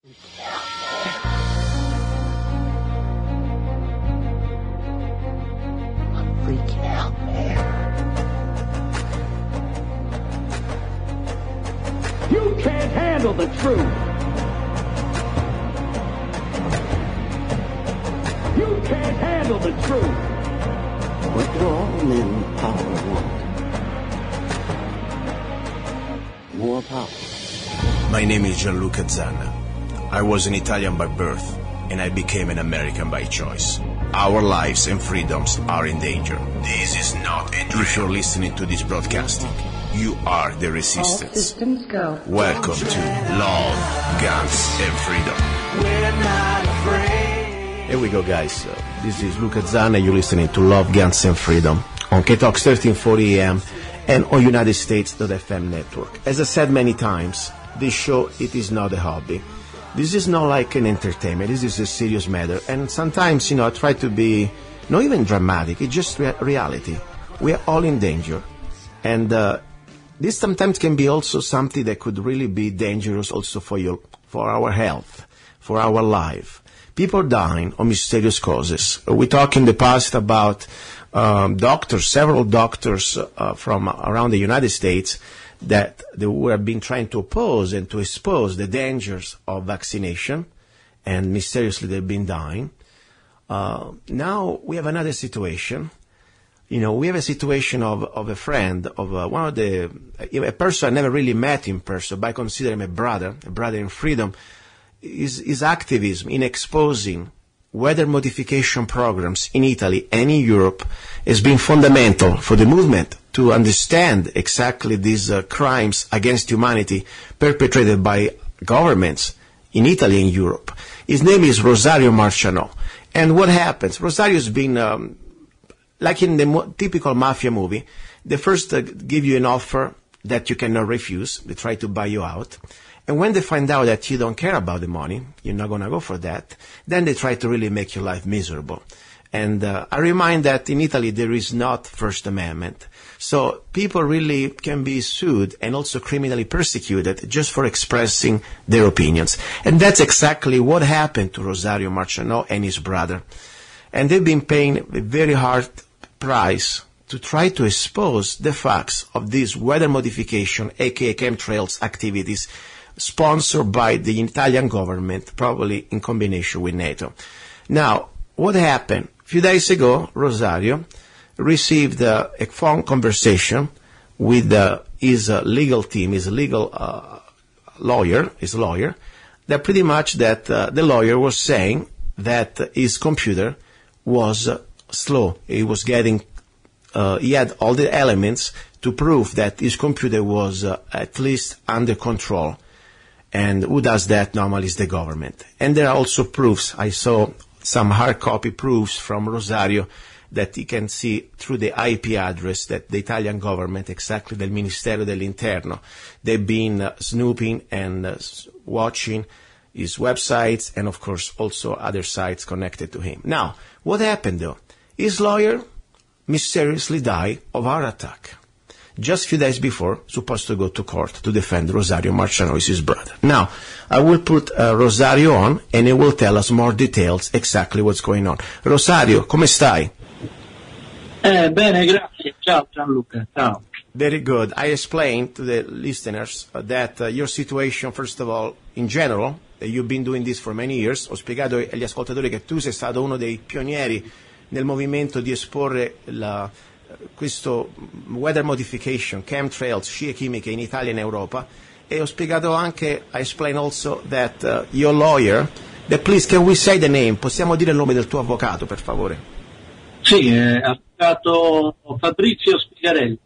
Freaking out, man. You can't handle the truth. You can't handle the truth. What do all men in power want? More power. My name is Gianluca Zanna. I was an Italian by birth, and I became an American by choice. Our lives and freedoms are in danger. This is not a drill. If you're listening to this broadcast, you are the resistance. All systems go. Welcome to Love, Guns, and Freedom. We're not afraid. Here we go, guys. This is Luca Zanna. You're listening to Love, Guns, and Freedom on KTOX 1340 AM and on UnitedStates.fm network. As I said many times, this show, it is not a hobby. This is not like an entertainment. This is a serious matter. And sometimes, I try to be not even dramatic. It's just reality. We are all in danger. And this sometimes can be also something that could really be dangerous also for our health, for our life. People dying of mysterious causes. We talked in the past about doctors, several doctors from around the United States that they have been trying to oppose and to expose the dangers of vaccination, and mysteriously they've been dying. Now we have another situation. We have a situation of a friend, of a person I never really met in person, but I consider him a brother in freedom. His activism in exposing weather modification programs in Italy and in Europe has been fundamental for the movement to understand exactly these crimes against humanity perpetrated by governments in Italy and Europe. His name is Rosario Marcianò. And what happens? Rosario has been, like in the typical mafia movie, they first give you an offer that you cannot refuse. They try to buy you out. And when they find out that you don't care about the money, you're not going to go for that, then they try to really make your life miserable. And I remind that in Italy there is not First Amendment. So people really can be sued and also criminally persecuted just for expressing their opinions. And that's exactly what happened to Rosario Marcianò and his brother. And they've been paying a very hard price to try to expose the facts of these weather modification, aka chemtrails activities, sponsored by the Italian government, probably in combination with NATO. Now, what happened? A few days ago, Rosario received a phone conversation with his legal team, his legal lawyer, that pretty much that the lawyer was saying that his computer was slow. He was getting, he had all the elements to prove that his computer was at least under control. And who does that normally is the government. And there are also proofs. I saw some hard copy proofs from Rosario that you can see through the IP address that the Italian government, exactly del Ministero dell'Interno, they've been snooping and watching his websites and, of course, also other sites connected to him. Now, what happened, though? His lawyer mysteriously died of heart attack. Just a few days before, supposed to go to court to defend Rosario Marcianò, his brother. Now, I will put Rosario on, and he will tell us more details exactly what's going on. Rosario, come stai? Bene, grazie. Ciao, Gianluca. Ciao. Very good. I explained to the listeners that your situation, first of all, in general, you've been doing this for many years. Ho spiegato agli ascoltatori che tu sei stato uno dei pionieri nel movimento di esporre questo weather modification, chemtrails, scie chimiche in Italia e in Europa, e ho spiegato anche, I explained also that your lawyer, that please can we say the name, possiamo dire il nome del tuo avvocato per favore? Sì, avvocato Fabrizio Spigarelli.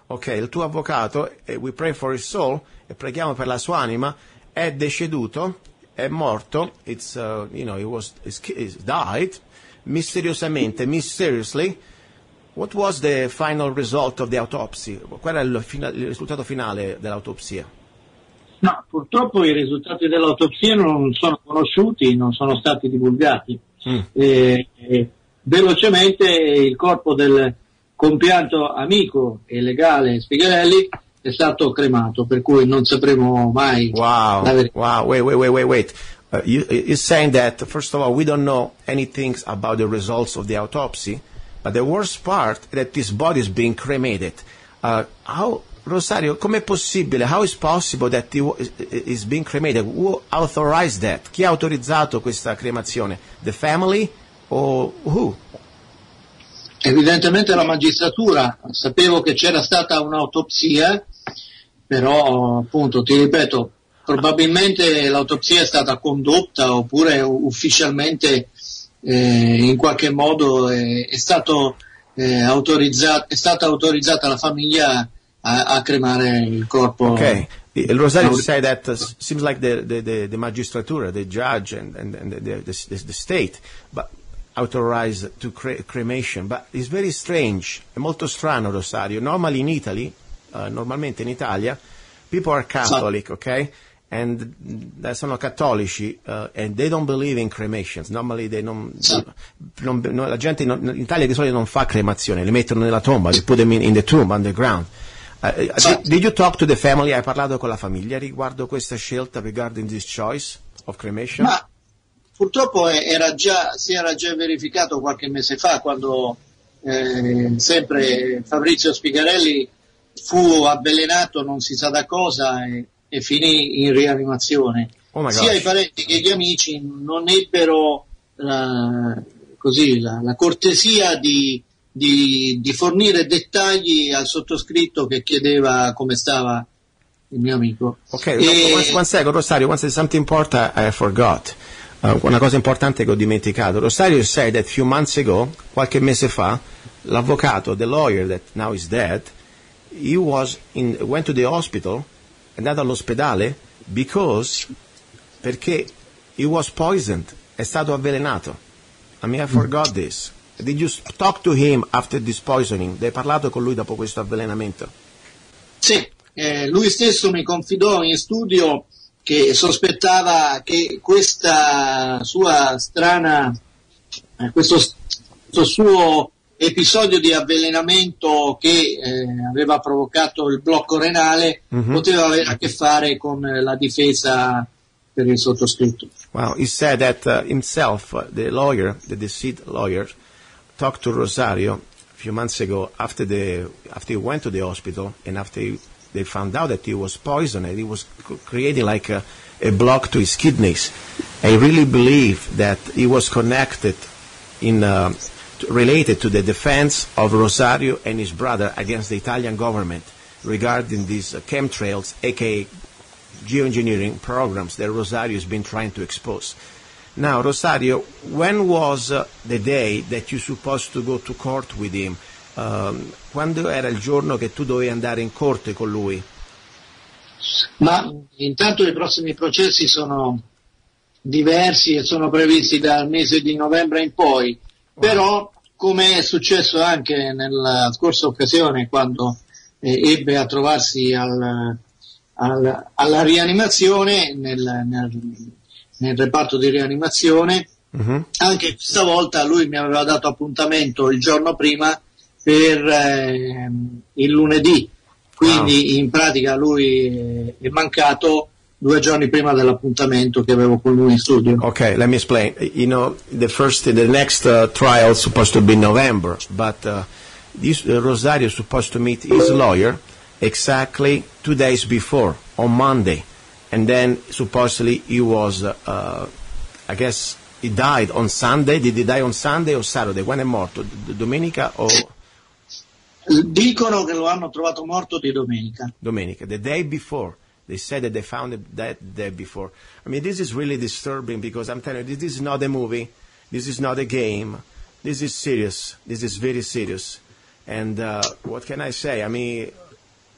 Ok, il tuo avvocato, we pray for his soul, e preghiamo per la sua anima, è deceduto, è morto, he's died, mysteriously. What was the final result of the autopsy? Qual era il risultato finale dell'autopsia? No, purtroppo i risultati dell'autopsia non sono conosciuti, non sono stati divulgati. Velocemente il corpo del compianto amico e legale Spigarelli è stato cremato, per cui non sapremo mai la verità. Wow, wait. You're saying that, first of all, we don't know anything about the results of the autopsy, but the worst part is that this body is being cremated. Rosario, com'è possibile? How is possible that is being cremated? Who authorized that? Chi ha autorizzato questa cremazione? The family or who? Evidentemente la magistratura. Sapevo che c'era stata un'autopsia, però appunto ti ripeto, probabilmente l'autopsia è stata condotta oppure ufficialmente in qualche modo è stata autorizzata la famiglia a cremare il corpo. Okay. Rosario said that seems like the magistratura, the judge and the state, but authorized to cremation. But it's very strange, è molto strano, Rosario. Normally in Italy, normalmente in Italia, people are Catholic, okay? And sono cattolici and they don't believe in cremations. Normally they la gente in Italia di solito non fa cremazione, li mettono nella tomba, they put them in the tomb underground. Did you talk to the family? Hai parlato con la famiglia riguardo questa scelta, regarding this choice of cremation? Ma purtroppo si era già verificato qualche mese fa, quando sempre Fabrizio Spigarelli fu avvelenato non si sa da cosa e finì in rianimazione. Sia i parenti che gli amici non ebbero la cortesia di fornire dettagli al sottoscritto che chiedeva come stava il mio amico. One second, Rosario, something important I forgot. Una cosa importante che ho dimenticato. Rosario said that few months ago, qualche mese fa, l'avvocato, the lawyer that now is dead, he went to the hospital, è andato all'ospedale perché he was poisoned, è stato avvelenato. I forgot this. Did you talk to him after this poisoning? Hai parlato con lui dopo questo avvelenamento? Sì, lui stesso mi confidò in studio che sospettava che questa sua strana, questo suo episodio di avvelenamento che aveva provocato il blocco renale poteva avere a che fare con la difesa per il sottoscritto. Well, he said that himself, the deceased lawyer, talked to Rosario a few months ago after he went to the hospital and after they found out that he was poisoned and he was creating like a block to his kidneys. I really believe that he was connected related to the defense of Rosario and his brother against the Italian government regarding these chemtrails, aka geoengineering programs that Rosario has been trying to expose. Now, Rosario, when was the day that you supposed to go to court with him? Quando era il giorno che tu dovevi andare in corte con lui? Ma intanto i prossimi processi sono diversi e sono previsti dal mese di novembre in poi, però come è successo anche nella scorsa occasione quando ebbe a trovarsi alla rianimazione, nel reparto di rianimazione, anche questa volta lui mi aveva dato appuntamento il giorno prima per il lunedì, quindi in pratica lui è mancato 2 giorni prima dell'appuntamento che avevo con lui in studio. Okay, let me explain. You know, the next trial is supposed to be in November, but Rosario is supposed to meet his lawyer exactly 2 days before, on Monday. And then supposedly he was, I guess, he died on Sunday. Did he die on Sunday or Saturday? When è morto? Domenica o? Dicono che lo hanno trovato morto di domenica. Domenica, the day before. They said that they found it that day before. I mean, this is really disturbing because I'm telling you, this is not a movie. This is not a game. This is serious. This is very serious. And what can I say? I mean,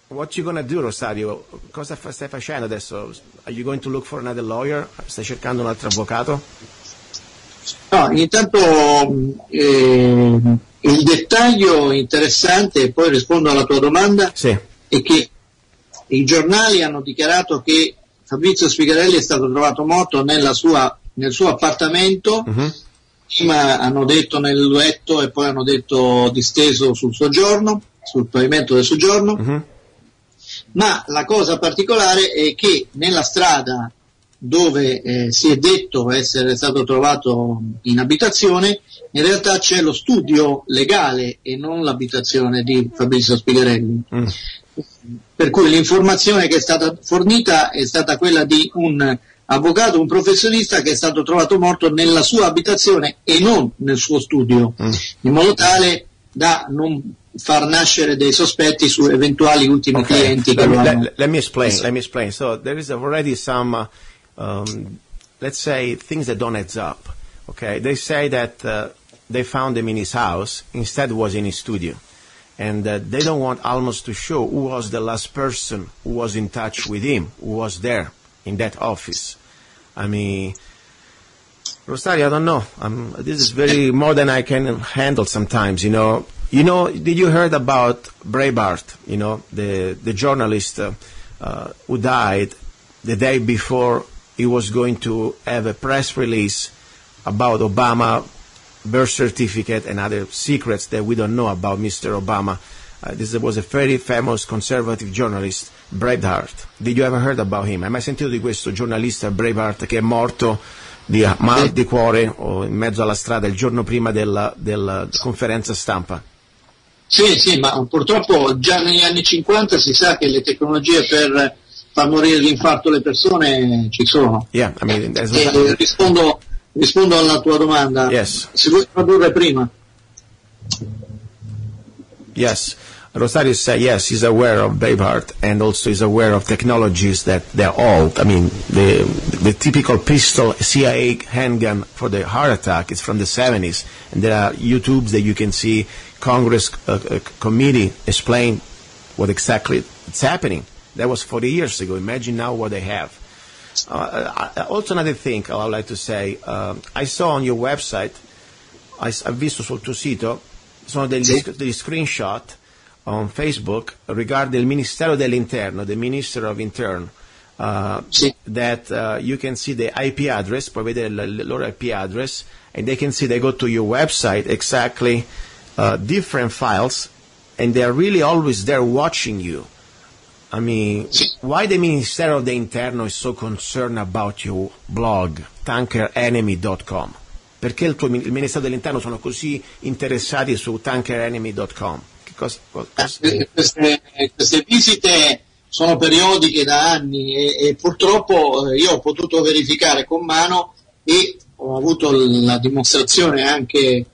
what you gonna do, Rosario? Cosa stai facendo adesso? Are you going to look for another lawyer? Stai cercando un altro avvocato? No, intanto il dettaglio interessante, e poi rispondo alla tua domanda, sì, è che i giornali hanno dichiarato che Fabrizio Spigarelli è stato trovato morto nel suo appartamento, prima hanno detto nel letto e poi hanno detto disteso sul pavimento del soggiorno. Ma la cosa particolare è che nella strada dove si è detto essere stato trovato in abitazione, in realtà c'è lo studio legale e non l'abitazione di Fabrizio Spigarelli. Per cui l'informazione che è stata fornita è stata quella di un avvocato, un professionista che è stato trovato morto nella sua abitazione e non nel suo studio, in modo tale da non far nascere dei sospetti su eventuali ultimi clienti che lo hanno. Let me explain. So there is already some, let's say, things that don't add up. Okay, they say that they found him in his house, instead was in his studio. And they don't want almost to show who was the last person who was in touch with him, who was there in that office. I mean, Rosario, I don't know. This is very more than I can handle sometimes, you know. Did you heard about Breitbart, the journalist who died the day before he was going to have a press release about Obama birth certificate and other secrets that we don't know about Mr. Obama. This was a very famous conservative journalist, Breitbart. Did you ever heard about him? Hai mai sentito di questo giornalista Breitbart che è morto di mal di cuore o in mezzo alla strada il giorno prima della conferenza stampa? Sì, ma purtroppo già negli anni 50 si sa che le tecnologie per far morire d'infarto le persone ci sono. Yeah, I mean, rispondo alla tua domanda. Yes. Si vuoi tradurre prima? Yes. Rosario said yes, he's aware of Breitbart and also is aware of technologies that they're old. I mean, the typical pistol CIA handgun for the heart attack is from the 70s, and there are YouTubes that you can see Congress committee explain what exactly is happening. That was 40 years ago. Imagine now what they have. Also another thing I would like to say, I saw on your website, ho visto sul tuo sito, sono degli screenshot on Facebook regarding il Ministero dell'Interno, the Minister of Intern, that you can see the IP address, puoi vedere il loro IP address, and they can see, they go to your website, exactly different files, and they're really always there watching you. I mean, why the Ministero dell'Interno is so concerned about your blog, tankerenemy.com? Perché il Ministero dell'Interno sono così interessati su tankerenemy.com? Queste visite sono periodiche da anni e purtroppo io ho potuto verificare con mano e ho avuto la dimostrazione anche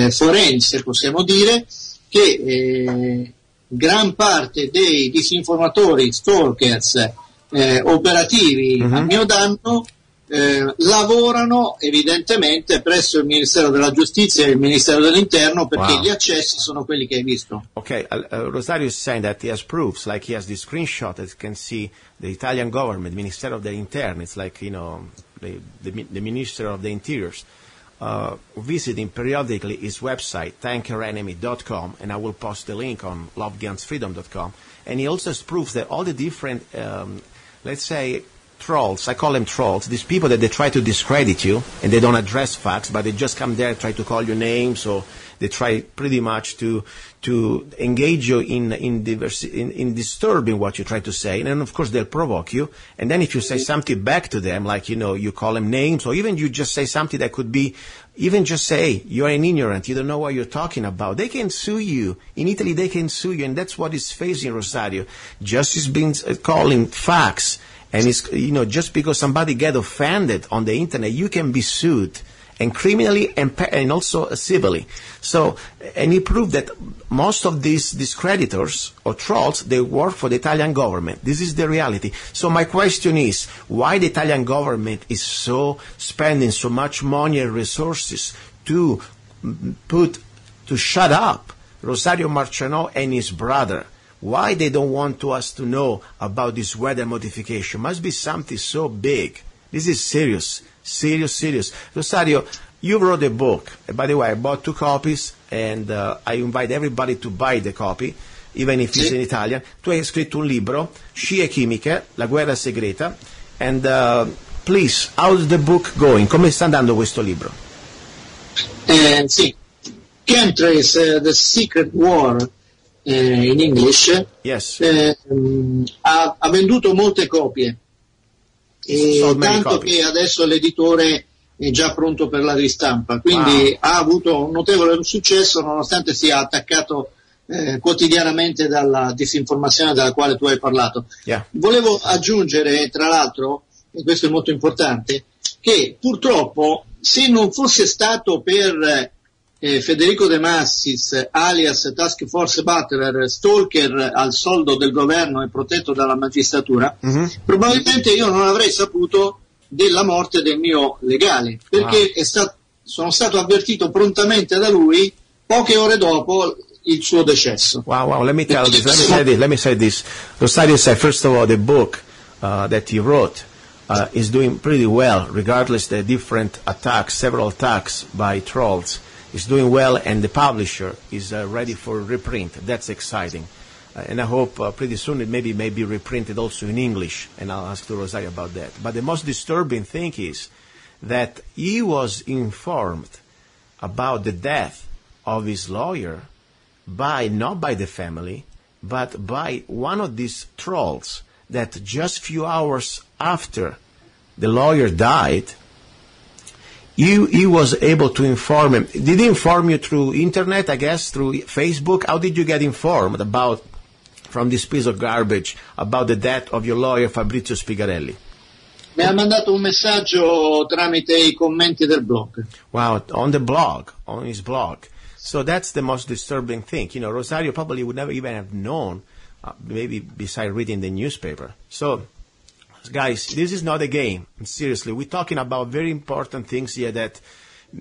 forense, possiamo dire, che gran parte dei disinformatori, stalkers, operativi a mio danno lavorano evidentemente presso il Ministero della Giustizia e il Ministero dell'Interno, perché gli accessi sono quelli che hai visto. Okay, Rosario is saying that he has proofs, like he has this screenshot that you can see the Italian government, Ministero dell'Interno, it's like, the Minister of the Interiors, visiting periodically his website, tankerenemy.com, and I will post the link on lovegunsfreedom.com, and he also has proofs that all the different, let's say, trolls, I call them trolls, these people that they try to discredit you and they don't address facts, but they just come there and try to call you names, or they try pretty much to engage you in disturbing what you try to say, and then of course they'll provoke you, and then if you say something back to them, like, you call them names, or even you just say something that could be, even just say, you're an ignorant, you don't know what you're talking about, they can sue you. In Italy they can sue you, and that's what is facing Rosario. Justice being calling facts. And it's, just because somebody get offended on the internet, you can be sued, and criminally and also civilly. So, and he proved that most of these discreditors or trolls, they work for the Italian government. This is the reality. So my question is, why the Italian government is spending so much money and resources to shut up Rosario Marcianò and his brother? Why they don't want us to know about this weather modification? Must be something so big. This is serious. Rosario, you wrote a book. By the way, I bought 2 copies, and I invite everybody to buy the copy, even if it's in Italian. Tu hai scritto un libro, Scie chimiche, la guerra segreta, and please, how's the book going? Come sta andando questo libro? Sì, Chemtrails, The Secret War, in English, yes. Ha venduto molte copie, tanto che adesso l'editore è già pronto per la ristampa, quindi ha avuto un notevole successo nonostante sia attaccato quotidianamente dalla disinformazione della quale tu hai parlato. Volevo aggiungere, tra l'altro, e questo è molto importante, che purtroppo se non fosse stato per Federico De Massis, alias Task Force Butler, stalker al soldo del governo e protetto dalla magistratura, probabilmente io non avrei saputo della morte del mio legale, perché sono stato avvertito prontamente da lui poche ore dopo il suo decesso. Wow, let me tell you this. Let me say this. Rosario said, first of all, the book that he wrote is doing pretty well, regardless the different attacks, several attacks by trolls. It's doing well, and the publisher is ready for reprint. That's exciting. And I hope pretty soon it may be reprinted also in English, and I'll ask to Rosario about that. But the most disturbing thing is that he was informed about the death of his lawyer not by the family, but by one of these trolls that just few hours after the lawyer died, he was able to inform him. Did he inform you through internet, I guess, through Facebook? How did you get informed from this piece of garbage about the death of your lawyer Fabrizio Spigarelli? Mi ha mandato un messaggio tramite i commenti del blog. Wow, on his blog. So that's the most disturbing thing. You know, Rosario probably would never even have known, maybe besides reading the newspaper. So, guys, this is not a game. Seriously, we're talking about very important things here that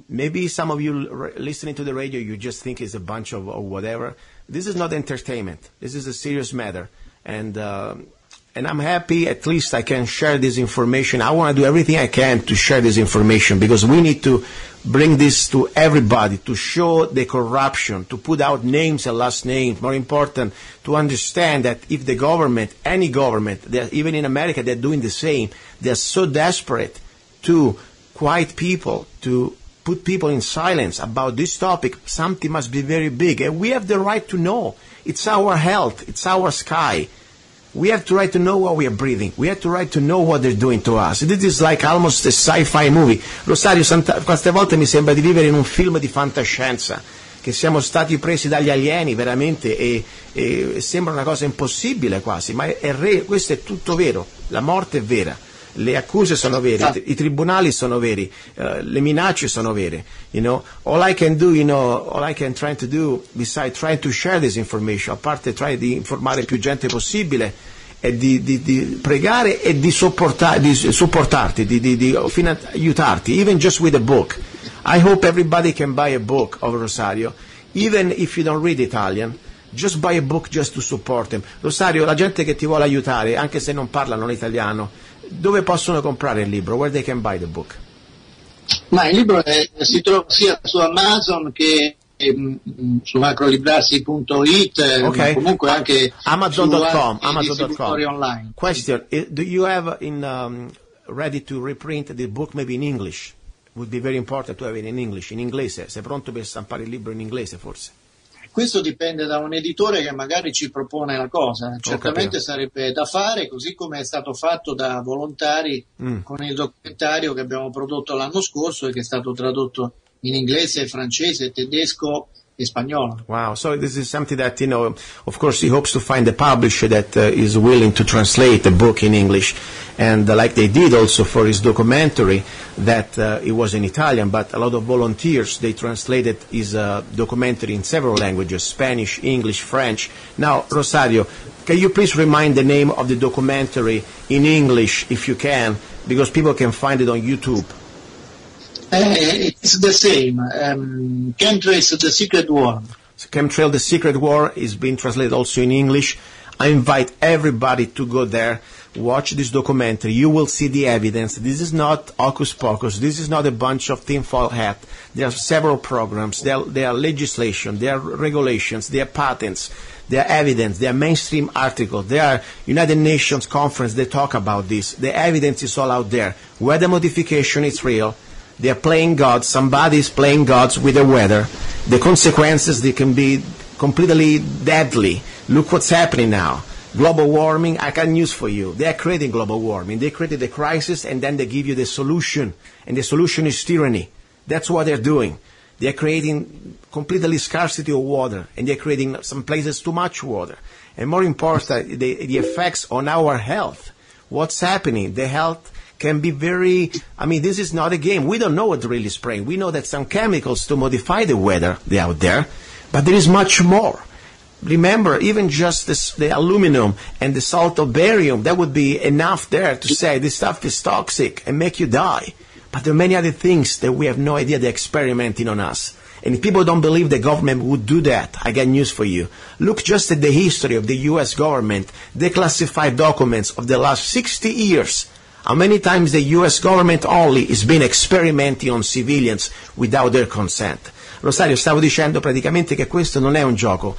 maybe some of you listening to the radio, you just think is a bunch of or whatever. This is not entertainment. This is a serious matter. And I'm happy at least I can share this information. I want to do everything I can to share this information because we need to bring this to everybody, to show the corruption, to put out names and last names. More important, to understand that if the government, any government, even in America, they're doing the same. They're so desperate to quiet people, to put people in silence about this topic. Something must be very big. And we have the right to know. It's our health. It's our sky. We have the right to know what we are breathing. We have the right to know what they're doing to us. This is like almost a sci-fi movie. Rosario, queste volte mi sembra di vivere in un film di fantascienza, che siamo stati presi dagli alieni veramente e sembra una cosa impossibile quasi, ma questo è tutto vero. La morte è vera. Le accuse sono vere, i tribunali sono veri, le minacce sono vere. You know, all I can try to do, besides trying to share this information, a parte try di informare più gente possibile, è di pregare e di supportarti, di aiutarti, even just with a book. I hope everybody can buy a book of Rosario, even if you don't read Italian. Just buy a book just to support him. Rosario, la gente che ti vuole aiutare, anche se non parlano l'italiano, dove possono comprare il libro? Where they can buy the book? Ma il libro si trova sia su Amazon che su macrolibrassi.it, okay. Comunque anche Amazon.com. Online. Question: do you have ready to reprint the book maybe in English? Would be very important to have it in English, in inglese. Sei pronto per stampare il libro in inglese, forse? Questo dipende da un editore che magari ci propone la cosa. Certamente sarebbe da fare, così come è stato fatto da volontari con il documentario che abbiamo prodotto l'anno scorso e che è stato tradotto in inglese, francese, tedesco e spagnolo. Wow, so this is something that, of course he hopes to find a publisher that is willing to translate the book in English. And like they did also for his documentary, that it was in Italian, but a lot of volunteers, they translated his documentary in several languages, Spanish, English, French. Now, Rosario, can you please remind the name of the documentary in English, if you can, because people can find it on YouTube? It's the same. Chemtrails, The Secret War. Chemtrail, The Secret War is being translated also in English. I invite everybody to go there, watch this documentary. You will see the evidence. This is not hocus pocus. This is not a bunch of tinfoil hat. There are several programs. There are legislation. There are regulations. There are patents. There are evidence. There are mainstream articles. There are United Nations conference. They talk about this. The evidence is all out there. Weather modification is real. They are playing gods. Somebody is playing gods with the weather. The consequences, they can be completely deadly. Look what's happening now. Global warming, I got news for you. They are creating global warming. They created the crisis and then they give you the solution. And the solution is tyranny. That's what they're doing. They're creating completely scarcity of water, and they're creating some places too much water. And more important, the effects on our health. What's happening? The health can be very, this is not a game. We don't know what's really spraying. We know that some chemicals to modify the weather, they're out there, but there is much more. Remember, even just the aluminum and the salt of barium, that would be enough there to say this stuff is toxic and make you die. But there are many other things that we have no idea they're experimenting on us. And if people don't believe the government would do that, I got news for you. Look just at the history of the U.S. government, declassified documents of the last 60 years. How many times the U.S. government only has been experimenting on civilians without their consent? Rosario, stavo dicendo praticamente che questo non è un gioco.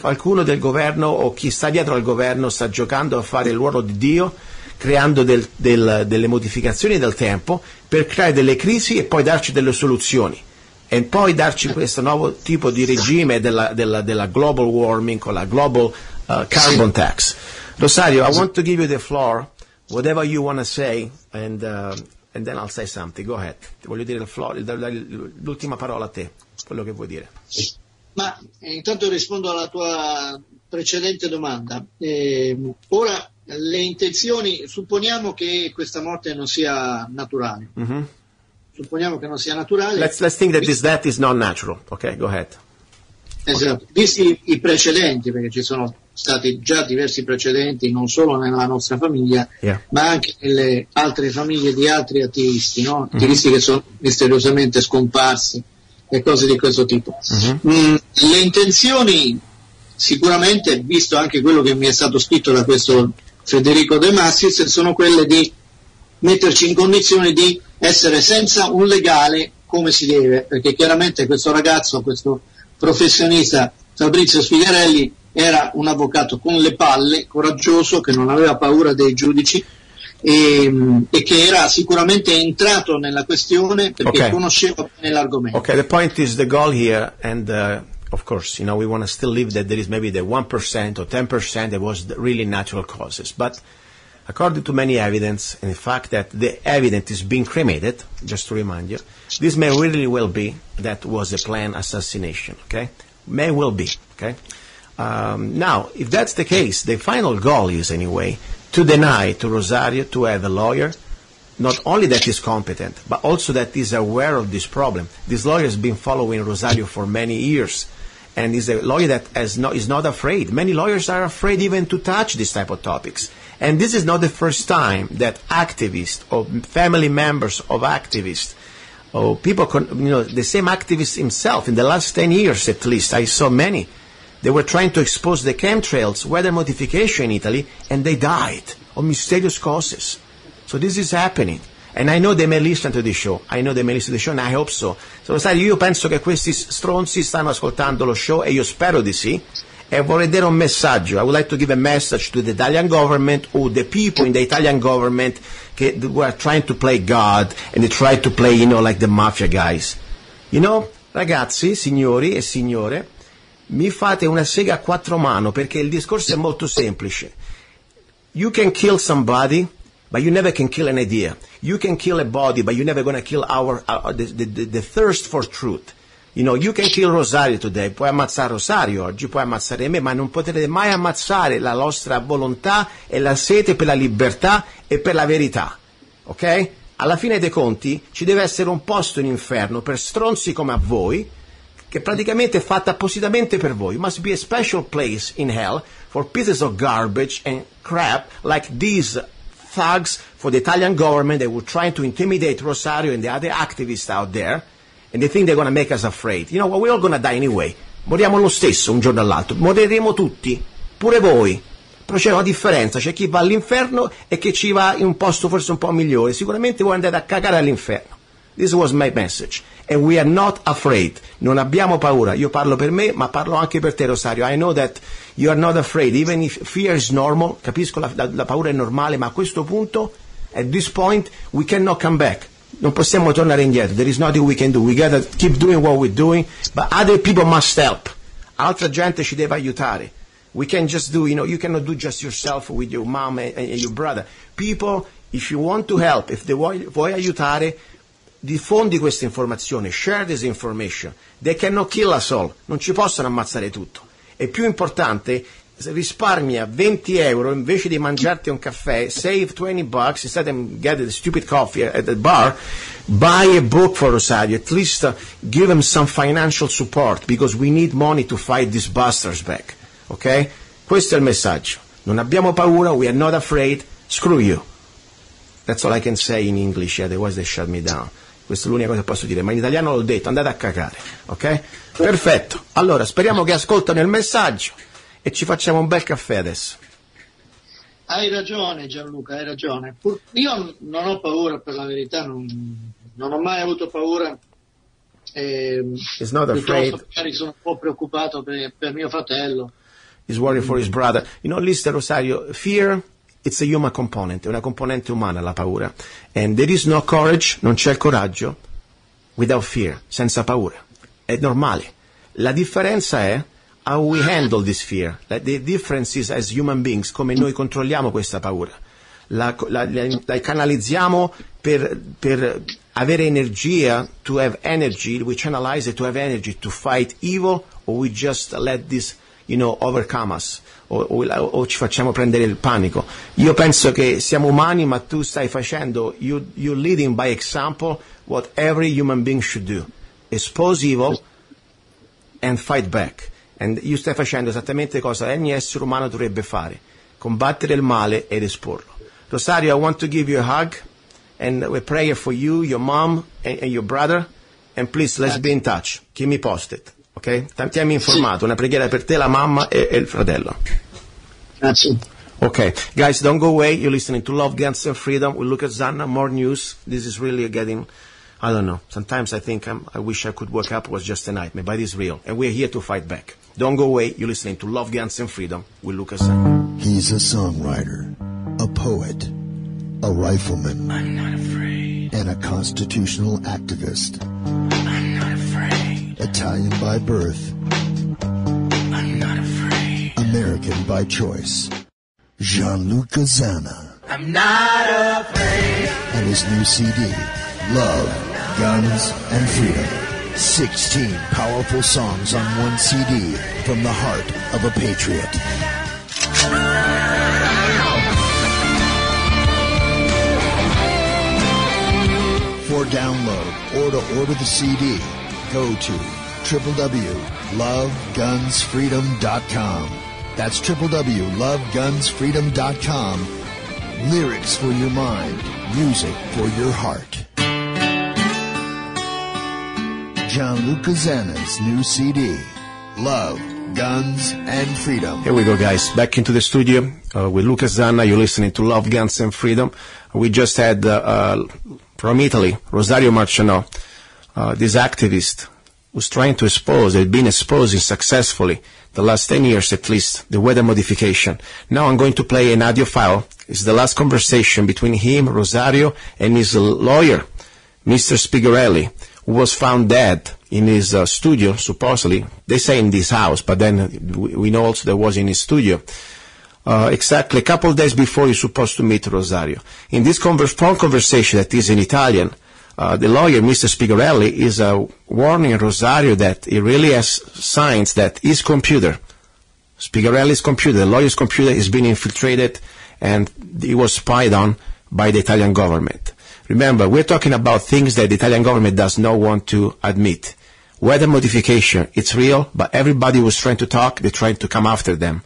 Qualcuno del governo o chi sta dietro al governo sta giocando a fare il ruolo di Dio, creando delle modificazioni del tempo per creare delle crisi e poi darci delle soluzioni. E poi darci questo nuovo tipo di regime della global warming con la global carbon tax. Rosario, I want to give you the floor, whatever you want to say, and then I'll say something. Go ahead. Ti voglio dire l'ultima parola a te, quello che vuoi dire. Ma intanto rispondo alla tua precedente domanda. Ora, le intenzioni, supponiamo che questa morte non sia naturale. Mm-hmm. Supponiamo che non sia naturale. Let's think that this death is not natural. Ok, go ahead. Esatto. Visti i precedenti, perché ci sono stati già diversi precedenti, non solo nella nostra famiglia, ma anche nelle altre famiglie di altri attivisti, no? Attivisti che sono misteriosamente scomparsi e cose di questo tipo. Le intenzioni, sicuramente, visto anche quello che mi è stato scritto da questo Federico De Massis, sono quelle di metterci in condizione di essere senza un legale come si deve, perché chiaramente questo ragazzo, questo professionista Fabrizio Spigarelli era un avvocato con le palle, coraggioso, che non aveva paura dei giudici e che era sicuramente entrato nella questione perché conosceva bene l'argomento. Okay, the point is the goal here, and of course, we want to still leave that there is maybe the 1% or 10% that was really natural causes, but according to many evidence, and the fact that the evidence is being cremated, just to remind you, this may really well be that was a planned assassination, okay? May well be, okay? Now, if that's the case, the final goal is, anyway, to deny to Rosario to have a lawyer, not only that is competent, but also that is aware of this problem. This lawyer has been following Rosario for many years, and is a lawyer that is not afraid. Many lawyers are afraid even to touch this type of topics. And this is not the first time that activists or family members of activists or people, the same activist himself, in the last 10 years at least, I saw many, they were trying to expose the chemtrails, weather modification in Italy, and they died of mysterious causes. So this is happening. And I know they may listen to the show. And I hope so. So, sai, io penso che questi stronzi stanno ascoltando lo show, e io spero di sì. E vorrei dare un messaggio. I would like to give a message to the Italian government or the people in the Italian government who are trying to play God and they try to play, like the mafia guys. Ragazzi, signori e signore, mi fate una sega a quattro mani, perché il discorso è molto semplice. You can kill somebody, but you never can kill an idea. You can kill a body, but you're never going to kill the thirst for truth. You can kill Rosario today, puoi ammazzare Rosario oggi, puoi ammazzare me, ma non potrete mai ammazzare la nostra volontà e la sete per la libertà e per la verità, ok? Alla fine dei conti ci deve essere un posto in inferno per stronzi come a voi, che praticamente è fatta appositamente per voi. Must be a special place in hell for pieces of garbage and crap like these thugs for the Italian government that were trying to intimidate Rosario and the other activists out there. And they think they're going to make us afraid. You know what? We're all going to die anyway. Moriamo lo stesso un giorno all'altro. Moriremo tutti, pure voi. Però c'è una differenza. C'è chi va all'inferno e chi ci va in un posto forse un po' migliore. Sicuramente voi andate a cagare all'inferno. This was my message. And we are not afraid. Non abbiamo paura. Io parlo per me, ma parlo anche per te, Rosario. I know that you are not afraid. Even if fear is normal. Capisco, la paura è normale, ma a questo punto, at this point, we cannot come back. Non possiamo tornare indietro. There is nothing we can do. We gotta keep doing what we're doing, but other people must help. Altra gente ci deve aiutare. We can just do, you cannot do just yourself with your mom and your brother. People, if you want to help, if vuoi aiutare, diffondi questa informazione, share this information. They cannot kill us all, non ci possono ammazzare tutto. E più importante, risparmia 20 euro invece di mangiarti un caffè, save $20 instead of getting the stupid coffee at the bar, buy a book for Rosario, at least give him some financial support, because we need money to fight these bastards back. Ok? Questo è il messaggio. Non abbiamo paura, we are not afraid, screw you. That's all I can say in English, otherwise they shut me down. Questa è l'unica cosa che posso dire, ma in italiano l'ho detto, andate a cagare, ok? Perfetto. Allora, speriamo che ascoltano il messaggio e ci facciamo un bel caffè adesso. Hai ragione Gianluca, hai ragione. Io non ho paura, per la verità, non ho mai avuto paura. He's not afraid. Magari sono un po' preoccupato per mio fratello. He's worried for his brother. Listen, Rosario, fear, it's a human component, è una componente umana la paura. And there is no courage, non c'è il coraggio, without fear, senza paura. È normale. La differenza è how we handle this fear. The difference is as human beings, come noi controlliamo questa paura. La canalizziamo per avere energia, to have energy, we channelize it to have energy to fight evil, or we just let this, overcome us, o ci facciamo prendere il panico. Io penso che siamo umani, ma tu stai facendo, you're leading by example what every human being should do. Expose evil and fight back. And you stai facendo esattamente cosa ogni essere umano dovrebbe fare, combattere il male ed esporlo. Rosario, I want to give you a hug and a prayer for you, your mom and your brother, and please let's be in touch. Keep me posted, ok? Tienimi informato, una preghiera per te, la mamma e il fratello. Grazie. Okay, guys, don't go away. You're listening to Love, Guns and Freedom with Luca Zanna. More news. This is really getting, I don't know. Sometimes I think I wish I could wake up. It was just a nightmare, but it's real. And we're here to fight back. Don't go away. You're listening to Love, Guns and Freedom with Luca Zanna. He's a songwriter, a poet, a rifleman. I'm not afraid. And a constitutional activist. I'm not afraid. Italian by birth. I'm not afraid. American by choice. Gianluca Zanna. I'm not afraid. And his new CD, Love, Guns, and Freedom. 16 powerful songs on one CD from the heart of a patriot. For download or to order the CD, go to www.lovegunsfreedom.com. That's www.lovegunsfreedom.com. Lyrics for your mind, music for your heart. Gianluca Zanna's new CD, Love, Guns, and Freedom. Here we go, guys. Back into the studio with Luca Zanna. You're listening to Love, Guns, and Freedom. We just had, from Italy, Rosario Marcianò, this activist who's trying to expose, had been exposing successfully, the last 10 years at least, the weather modification. Now I'm going to play an audio file. It's the last conversation between him, Rosario, and his lawyer, Mr. Spigarelli, who was found dead in his studio, supposedly. They say in this house, but then we know also that was in his studio. Exactly a couple of days before you're supposed to meet Rosario. In this phone conversation that is in Italian, the lawyer, Mr. Spigarelli, is warning Rosario that he really has signs that his computer, Spigarelli's computer, the lawyer's computer, is being infiltrated and he was spied on by the Italian government. Remember, we're talking about things that the Italian government does not want to admit. Weather modification, it's real, but everybody was trying to talk, they're trying to come after them.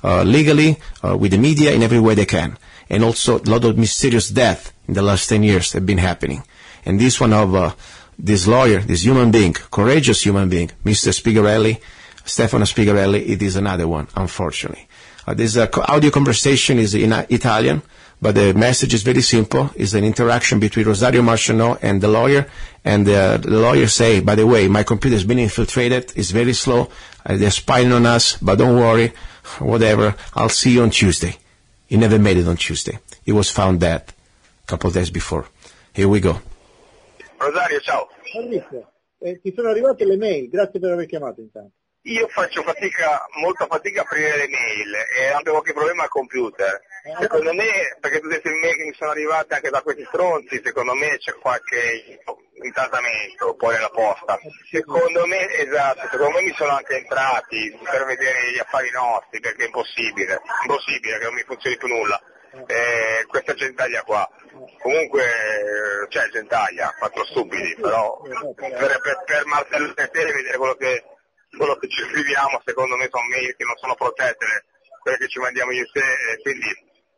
Legally, with the media, in every way they can. And also, a lot of mysterious deaths in the last 10 years have been happening. And this one of this lawyer, this human being, courageous human being, Mr. Spigarelli, Stefano Spigarelli, it is another one, unfortunately. This audio conversation is in Italian, but the message is very simple. It's an interaction between Rosario Marcianò and the lawyer. And the lawyer say, by the way, my computer has been infiltrated. It's very slow. They're spying on us, but don't worry. Whatever. I'll see you on Tuesday. He never made it on Tuesday. He was found dead a couple of days before. Here we go. Rosario, ciao. Ti sono arrivate le mail, grazie per aver chiamato intanto. Io faccio molta fatica a aprire le mail e avevo qualche problema al computer. Secondo me, perché tutte queste mail che mi sono arrivate anche da questi stronzi, secondo me c'è qualche intantamento poi nella posta. Secondo me, esatto, secondo me mi sono anche entrati per vedere gli affari nostri, perché è impossibile che non mi funzioni più nulla. Questa gentaglia qua. Comunque c'è gentaglia, quattro stupidi, però per Marcello e te vedere quello che ci scriviamo, secondo me sono mail che non sono protette, quelle che ci mandiamo io e te, quindi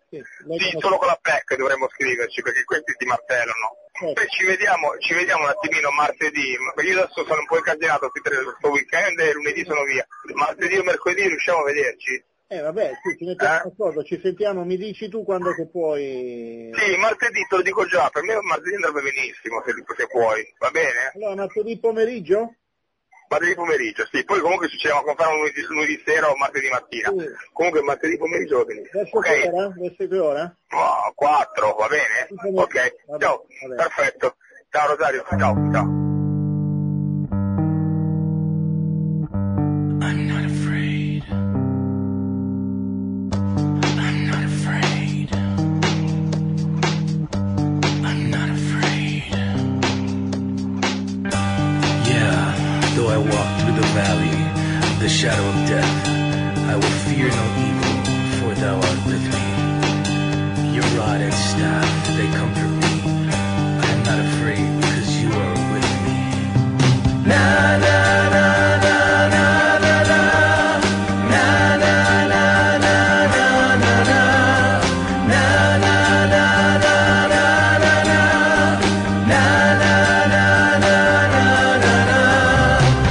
sì, solo con la PEC dovremmo scriverci, perché questi ti martellano. Poi ci vediamo un attimino martedì, io adesso sono un po' incasinato questo weekend e lunedì sono via, martedì o mercoledì riusciamo a vederci? Vabbè, sì, ci mettiamo d'accordo, ci sentiamo, mi dici tu quando che puoi... Sì, martedì te lo dico già, per me martedì andrebbe benissimo, se puoi, va bene? Allora, martedì pomeriggio? Martedì pomeriggio, sì, poi comunque succediamo a comprare lunedì sera o martedì mattina, sì. Comunque martedì pomeriggio va benissimo. Verso che ora? 4, va bene? Ok, vabbè, ciao, vabbè. Perfetto, ciao Rosario, ciao. I'm not afraid. I'm not afraid. I'm not afraid. Yeah, though I walk through the valley of the shadow of death, I will fear no evil, for thou art with me. Your rod and staff, they comfort me. I am not afraid, because you are with me. Na na na na na na na. Na na na na na na na. Na na na na na na na. Na na na na na na na.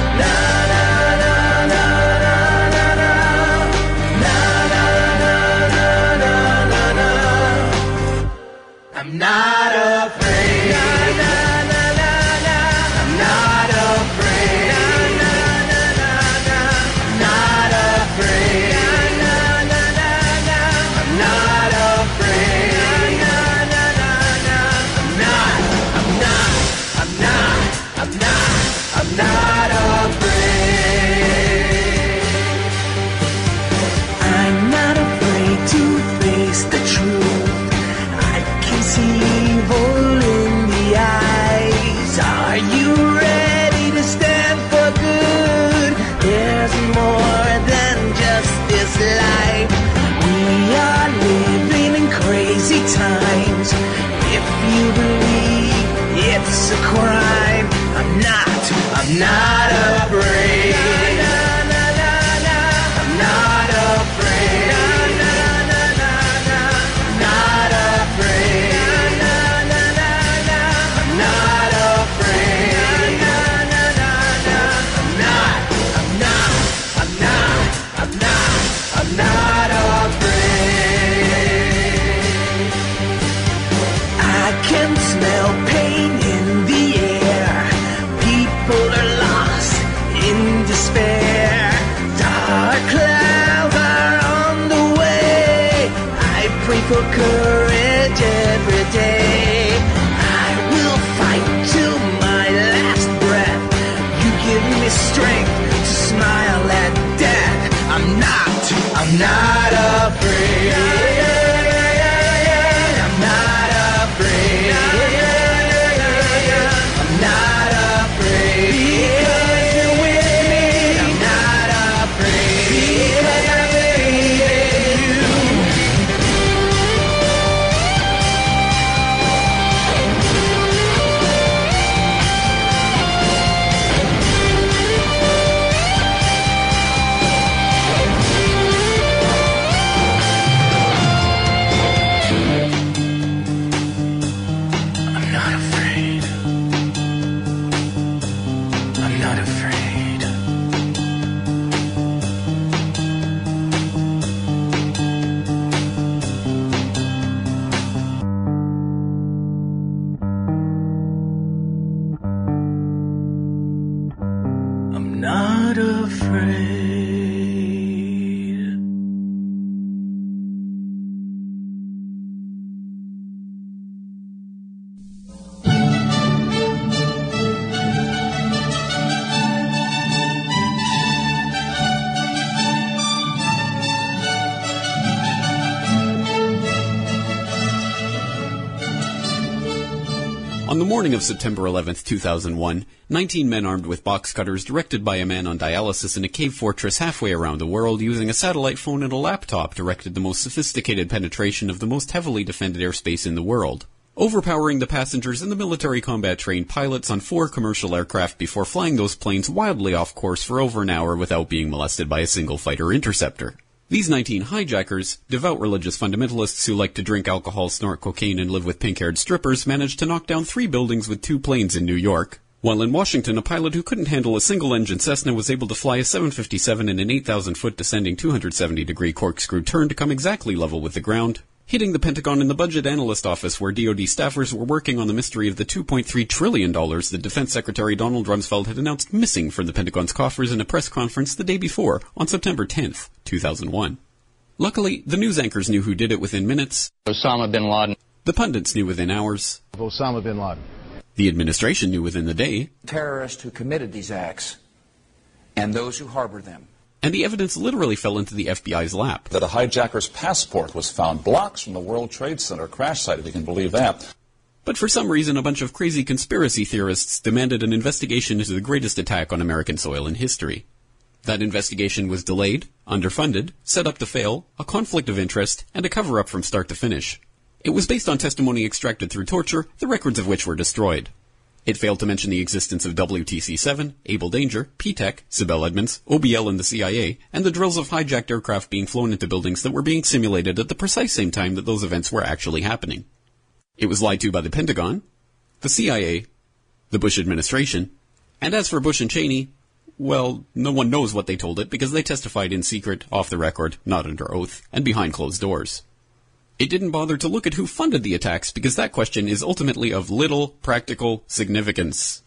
Na na na na na na na. Na na na na na na na. I'm not afraid. Na na na na na. I'm not afraid. Na na na na na. Not afraid. Na na na na. I'm not afraid. Na na na na. I'm not afraid. I'm not afraid to face the truth. I can see evil in the eyes. Are you ready to stand for good? There's more than just this life. We are living in crazy times. If you believe it's a crime, I'm not afraid. I'm not afraid. Not afraid. I'm not afraid. I'm not afraid. I can smell pain in the air. People are lost in despair. Dark clouds are on the way. I pray for courage every day. I will fight till my last breath. You give me strength to smile at death. I'm not afraid. I'm not afraid. I'm not afraid. Because you're with me. I'm not afraid. Because I believe in you. I'm not afraid. I'm not afraid. I'm not afraid. morning of September 11th, 2001, 19 men armed with box cutters directed by a man on dialysis in a cave fortress halfway around the world using a satellite phone and a laptop directed the most sophisticated penetration of the most heavily defended airspace in the world, overpowering the passengers and the military combat-trained pilots on 4 commercial aircraft before flying those planes wildly off course for over an hour without being molested by a single fighter interceptor. These 19 hijackers, devout religious fundamentalists who like to drink alcohol, snort cocaine, and live with pink-haired strippers, managed to knock down 3 buildings with 2 planes in New York, while in Washington a pilot who couldn't handle a single-engine Cessna was able to fly a 757 in an 8,000-foot descending 270-degree corkscrew turn to come exactly level with the ground, hitting the Pentagon in the Budget Analyst Office where DoD staffers were working on the mystery of the $2.3 trillion that Defense Secretary Donald Rumsfeld had announced missing from the Pentagon's coffers in a press conference the day before, on September 10th, 2001. Luckily, the news anchors knew who did it within minutes. Osama bin Laden. The pundits knew within hours. Osama bin Laden. The administration knew within the day. Terrorists who committed these acts and those who harbored them. And the evidence literally fell into the FBI's lap. That a hijacker's passport was found blocks from the World Trade Center crash site, if you can believe that. But for some reason, a bunch of crazy conspiracy theorists demanded an investigation into the greatest attack on American soil in history. That investigation was delayed, underfunded, set up to fail, a conflict of interest, and a cover-up from start to finish. It was based on testimony extracted through torture, the records of which were destroyed. It failed to mention the existence of WTC-7, Able Danger, P-TECH, Sibel Edmonds, OBL and the CIA, and the drills of hijacked aircraft being flown into buildings that were being simulated at the precise same time that those events were actually happening. It was lied to by the Pentagon, the CIA, the Bush administration, and as for Bush and Cheney, well, no one knows what they told it because they testified in secret, off the record, not under oath, and behind closed doors. It didn't bother to look at who funded the attacks because that question is ultimately of little practical significance.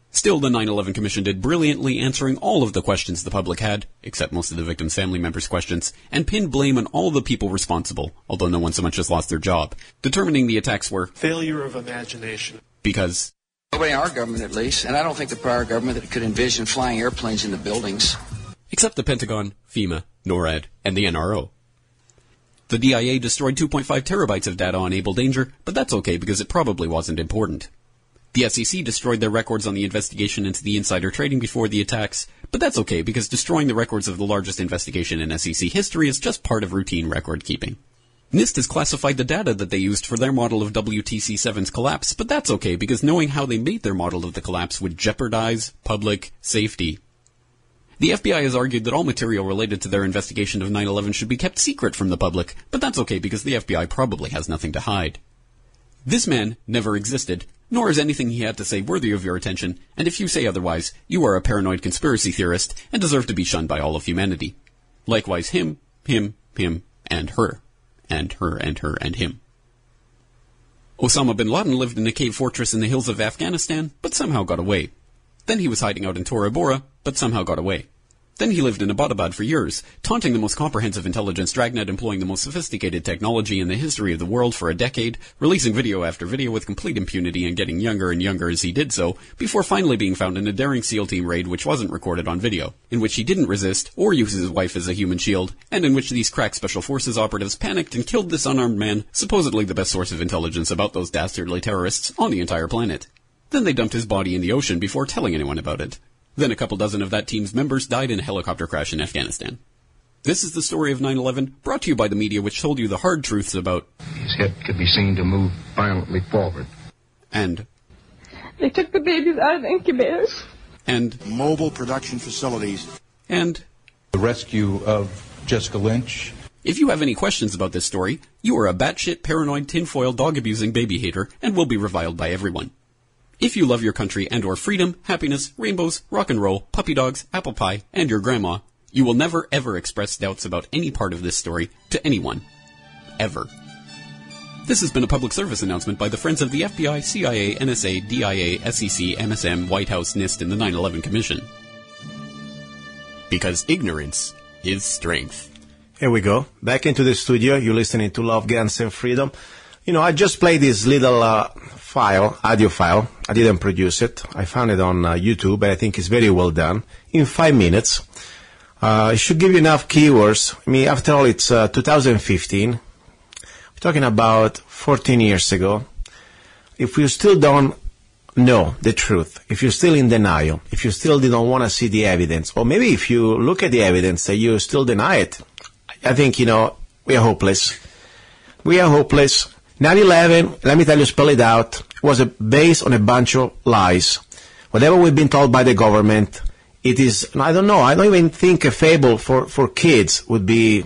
Still, the 9/11 Commission did brilliantly answering all of the questions the public had, except most of the victims' family members' questions, and pinned blame on all the people responsible, although no one so much as lost their job, determining the attacks were failure of imagination. Because nobody in our government, at least, and I don't think the prior government that could envision flying airplanes into buildings. Except the Pentagon, FEMA, NORAD, and the NRO. The DIA destroyed 2.5 terabytes of data on Able Danger, but that's okay because it probably wasn't important. The SEC destroyed their records on the investigation into the insider trading before the attacks, but that's okay because destroying the records of the largest investigation in SEC history is just part of routine record keeping. NIST has classified the data that they used for their model of WTC-7's collapse, but that's okay because knowing how they made their model of the collapse would jeopardize public safety. The FBI has argued that all material related to their investigation of 9/11 should be kept secret from the public, but that's okay because the FBI probably has nothing to hide. This man never existed, nor is anything he had to say worthy of your attention, and if you say otherwise, you are a paranoid conspiracy theorist and deserve to be shunned by all of humanity. Likewise him, and her. And her, and her, and him. Osama bin Laden lived in a cave fortress in the hills of Afghanistan, but somehow got away. Then he was hiding out in Tora Bora, but somehow got away. Then he lived in Abbottabad for years, taunting the most comprehensive intelligence dragnet employing the most sophisticated technology in the history of the world for a decade, releasing video after video with complete impunity and getting younger and younger as he did so, before finally being found in a daring SEAL team raid which wasn't recorded on video, in which he didn't resist or use his wife as a human shield, and in which these crack special forces operatives panicked and killed this unarmed man, supposedly the best source of intelligence about those dastardly terrorists on the entire planet. Then they dumped his body in the ocean before telling anyone about it. Then a couple dozen of that team's members died in a helicopter crash in Afghanistan. This is the story of 9/11, brought to you by the media which told you the hard truths about his head could be seen to move violently forward. And they took the babies out of the incubators. And mobile production facilities. And the rescue of Jessica Lynch. If you have any questions about this story, you are a batshit, paranoid, tinfoil, dog-abusing baby hater and will be reviled by everyone. If you love your country and or freedom, happiness, rainbows, rock and roll, puppy dogs, apple pie, and your grandma, you will never ever express doubts about any part of this story to anyone. Ever. This has been a public service announcement by the Friends of the FBI, CIA, NSA, DIA, SEC, MSM, White House, NIST, and the 9/11 Commission. Because ignorance is strength. Here we go. Back into the studio. You're listening to Love, Guns, and Freedom. You know, I just played this little audio file. I didn't produce it. I found it on YouTube, and I think it's very well done. In 5 minutes. It should give you enough keywords. I mean, after all, it's 2015. We're talking about 14 years ago. If we still don't know the truth, if you're still in denial, if you still don't want to see the evidence, or maybe if you look at the evidence and you still deny it, I think, we are hopeless. We are hopeless. 9/11, let me tell you, spell it out, was based on a bunch of lies. Whatever we've been told by the government, it is, I don't know, I don't even think a fable for kids would be,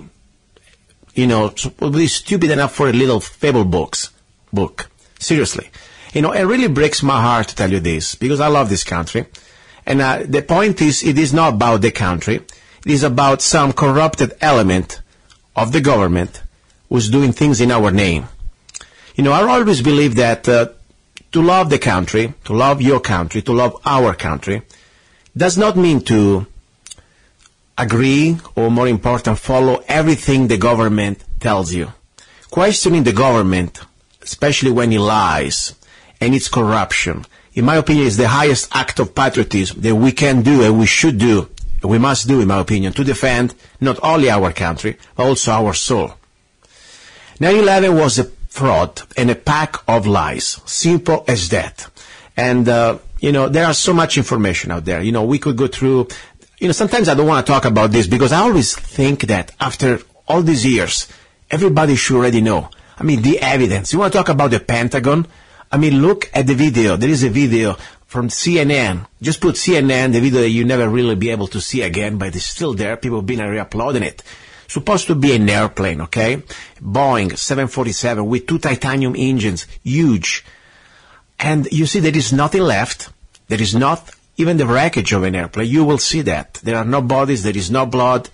would be stupid enough for a little fable book. Seriously. It really breaks my heart to tell you this, because I love this country. And the point is, it is not about the country. It is about some corrupted element of the government who's doing things in our name. I always believe that to love the country, to love your country, to love our country, does not mean to agree, or more important, follow everything the government tells you. Questioning the government, especially when it lies and its corruption, in my opinion, is the highest act of patriotism that we can do and we should do, we must do, in my opinion, to defend not only our country, but also our soul. 9/11 was a fraud and a pack of lies, simple as that. And, there are so much information out there. We could go through, sometimes I don't want to talk about this because I always think that after all these years, everybody should already know. The evidence. You want to talk about the Pentagon? Look at the video. There is a video from CNN. Just put CNN, the video that you never really be able to see again, but it's still there. People have been re-uploading it. Supposed to be an airplane, okay? Boeing 747 with 2 titanium engines, huge. And you see there is nothing left. There is not even the wreckage of an airplane. You will see that. There are no bodies, there is no blood.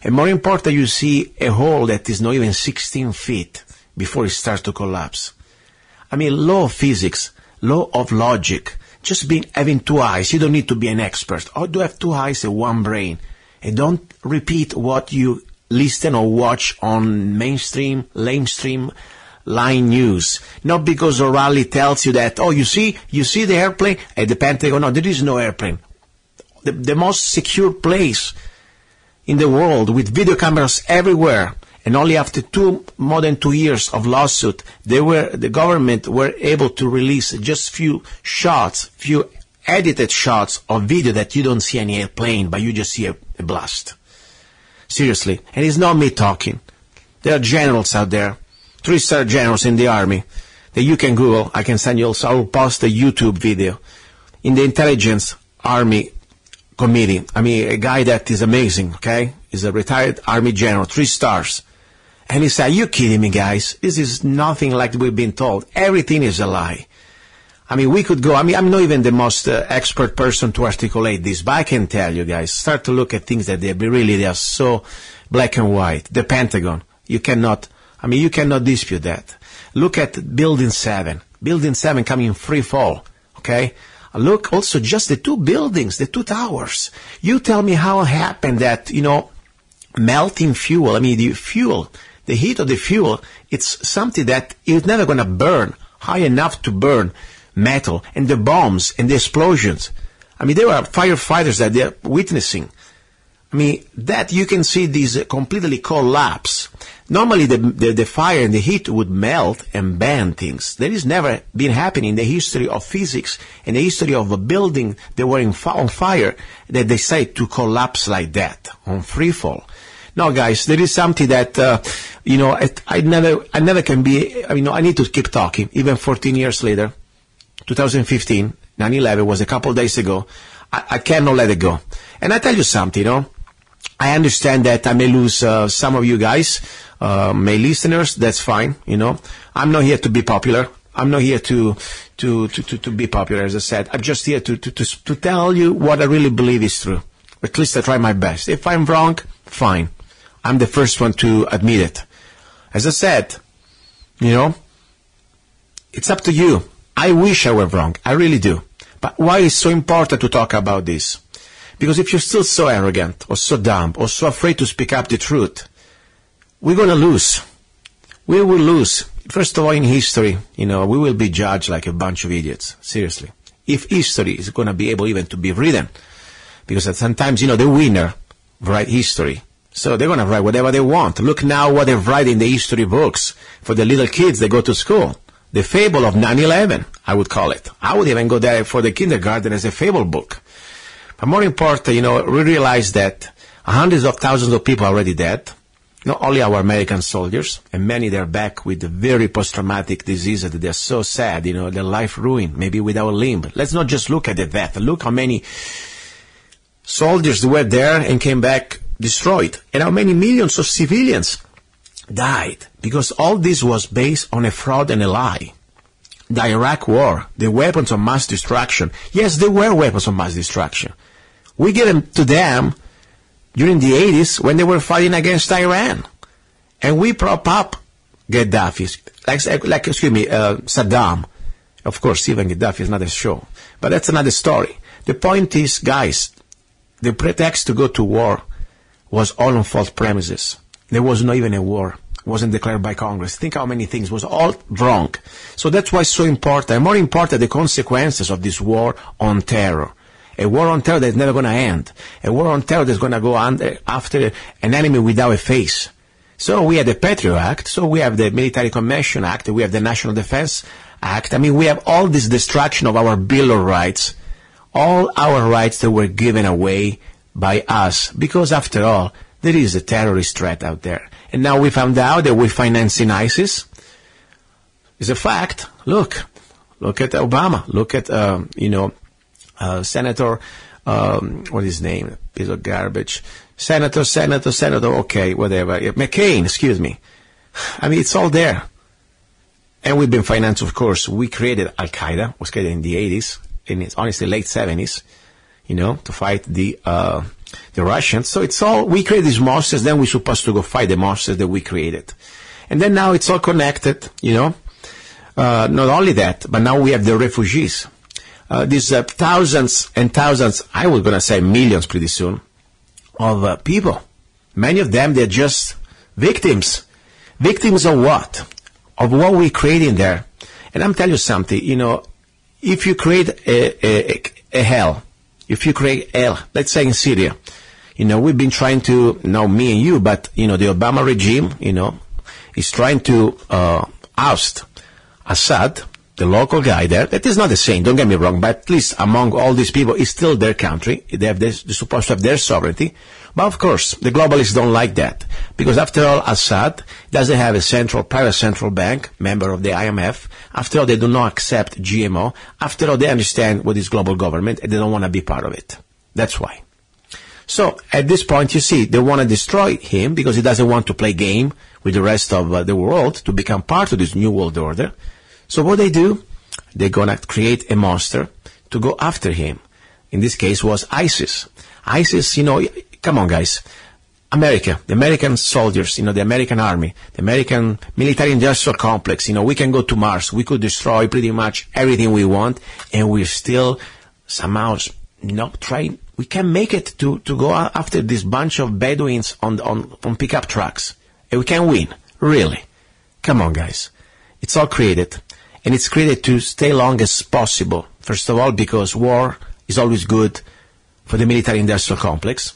And more important, you see a hole that is not even 16 feet before it starts to collapse. Law of physics, law of logic, just having 2 eyes. You don't need to be an expert. Or do have 2 eyes and 1 brain. And don't repeat what you listen or watch on mainstream, lamestream line news. Not because O'Reilly tells you that, you see the airplane at the Pentagon. No, there is no airplane. The most secure place in the world with video cameras everywhere. And only after more than 2 years of lawsuit, the government were able to release just few edited shots of video that you don't see any airplane, but you just see a blast. Seriously. And it's not me talking. There are generals out there, 3-star generals in the army, that you can Google. I can send you also, I will post a YouTube video. In the intelligence army committee, a guy that is amazing, okay? He's a retired army general, 3 stars. And he said, are you kidding me, guys? This is nothing like we've been told. Everything is a lie. We could go, I'm not even the most expert person to articulate this, but I can tell you guys, start to look at things that they are so black and white. The Pentagon, you cannot dispute that. Look at Building 7. Building 7 coming in free fall, okay? Look also just the 2 buildings, the 2 towers. You tell me how it happened that, melting fuel, the heat of the fuel, it's something that is never going to burn high enough to burn metal, and the bombs and the explosions. There were firefighters that they're witnessing. That you can see these completely collapse. Normally the fire and the heat would melt and burn things. That has never been happening in the history of physics and the history of a building that were on fire that they say to collapse like that, on free fall. No, guys, there is something that, I never can be, I need to keep talking, even 14 years later. 2015, 9/11 was a couple of days ago. I cannot let it go. And I tell you something, I understand that I may lose some of you guys, my listeners. That's fine, I'm not here to be popular. I'm not here to be popular, as I said. I'm just here to tell you what I really believe is true. At least I try my best. If I'm wrong, fine. I'm the first one to admit it. As I said, it's up to you. I wish I were wrong. I really do. But why is it so important to talk about this? Because if you're still so arrogant or so dumb or so afraid to speak up the truth, we're going to lose. We will lose. First of all, in history, we will be judged like a bunch of idiots. Seriously. If history is going to be able even to be written. Because sometimes, the winner write history. So they're going to write whatever they want. Look now what they write in the history books for the little kids that go to school. The fable of 9/11, I would call it. I would even go there for the kindergarten as a fable book. But more important, we realize that hundreds of thousands of people are already dead. Not only our American soldiers, and many they're back with very post-traumatic diseases that they're so sad, their life ruined, maybe without a limb. Let's not just look at the death. Look how many soldiers were there and came back destroyed, and how many millions of civilians died, because all this was based on a fraud and a lie. The Iraq war, the weapons of mass destruction. Yes, there were weapons of mass destruction. We gave them to them during the 80s when they were fighting against Iran. And we prop up Gaddafi, Saddam. Of course, even Gaddafi is not a show. But that's another story. The point is, guys, the pretext to go to war was all on false premises. There was not even a war. It wasn't declared by Congress. Think how many things was all wrong. So that's why it's so important. And more important, the consequences of this war on terror. A war on terror that's never going to end. A war on terror that's going to go after an enemy without a face. So we have the Patriot Act. So we have the Military Commission Act. We have the National Defense Act. We have all this destruction of our Bill of Rights. All our rights that were given away by us. Because after all, there is a terrorist threat out there. And now we found out that we're financing ISIS. It's a fact. Look at Obama. Look at, Senator, what is his name? Piece of garbage. Senator, okay, whatever. McCain, excuse me. It's all there. And we've been financed, of course. We created Al-Qaeda, was created in the 80s, in its honestly late 70s, to fight the Russians. So it's all, we create these monsters, then we're supposed to go fight the monsters that we created. And then now it's all connected, not only that, but now we have the refugees. These thousands and thousands, I was going to say millions pretty soon, of people. Many of them, they're just victims. Victims of what? Of what we create in there. And I'm telling you something, if you create a hell, if you create hell, let's say in Syria, we've been trying to, not me and you, but, the Obama regime, is trying to oust Assad, the local guy there. That is not the same, don't get me wrong, but at least among all these people, it's still their country. They're supposed to have their sovereignty. But of course, the globalists don't like that. Because after all, Assad doesn't have a private central bank, member of the IMF. After all, they do not accept GMO. After all, they understand what is global government and they don't want to be part of it. That's why. So, at this point, you see, they want to destroy him because he doesn't want to play game with the rest of the world to become part of this new world order. So what they do, they're going to create a monster to go after him. In this case was ISIS. ISIS, come on guys. America, the American soldiers, the American army, the American military industrial complex, we can go to Mars. We could destroy pretty much everything we want and we're still somehow not trying. We can make it to go after this bunch of Bedouins on pickup trucks. And we can win. Really. Come on guys. It's all created. And it's created to stay long as possible. First of all, because war is always good for the military-industrial complex.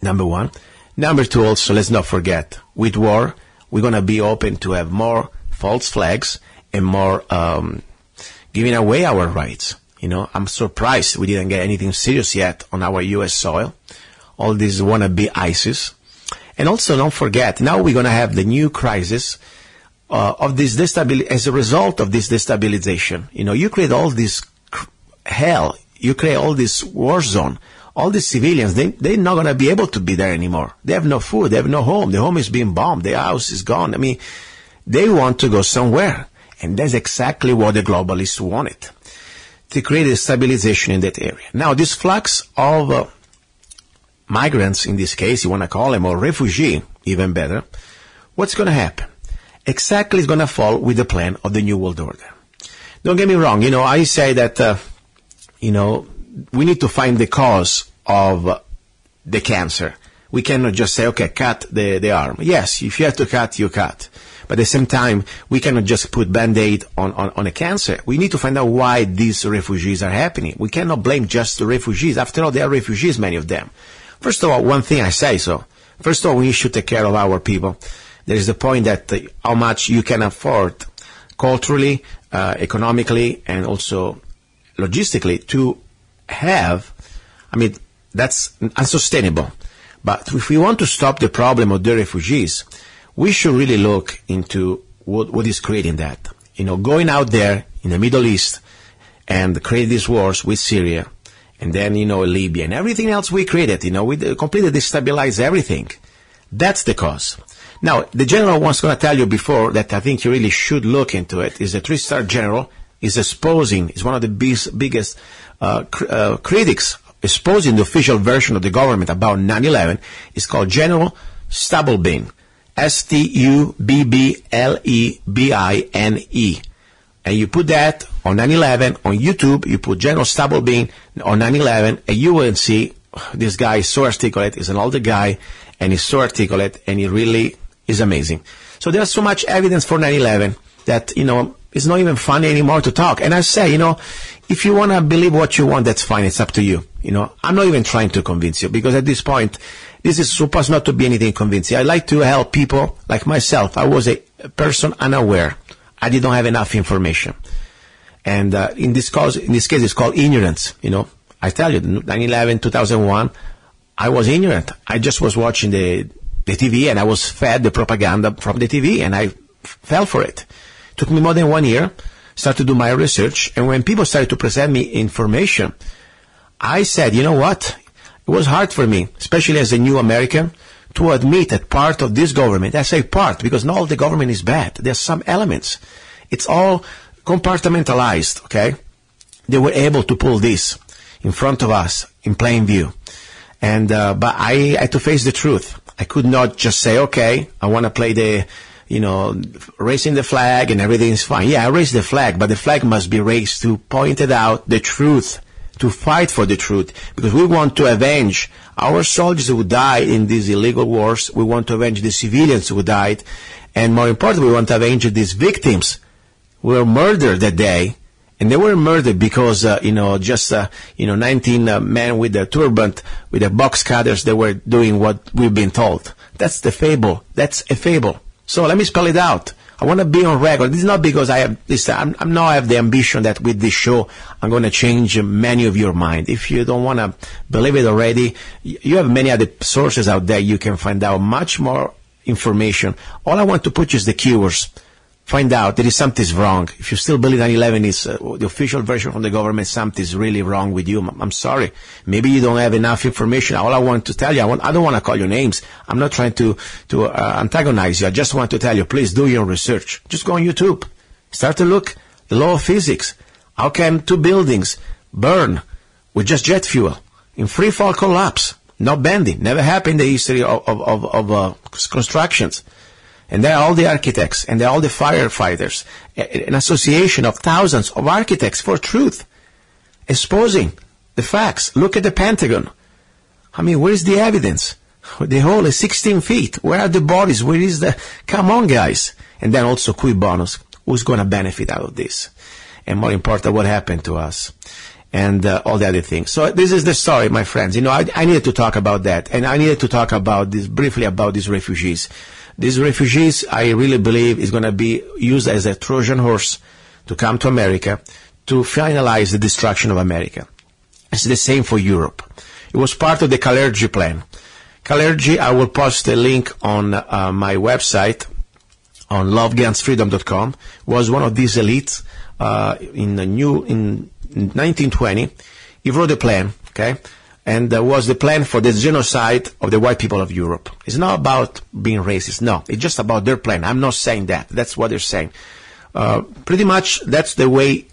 Number one. Number two, also, let's not forget, with war, we're going to be open to have more false flags and more giving away our rights. I'm surprised we didn't get anything serious yet on our U.S. soil. All these wannabe ISIS. And also, don't forget, now we're going to have the new crisis of this as a result of this destabilization. You create all this hell, you create all this war zone, all these civilians, they're not going to be able to be there anymore. They have no food, they have no home, the home is being bombed, the house is gone. They want to go somewhere. And that's exactly what the globalists wanted, to create a stabilization in that area. Now, this flux of migrants, in this case, you want to call them, or refugee, even better, what's going to happen? Exactly is going to fall with the plan of the New World Order. Don't get me wrong, I say that, we need to find the cause of the cancer. We cannot just say, okay, cut the arm. Yes, if you have to cut, you cut. But at the same time, we cannot just put Band-Aid on a cancer. We need to find out why these refugees are happening. We cannot blame just the refugees. After all, they are refugees, many of them. First of all, one thing I say so. First of all, we should take care of our people. There is the point that how much you can afford culturally, economically, and also logistically to have. I mean, that's unsustainable. But if we want to stop the problem of the refugees, we should really look into what is creating that. Going out there in the Middle East and create these wars with Syria, and then, Libya and everything else we created, we completely destabilize everything. That's the cause. Now, the general was going to tell you before that I think you really should look into it. Is a 3-star general, is one of the biggest critics exposing the official version of the government about 9/11. It's called General Stubblebine, Stubblebine. And you put that on 9/11 on YouTube, you put General Stubblebine on 9/11, and you will see this guy is so articulate. He's an older guy, and he's so articulate, and he really is amazing. So there's so much evidence for 9/11 that, it's not even funny anymore to talk. And I say, if you want to believe what you want, that's fine. It's up to you. I'm not even trying to convince you, because at this point, this is supposed not to be anything convincing. I like to help people like myself. I was a person unaware. I didn't have enough information. And in this case, it's called ignorance. I tell you, 9/11, 2001, I was ignorant. I just was watching the TV, and I was fed the propaganda from the TV, and I fell for it. Took me more than 1 year, started to do my research, and when people started to present me information, I said, you know what? It was hard for me, especially as a new American, to admit that part of this government, I say part, because not all the government is bad. There's some elements. It's all compartmentalized, okay? They were able to pull this in front of us in plain view. And but I had to face the truth. I could not just say, okay, I want to play the, raising the flag and everything is fine. Yeah, I raised the flag, but the flag must be raised to point it out the truth, to fight for the truth, because we want to avenge our soldiers who died in these illegal wars. We want to avenge the civilians who died, and more importantly, we want to avenge these victims who were murdered that day. And they were murdered because, 19 men with a turban, with a box cutters, they were doing what we've been told. That's the fable. That's a fable. So let me spell it out. I want to be on record. This is not because I have this. I have the ambition that with this show I'm going to change many of your mind. If you don't want to believe it already, you have many other sources out there. You can find out much more information. All I want to put is the keywords. Find out that if something's wrong. If you still believe 9/11 is the official version from the government, something's really wrong with you. I'm sorry. Maybe you don't have enough information. All I want to tell you, I don't want to call you names. I'm not trying to antagonize you. I just want to tell you, please do your research. Just go on YouTube. Start to look the law of physics. How can two buildings burn with just jet fuel in free fall collapse? Not bending. Never happened in the history of constructions. And they're all the architects, and they're all the firefighters, an association of thousands of architects for truth, exposing the facts. Look at the Pentagon. I mean, where is the evidence? The hole is 16 feet. Where are the bodies? Where is the... Come on, guys. And then also, cui bonus. Who's going to benefit out of this? And more important, what happened to us? And all the other things. So this is the story, my friends. I needed to talk about that. And I needed to talk about this, briefly about these refugees. These refugees, I really believe, is going to be used as a Trojan horse to come to America to finalize the destruction of America. It's the same for Europe. It was part of the Kalergi plan. Kalergi, I will post a link on my website on lovegunsfreedom.com, was one of these elites in 1920. He wrote a plan, okay? And was the plan for the genocide of the white people of Europe. It's not about being racist. No, it's just about their plan. I'm not saying that. That's what they're saying. Pretty much that's the way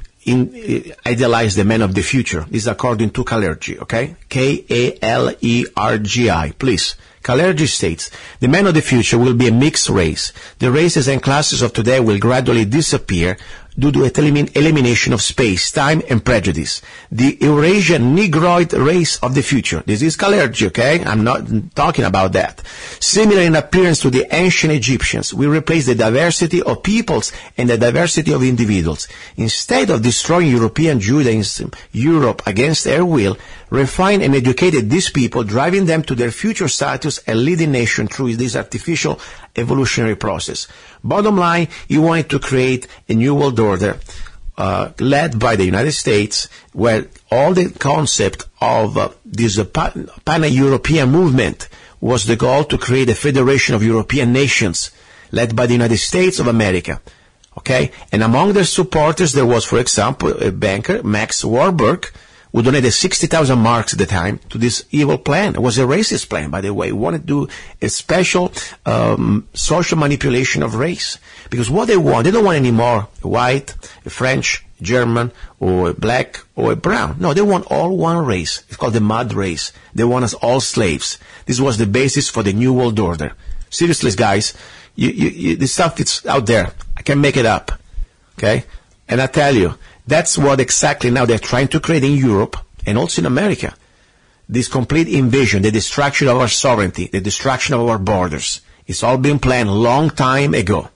idealize the men of the future. This is according to Kalergi, okay? Kalergi, please. Kalergi states, the men of the future will be a mixed race. The races and classes of today will gradually disappear due to elimination of space, time, and prejudice. The Eurasian Negroid race of the future. This is Kalergi, okay? I'm not talking about that. Similar in appearance to the ancient Egyptians, we replace the diversity of peoples and the diversity of individuals. Instead of destroying European Judaism, Europe against their will, refine and educated these people, driving them to their future status a leading nation through this artificial evolutionary process. Bottom line, he wanted to create a new world order led by the United States, where all the concept of this pan-European movement was the goal to create a federation of European nations led by the United States of America. Okay? And among their supporters, there was, for example, a banker, Max Warburg, who donated 60,000 marks at the time to this evil plan. It was a racist plan, by the way. He wanted to do a special social manipulation of race. Because what they want, they don't want any more a white, a French, German, or a black, or a brown. No, they want all one race. It's called the mud race. They want us all slaves. This was the basis for the New World Order. Seriously, guys, this stuff is out there. I can make it up. Okay? And I tell you, that's what exactly now they're trying to create in Europe and also in America. This complete invasion, the destruction of our sovereignty, the destruction of our borders. It's all been planned a long time ago.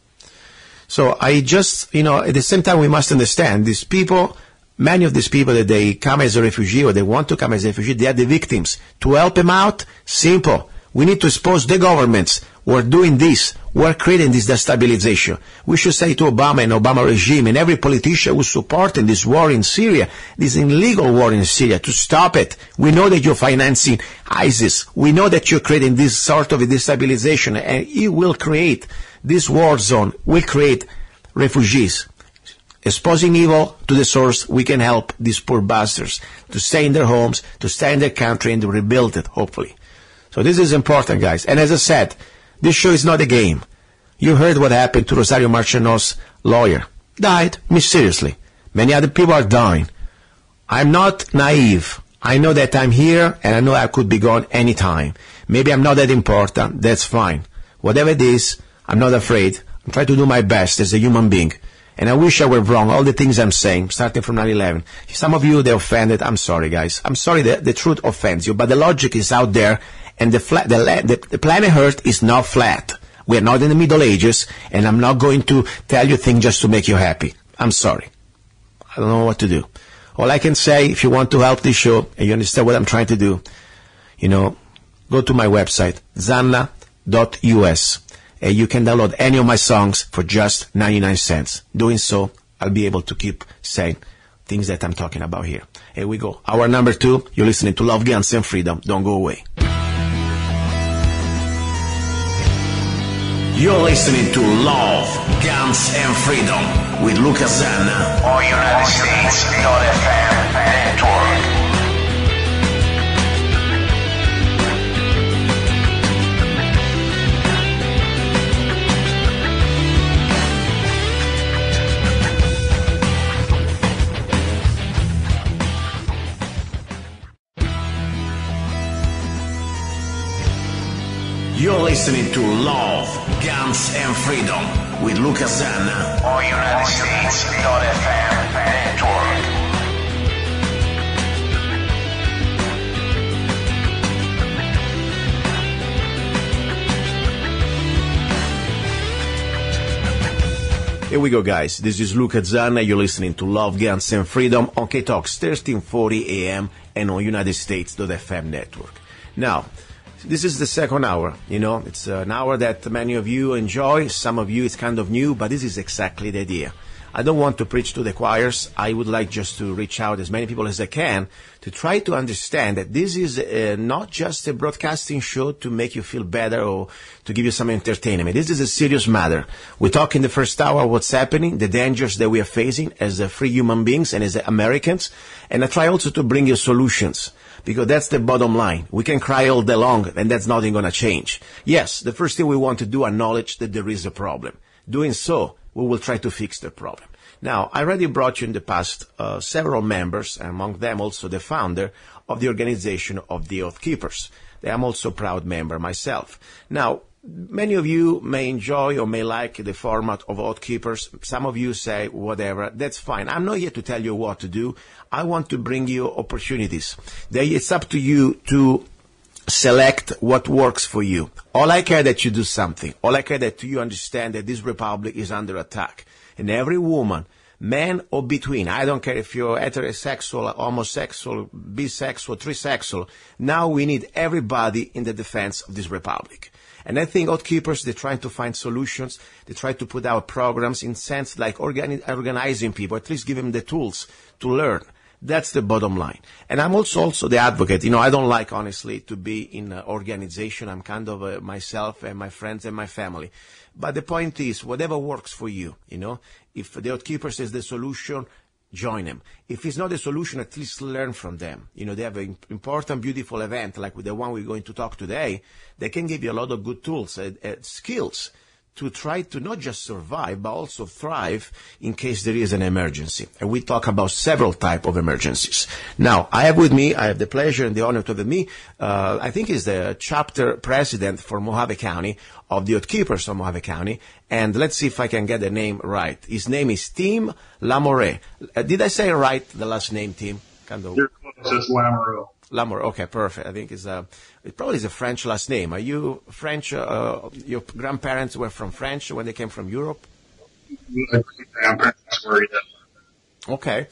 So I just, at the same time we must understand these people, many of these people that they come as a refugee or they want to come as a refugee, they are the victims. To help them out, simple. We need to expose the governments who are doing this, who are creating this destabilization. We should say to Obama and Obama regime and every politician who's supporting this war in Syria, this illegal war in Syria, to stop it. We know that you're financing ISIS. We know that you're creating this sort of a destabilization, and it will create, this war zone will create refugees. Exposing evil to the source, we can help these poor bastards to stay in their homes, to stay in their country, and to rebuild it, hopefully. So this is important, guys. And as I said, this show is not a game. You heard what happened to Rosario Marcianò's lawyer. Died mysteriously. Many other people are dying. I'm not naive. I know that I'm here, and I know I could be gone any time. Maybe I'm not that important. That's fine. Whatever it is, I'm not afraid. I'm trying to do my best as a human being. And I wish I were wrong, all the things I'm saying, starting from 9/11. Some of you, they offended. I'm sorry, guys. I'm sorry that the truth offends you, but the logic is out there, and the planet Earth is not flat. We're not in the Middle Ages, and I'm not going to tell you things just to make you happy. I'm sorry. I don't know what to do. All I can say, if you want to help this show, and you understand what I'm trying to do, go to my website, zanna.us. And you can download any of my songs for just 99 cents. Doing so, I'll be able to keep saying things that I'm talking about here. Here we go. Hour number 2, you're listening to Love, Guns, and Freedom. Don't go away. You're listening to Love, Guns, and Freedom with Luca Zanna on United States.FM network. You're listening to Love, Guns, and Freedom with Luca Zanna on United States.FM network. Here we go, guys. This is Luca Zanna. You're listening to Love, Guns, and Freedom on KTOX 1340 AM and on United States.FM network. Now, this is the second hour. It's an hour that many of you enjoy. Some of you, it's kind of new, but this is exactly the idea. I don't want to preach to the choirs. I would like just to reach out as many people as I can to try to understand that this is not just a broadcasting show to make you feel better or to give you some entertainment. This is a serious matter. We talk in the first hour what's happening, the dangers that we are facing as free human beings and as Americans, and I try also to bring you solutions. Because that's the bottom line. We can cry all day long, and that's nothing going to change. Yes, the first thing we want to do, acknowledge that there is a problem. Doing so, we will try to fix the problem. Now, I already brought you in the past several members, and among them also the founder of the organization of the Oath Keepers. I'm also a proud member myself. Now, many of you may enjoy or may like the format of Oath Keepers. Some of you say, whatever, that's fine. I'm not here to tell you what to do. I want to bring you opportunities. It's up to you to select what works for you. All I care that you do something. All I care that you understand that this republic is under attack. And every woman, man or between, I don't care if you're heterosexual, homosexual, bisexual, trisexual, now we need everybody in the defense of this republic. And I think oathkeepers, they're trying to find solutions. They try to put out programs in sense like organizing people, at least give them the tools to learn. That's the bottom line. And I'm also the advocate. I don't like, honestly, to be in an organization. I'm kind of myself and my friends and my family. But the point is, whatever works for you, if the oathkeepers is the solution, join them. If it's not a solution, at least learn from them. They have an important, beautiful event like the one we're going to talk today. They can give you a lot of good tools, skills to try to not just survive, but also thrive in case there is an emergency. And we talk about several types of emergencies. Now, I have the pleasure and the honor to have with me, I think he's the chapter president for Mohave County of the Oathkeepers of Mohave County. And let's see if I can get the name right. His name is Tim Lamoreaux. Did I say right, the last name, Tim? You're close, it's Lamoreaux. Lamoreaux, okay, perfect. I think it probably is a French last name. Are you French? Your grandparents were from France when they came from Europe? My grandparents were, yeah. Okay.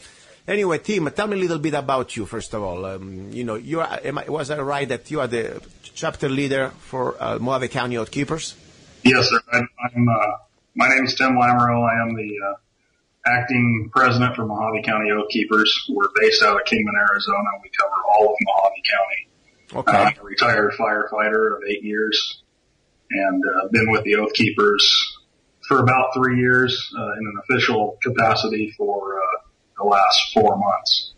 Anyway, Tim, tell me a little bit about you, first of all. Was I right that you are the chapter leader for Mohave County Oathkeepers? Yes, sir. My name is Tim Lamoreaux. I am the acting president for Mohave County Oathkeepers. We're based out of Kingman, Arizona. We cover all of Mohave County. Okay. I'm a retired firefighter of 8 years and been with the Oathkeepers for about 3 years in an official capacity for the last 4 months.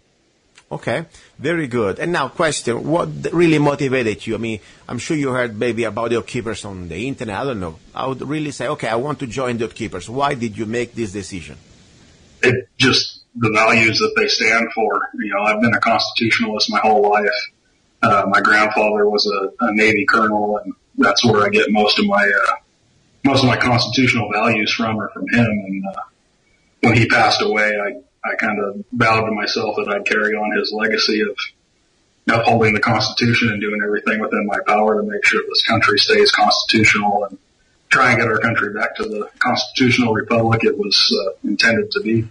Okay, very good. And now, question, what really motivated you? I mean, I'm sure you heard maybe about the Oathkeepers on the internet. I don't know. I would really say, okay, I want to join the Oathkeepers. Why did you make this decision? It just the values that they stand for. I've been a constitutionalist my whole life. My grandfather was a Navy colonel, and that's where I get most of my constitutional values from are from him. And when he passed away, I kind of vowed to myself that I'd carry on his legacy of upholding the Constitution and doing everything within my power to make sure this country stays constitutional and try and get our country back to the constitutional republic it was intended to be.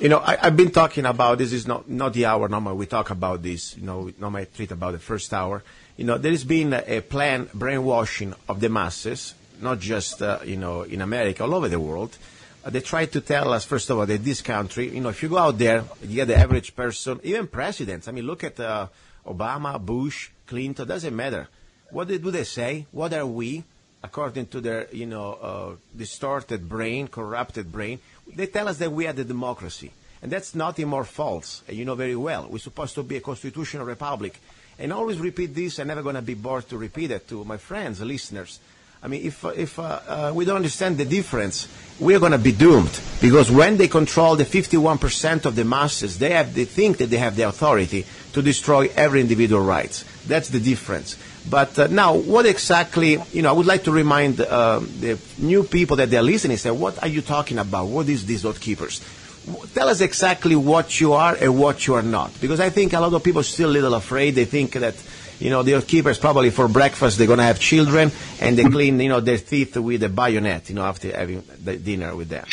I've been talking about this is not the hour normally we talk about this. Normally I treat about the first hour. There has been a planned brainwashing of the masses, not just in America, all over the world. They try to tell us, first of all, that this country, if you go out there, you get the average person, even presidents. I mean, look at Obama, Bush, Clinton, doesn't matter. What do they say? What are we? According to their, distorted brain, corrupted brain, they tell us that we are the democracy. And that's nothing more false. You know very well. We're supposed to be a constitutional republic. And I always repeat this. I'm never going to be bored to repeat it to my friends, listeners. I mean, if we don't understand the difference, we're going to be doomed. Because when they control the 51% of the masses, they think that they have the authority to destroy every individual rights. That's the difference. But now, what exactly, I would like to remind the new people that they're listening, say, what are you talking about? What is these Oathkeepers? Tell us exactly what you are and what you are not. Because I think a lot of people are still a little afraid. They think that, the Oathkeepers probably for breakfast they're going to have children and they clean, their teeth with a bayonet, after having the dinner with them.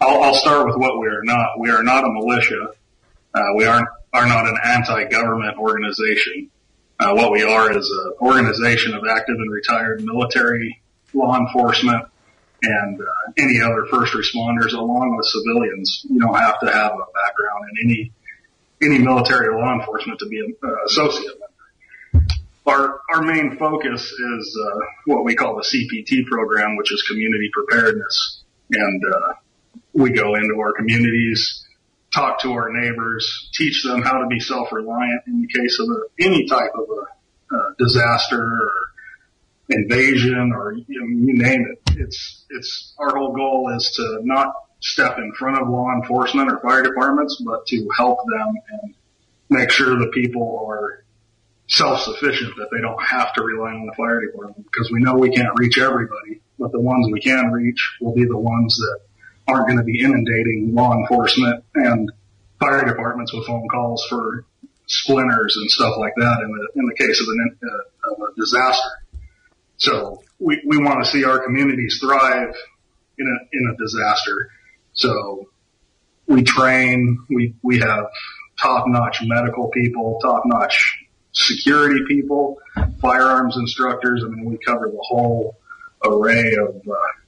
I'll start with what we are not. We are not a militia. We are not an anti-government organization. What we are is an organization of active and retired military, law enforcement, and any other first responders, along with civilians. You don't have to have a background in any military or law enforcement to be an associate member. Our main focus is what we call the CPT program, which is community preparedness. And we go into our communities, talk to our neighbors, teach them how to be self-reliant in the case of any type of a disaster or invasion or you name it. It's our whole goal is to not step in front of law enforcement or fire departments, but to help them and make sure the people are self-sufficient, that they don't have to rely on the fire department, because we know we can't reach everybody, but the ones we can reach will be the ones that aren't going to be inundating law enforcement and fire departments with phone calls for splinters and stuff like that in the case of a disaster. So we want to see our communities thrive in a disaster. So we train, we have top-notch medical people, top-notch security people, firearms instructors. I mean, we cover the whole array of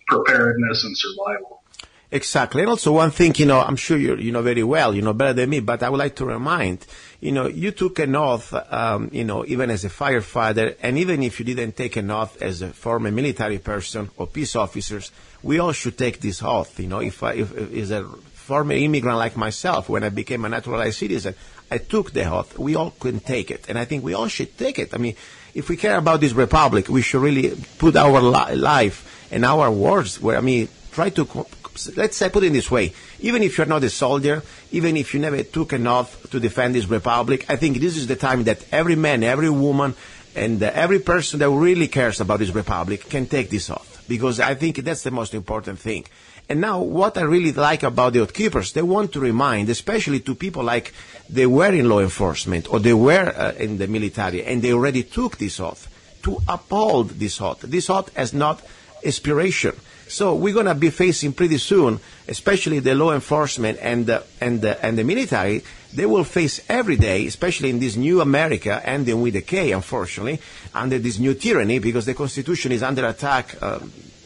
preparedness and survival. Exactly. And also one thing, I'm sure you know very well, better than me, but I would like to remind, you took an oath, even as a firefighter, and even if you didn't take an oath as a former military person or peace officers, we all should take this oath. If is a former immigrant like myself, when I became a naturalized citizen, I took the oath. We all couldn't take it, and I think we all should take it. I mean, if we care about this republic, we should really put our life and our words where, try to, let's say, put it this way, even if you're not a soldier, even if you never took an oath to defend this republic, I think this is the time that every man, every woman, and every person that really cares about this republic can take this oath, because I think that's the most important thing. And now, what I really like about the oathkeepers, they want to remind, especially to people like they were in law enforcement or they were in the military and they already took this oath, to uphold this oath. This oath has not expiration. So we're going to be facing pretty soon, especially the law enforcement and the military, they will face every day, especially in this new America, ending with a K, unfortunately, under this new tyranny, because the Constitution is under attack.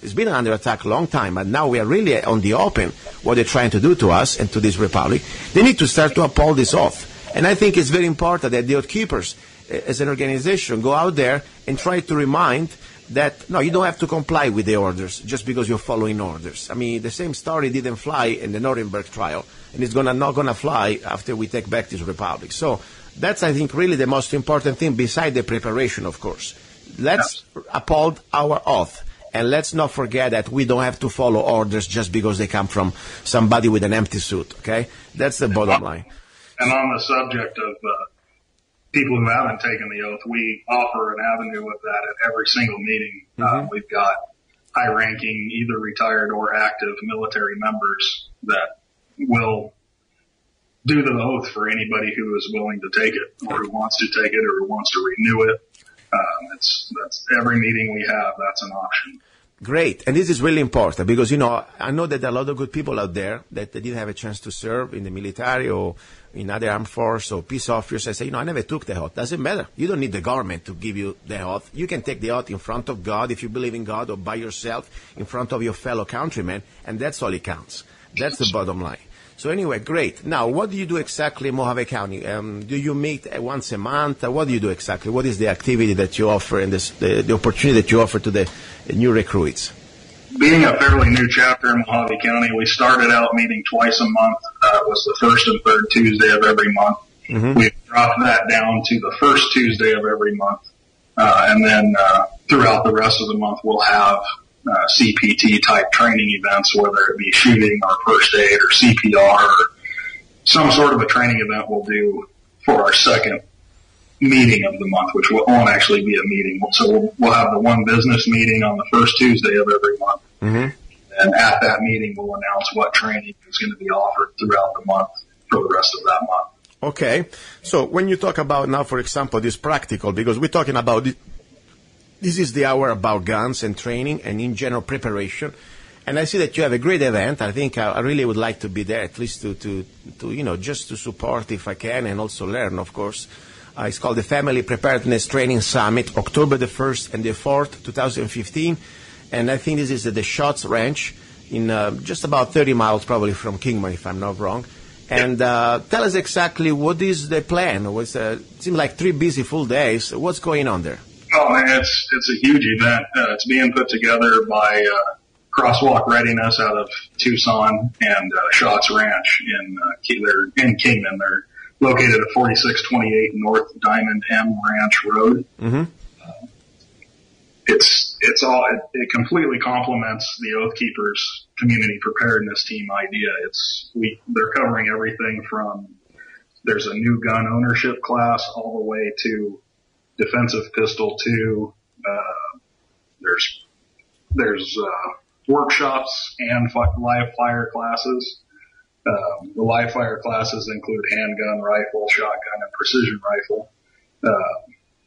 It's been under attack a long time, but now we are really on the open, what they're trying to do to us and to this republic. They need to start to uphold this oath. And I think it's very important that the oathkeepers, as an organization, go out there and try to remind that, no, you don't have to comply with the orders just because you're following orders. The same story didn't fly in the Nuremberg trial, and it's not going to fly after we take back this republic. So that's, I think, really the most important thing, beside the preparation, of course. Let's uphold our oath. And let's not forget that we don't have to follow orders just because they come from somebody with an empty suit, okay? That's the bottom line. And on the subject of people who haven't taken the oath, we offer an avenue of that at every single meeting. We've got high-ranking, either retired or active military members that will do the oath for anybody who is willing to take it, or who wants to take it, or who wants to renew it. That's every meeting we have, that's an option. Great. And this is really important because, I know that there are a lot of good people out there that they didn't have a chance to serve in the military or in other armed force or peace officers. I say, I never took the oath. Doesn't matter. You don't need the government to give you the oath. You can take the oath in front of God, if you believe in God, or by yourself in front of your fellow countrymen, and that's all it counts. That's the bottom line. So anyway, great. Now, what do you do exactly in Mohave County? Do you meet once a month? What do you do exactly? What is the activity that you offer and the opportunity that you offer to the new recruits? Being a fairly new chapter in Mohave County, we started out meeting twice a month. It was the first and third Tuesday of every month. We've dropped that down to the first Tuesday of every month. And then throughout the rest of the month, we'll have CPT-type training events, whether it be shooting or first aid or CPR or some sort of a training event we'll do for our second meeting of the month, which won't actually be a meeting. So we'll have the one business meeting on the first Tuesday of every month. And at that meeting, we'll announce what training is going to be offered throughout the month for the rest of that month. Okay. So when you talk about now, for example, this practical, because we're talking about this is the hour about guns and training and in general preparation. And I see that you have a great event. I think I really would like to be there, at least to just to support if I can, and also learn, of course. It's called the Family Preparedness Training Summit, October the 1st and the 4th, 2015. And I think this is at the Shots Ranch in just about 30 miles probably from Kingman, if I'm not wrong. And tell us exactly what is the plan. It seems like 3 busy full days. What's going on there? Oh, man, it's a huge event. It's being put together by Crosswalk Readiness out of Tucson and Shots Ranch they're in Kingman. They're located at 4628 North Diamond M Ranch Road. It completely complements the Oath Keepers community preparedness team idea. They're covering everything from, there's a new gun ownership class all the way to defensive pistol 2. There's workshops and live fire classes. The live fire classes include handgun, rifle, shotgun, and precision rifle.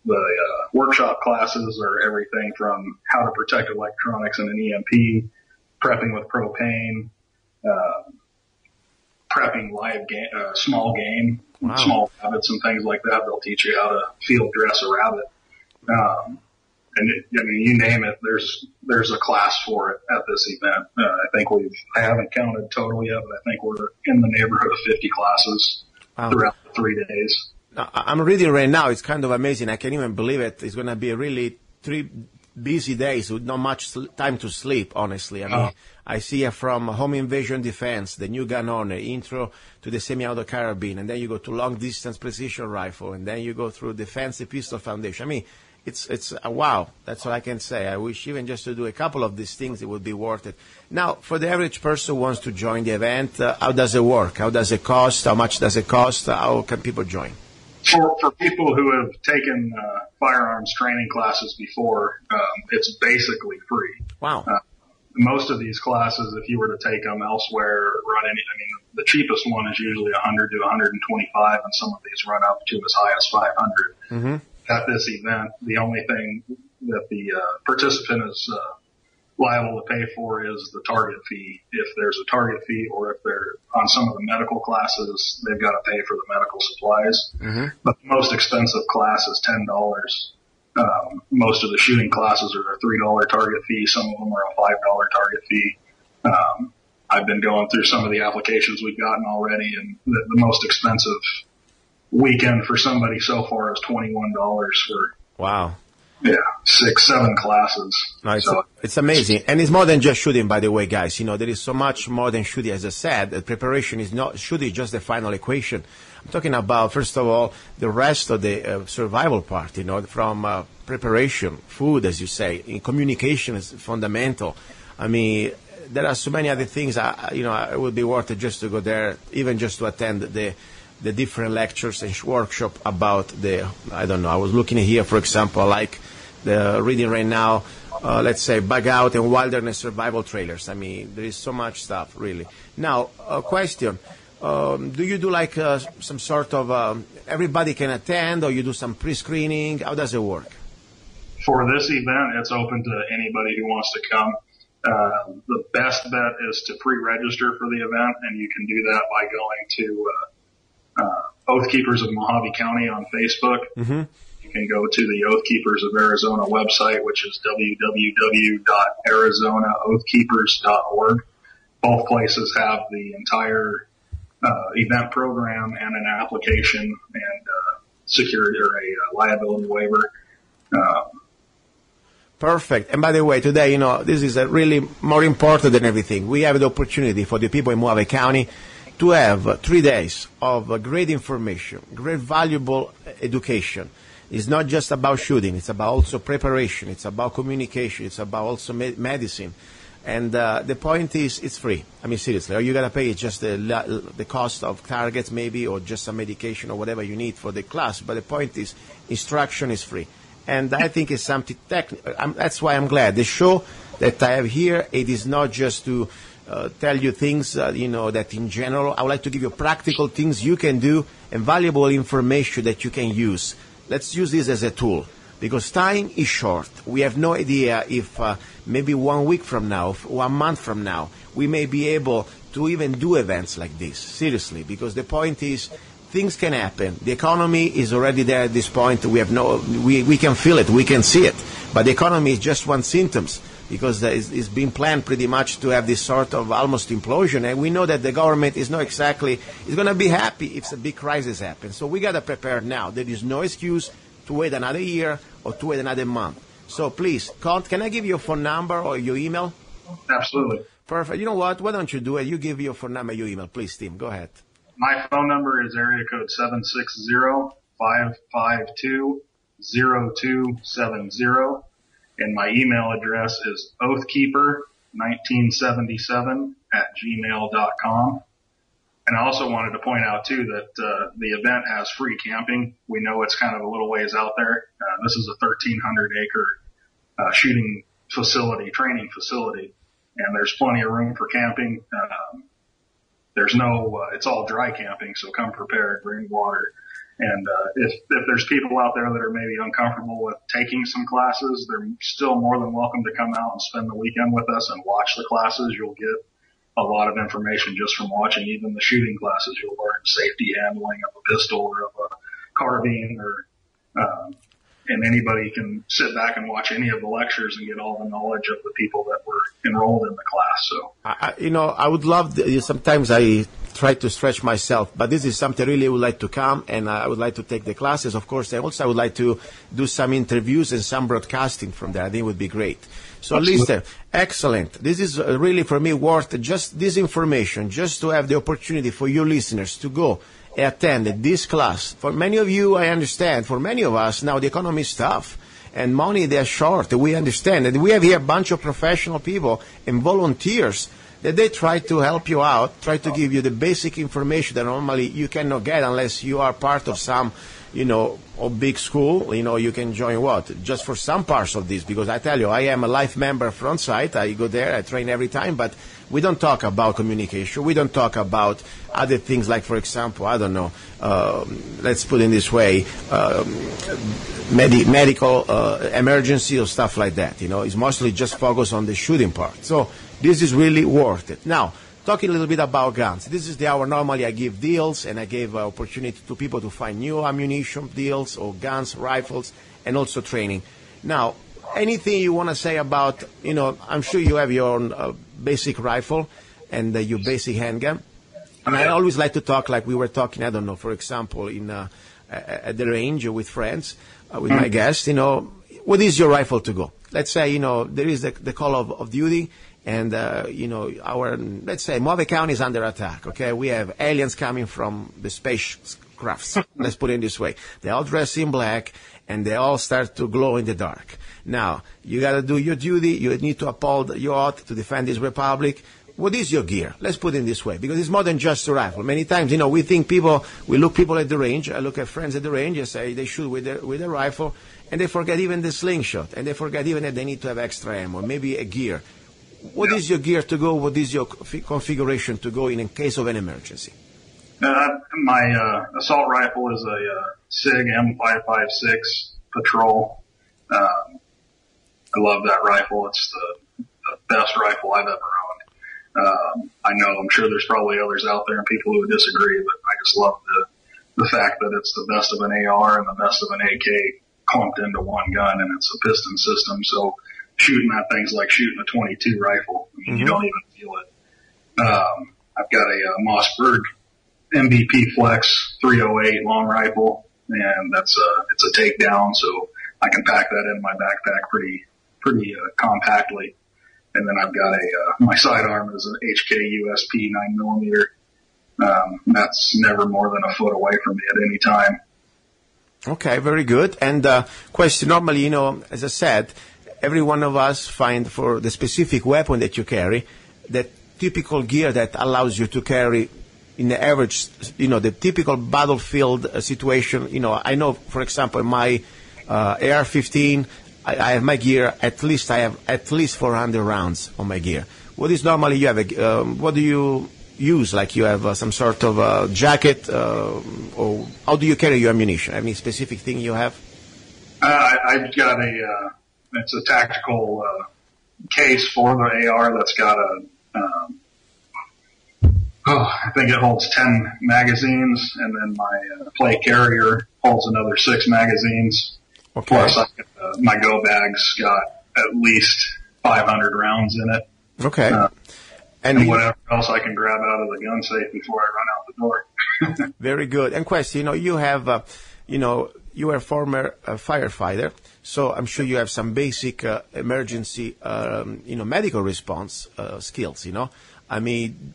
The workshop classes are everything from how to protect electronics in an EMP, prepping with propane, prepping live small game, small rabbits and things like that. They'll teach you how to field dress a rabbit. You name it, there's a class for it at this event. I haven't counted total yet, but I think we're in the neighborhood of 50 classes throughout the 3 days. I'm reading right now. It's kind of amazing. I can't even believe it. It's going to be really 3 busy days with not much time to sleep, honestly. I mean, I see from home invasion defense, the new gun owner, intro to the semi-auto carabine, and then you go to long-distance precision rifle, and then you go through defensive pistol foundation. I mean, it's wow. That's all I can say. I wish even just to do a couple of these things, it would be worth it. Now, for the average person who wants to join the event, how does it work? How does it cost? How much does it cost? How can people join? For people who have taken firearms training classes before, it's basically free. Wow. Most of these classes, if you were to take them elsewhere, the cheapest one is usually $100 to $125, and some of these run up to as high as $500. Mm-hmm. At this event, the only thing that the participant is liable to pay for is the target fee. If there's a target fee, or if they're on some of the medical classes, they've got to pay for the medical supplies. Mm-hmm. But the most expensive class is $10. Most of the shooting classes are a $3 target fee. Some of them are a $5 target fee. I've been going through some of the applications we've gotten already, and the most expensive weekend for somebody so far is $21 for wow. 6-7 classes. No, it's amazing. And it's more than just shooting, by the way, guys. There is so much more than shooting. As I said, the preparation is not shooting, just the final equation. I'm talking about, first of all, the rest of the survival part, from preparation, food, as you say, in communication is fundamental. I mean, there are so many other things, it would be worth it just to go there, even just to attend the different lectures and workshop about I was looking here, for example, like the reading right now, let's say, bug out and wilderness survival trailers. I mean, there is so much stuff, really. Now, a question. Do you do like some sort of, everybody can attend, or you do some pre-screening? How does it work? For this event, it's open to anybody who wants to come. The best bet is to pre-register for the event, and you can do that by going to Oathkeepers of Mohave-County on Facebook. Mm-hmm. You can go to the Oathkeepers of Arizona website, which is www.arizonaoathkeepers.org. Both places have the entire event program and an application and security or a liability waiver. Perfect. And by the way, today, this is really more important than everything. We have the opportunity for the people in Mohave County to have 3 days of great information, great valuable education. It's not just about shooting. It's about also preparation. It's about communication. It's about also medicine. And the point is, it's free. I mean, seriously, all you got to pay is just the cost of targets maybe, or just some medication or whatever you need for the class. But the point is, instruction is free. And I think it's something technical. That's why I'm glad. The show that I have here, it is not just to tell you things, that in general. I would like to give you practical things you can do and valuable information that you can use. Let's use this as a tool, because time is short. We have no idea if maybe 1 week from now, 1 month from now, we may be able to even do events like this. Seriously, because the point is, things can happen. The economy is already there at this point. We can feel it, we can see it. But the economy is just one symptom, because it's been planned pretty much to have this sort of almost implosion. And we know that the government is not exactly, is going to be happy if a big crisis happens. So we got to prepare now. There is no excuse to wait another year or to wait another month. So please, can I give you a phone number or your email? Absolutely. Perfect. You know what? Why don't you do it? You give your phone number, your email. Please, Tim, go ahead. My phone number is area code 760-552-0270. And my email address is oathkeeper1977@gmail.com. And I also wanted to point out, too, that the event has free camping. We know it's kind of a little ways out there. This is a 1,300-acre shooting facility, training facility, and there's plenty of room for camping. It's all dry camping, so come prepared, bring water. And if there's people out there that are maybe uncomfortable with taking some classes, they're still more than welcome to come out and spend the weekend with us and watch the classes. You'll get a lot of information just from watching even the shooting classes. You'll learn safety handling of a pistol or of a carbine or and anybody can sit back and watch any of the lectures and get all the knowledge of the people that were enrolled in the class. So, I would love, sometimes I try to stretch myself, but this is something I really would like to come, and I would like to take the classes, of course. And also I would like to do some interviews and some broadcasting from there. I think it would be great. So, Lister, excellent. This is really, for me, worth just this information, just to have the opportunity for your listeners to go attend this class. For many of you, I understand. For many of us, now the economy is tough and money, they're short. We understand. And we have here a bunch of professional people and volunteers that they try to help you out, try to give you the basic information that normally you cannot get unless you are part of some, a big school. You can join just for some parts of this, because I tell you, I am a life member front site. I go there, I train every time, but we don't talk about communication. We don't talk about other things like, for example, I don't know, let's put it this way, medical emergency or stuff like that. It's mostly just focused on the shooting part. So this is really worth it. Now, talking a little bit about guns. This is the hour normally I give deals, and I gave opportunity to people to find new ammunition deals or guns, rifles, and also training. Now, anything you want to say about, I'm sure you have your own basic rifle and your basic handgun. And I always like to talk like we were talking, I don't know, for example, at the range with friends, with my guests, what is your rifle to go? Let's say, there is the call of duty. And, let's say Mohave County is under attack, okay? We have aliens coming from the spacecrafts, let's put it this way. They all dress in black, and they all start to glow in the dark. Now, you gotta do your duty, you need to uphold your oath to defend this republic. What is your gear? Let's put it this way, because it's more than just a rifle. Many times, we think we look people at the range, I look at friends at the range, and say they shoot with a rifle, and they forget even the slingshot, and they forget even that they need to have extra ammo, maybe a gear. What is your gear to go? What is your configuration to go in case of an emergency? My assault rifle is a SIG M556 Patrol. I love that rifle. It's the best rifle I've ever owned. I'm sure there's probably others out there and people who would disagree, but I just love the fact that it's the best of an AR and the best of an AK clumped into one gun, and it's a piston system, so shooting that thing's like shooting a .22 rifle. You don't even feel it. I've got a Mossberg MVP Flex 308 long rifle, and it's a takedown, so I can pack that in my backpack pretty compactly. And then I've got my sidearm is an HK USP 9mm. That's never more than a foot away from me at any time. Okay, very good. And question, normally, as I said, every one of us find for the specific weapon that you carry, that typical gear that allows you to carry in the average, the typical battlefield situation. I know, for example, my AR-15, I have my gear, I have at least 400 rounds on my gear. What is normally you have, what do you use? Like you have some sort of jacket, or how do you carry your ammunition? Any specific thing you have? I've got it's a tactical case for the AR that's got I think it holds 10 magazines, and then my play carrier holds another 6 magazines. Okay. Plus, my go bag's got at least 500 rounds in it. Okay. And whatever else I can grab out of the gun safe before I run out the door. Very good. And question, you have, you are a former firefighter, so I'm sure you have some basic emergency, medical response skills, I mean,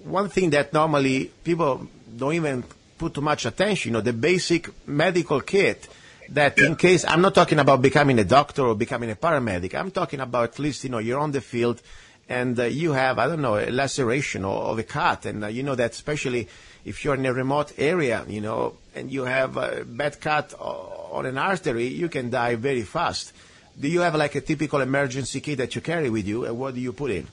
one thing that normally people don't even put too much attention, the basic medical kit that in case, I'm not talking about becoming a doctor or becoming a paramedic, I'm talking about at least, you're on the field and you have, I don't know, a laceration of a cut, and that especially if you're in a remote area, and you have a bad cut on an artery, you can die very fast. Do you have like a typical emergency kit that you carry with you, and what do you put in?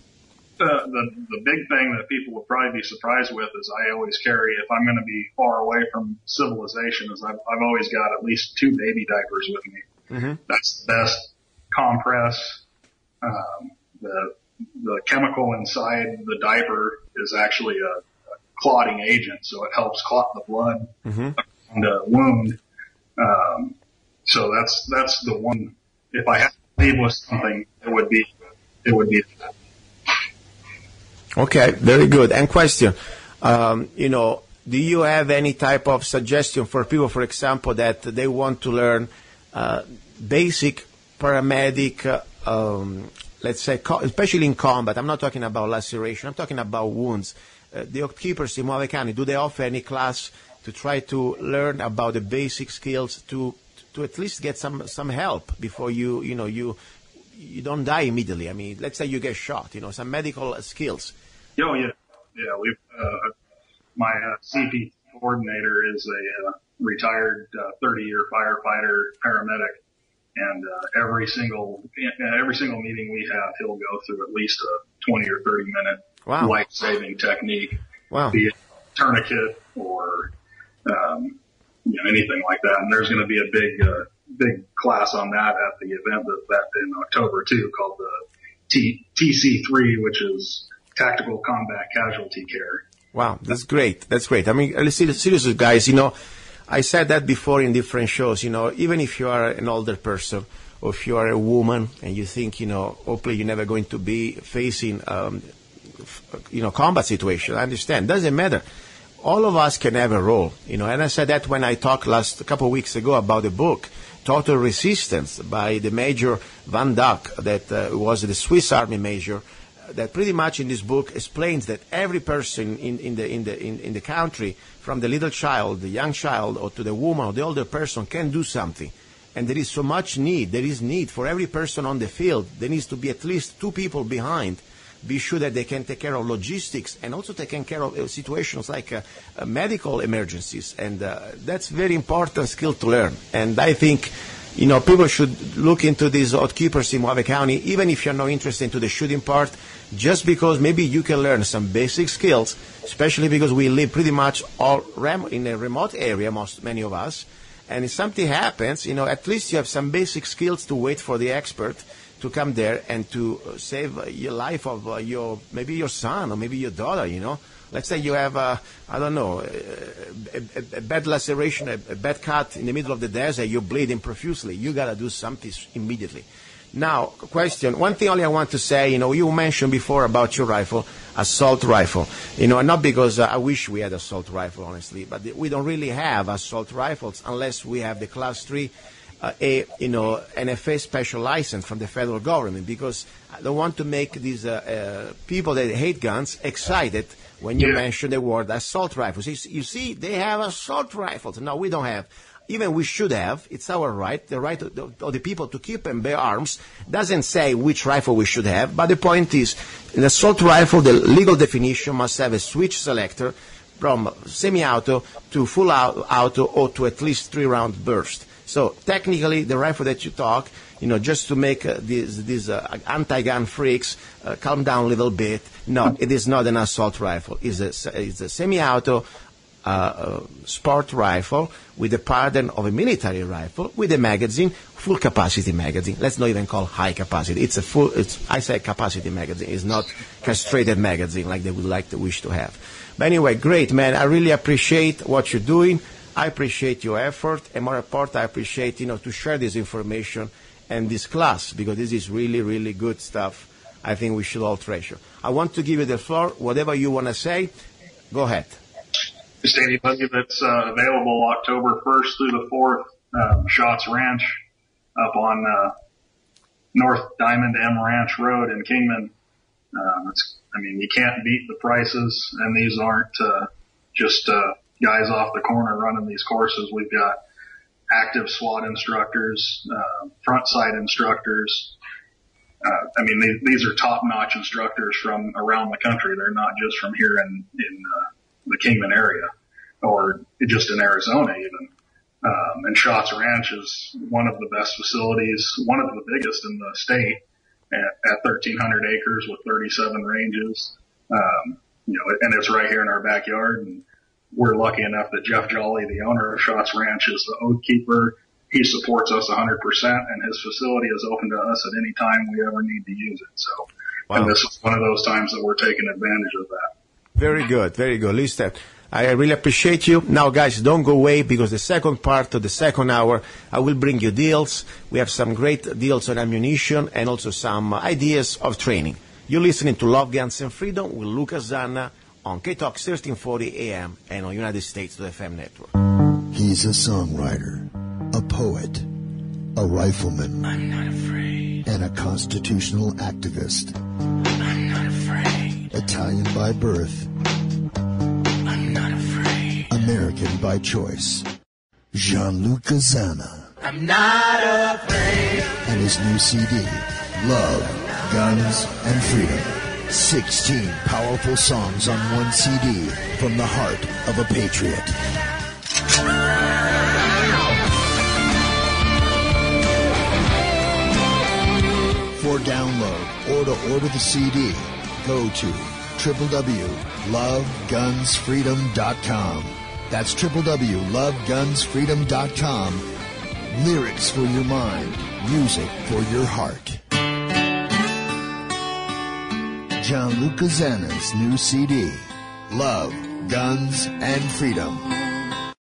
The big thing that people will probably be surprised with is I always carry, if I'm going to be far away from civilization, is I've always got at least 2 baby diapers with me. Mm-hmm. That's the best compress. The chemical inside the diaper is actually a clotting agent, so it helps clot the blood around a wound. So that's the one. If I had to leave with something, it would be that. Okay, very good. And question, do you have any type of suggestion for people, for example, that they want to learn basic paramedic, let's say, especially in combat? I'm not talking about laceration. I'm talking about wounds. The oathkeepers in Mohave County, do they offer any class to try to learn about the basic skills to at least get some help before you don't die immediately? I mean, let's say you get shot, some medical skills. Oh, yeah. Yeah, we've, my CP coordinator is a retired 30-year firefighter paramedic, and every single meeting we have, he'll go through at least a 20 or 30-minute life-saving technique, be it tourniquet or anything like that. And there's going to be a big class on that at the event that in October too, called the TC3, which is Tactical Combat Casualty Care. Wow, that's great. That's great. I mean, seriously, guys, I said that before in different shows, even if you are an older person or if you are a woman and you think, hopefully you're never going to be facing, combat situation. I understand. Doesn't matter. All of us can have a role, and I said that when I talked a couple of weeks ago about the book, Total Resistance by the Major Van Dyck, that was the Swiss Army Major, that pretty much in this book explains that every person in the country, from the little child, the young child, or to the woman or the older person, can do something. And there is so much need. There is need for every person on the field. There needs to be at least two people behind. Be sure that they can take care of logistics and also taking care of situations like medical emergencies. And that's very important skill to learn. And I think people should look into these oathkeepers in Mohave County, even if you're not interested into the shooting part, just because maybe you can learn some basic skills, especially because we live pretty much all in a remote area, many of us. And if something happens, at least you have some basic skills to wait for the expert to come there and to save your life of maybe your son or maybe your daughter, Let's say you have, a bad laceration, a bad cut in the middle of the desert, you're bleeding profusely. You got to do something immediately. Now, question, one thing only I want to say, you mentioned before about your rifle, assault rifle. Not because I wish we had assault rifle, honestly, but we don't really have assault rifles unless we have the Class 3 NFA special license from the federal government, because I don't want to make these people that hate guns excited when you mention the word assault rifles. You see, they have assault rifles. No, we don't have. Even we should have. It's our right, the right of the people to keep and bear arms. Doesn't say which rifle we should have, but the point is, an assault rifle, the legal definition must have a switch selector from semi-auto to full auto or to at least 3-round burst. So technically, the rifle that you talk, just to make these anti-gun freaks calm down a little bit. No, it is not an assault rifle. It's a semi-auto sport rifle with the pattern of a military rifle with a magazine, full capacity magazine. Let's not even call high capacity. I say capacity magazine. It's not castrated magazine like they would wish to have. But anyway, great, man. I really appreciate what you're doing. I appreciate your effort, and more important, I appreciate, to share this information and this class, because this is really, really good stuff. I think we should all treasure. I want to give you the floor. Whatever you want to say, go ahead. Stadium that's available October 1st through the 4th, Schatz Ranch up on North Diamond M Ranch Road in Kingman. You can't beat the prices, and these aren't just guys off the corner running these courses. We've got active SWAT instructors, front sight instructors. These are top-notch instructors from around the country. They're not just from here in the Kingman area, or just in Arizona even. And Schatz Ranch is one of the best facilities, one of the biggest in the state, at 1,300 acres with 37 ranges. And it's right here in our backyard. And we're lucky enough that Jeff Jolly, the owner of Schatz Ranch, is the oath keeper. He supports us 100%, and his facility is open to us at any time we ever need to use it. So, And this is one of those times that we're taking advantage of that. Very good, very good. Listen, I really appreciate you. Now, guys, don't go away, because the second part of the second hour, I will bring you deals. We have some great deals on ammunition and also some ideas of training. You're listening to Love, Guns, and Freedom with Luca Zanna on KTOX 1340 AM and on United States FM network. He's a songwriter, a poet, a rifleman. I'm not afraid. And a constitutional activist. I'm not afraid. Italian by birth. I'm not afraid. American by choice. Gianluca Zanna. I'm not afraid. And his new CD, Love, Guns, and Freedom. 16 powerful songs on one CD from the heart of a patriot. For download or to order the CD, go to www.lovegunsfreedom.com. That's www.lovegunsfreedom.com. Lyrics for your mind, music for your heart. Gianluca Zanna's new CD, Love, Guns, and Freedom.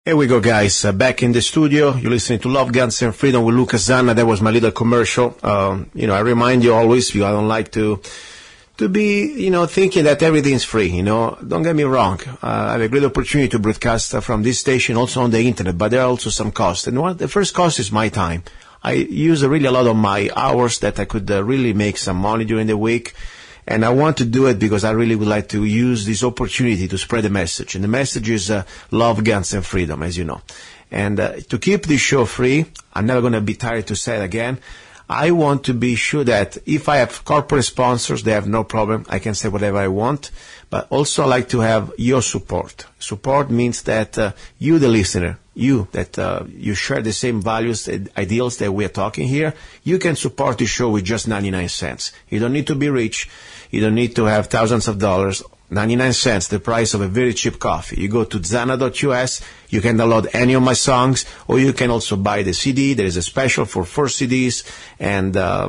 Here we go, guys. Back in the studio. You're listening to Love, Guns, and Freedom with Luca Zanna. That was my little commercial. I remind you always, I don't like to be, thinking that everything's free, Don't get me wrong. I have a great opportunity to broadcast from this station, also on the internet, but there are also some costs. And the first cost is my time. I use really a lot of my hours that I could really make some money during the week. And I want to do it because I really would like to use this opportunity to spread the message. And the message is love, guns, and freedom, as you know. And to keep this show free, I'm never going to be tired to say it again, I want to be sure that if I have corporate sponsors, they have no problem. I can say whatever I want. But also I like to have your support. Support means that you, the listener, you share the same values and ideals that we are talking here, you can support the show with just 99 cents. You don't need to be rich. You don't need to have thousands of dollars. 99 cents, the price of a very cheap coffee. You go to Zanna.us, you can download any of my songs, or you can also buy the CD. There is a special for 4 CDs, and I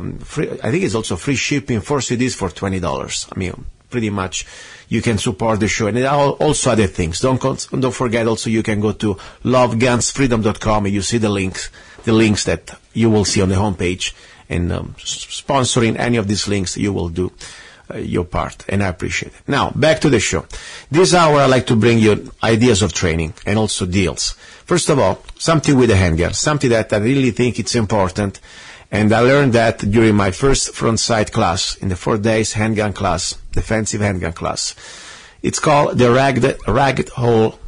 think it's also free shipping, 4 CDs for $20. I mean, pretty much you can support the show. And there are also other things. Don't forget also you can go to lovegunsfreedom.com and you see the links that you will see on the homepage. And sponsoring any of these links, you will do your part, and I appreciate it. Now, back to the show. This hour, I like to bring you ideas of training and also deals. First of all, something with a handgun, something that I really think it's important, and I learned that during my first front sight class, in the 4 days handgun class, defensive handgun class. It's called the ragged hole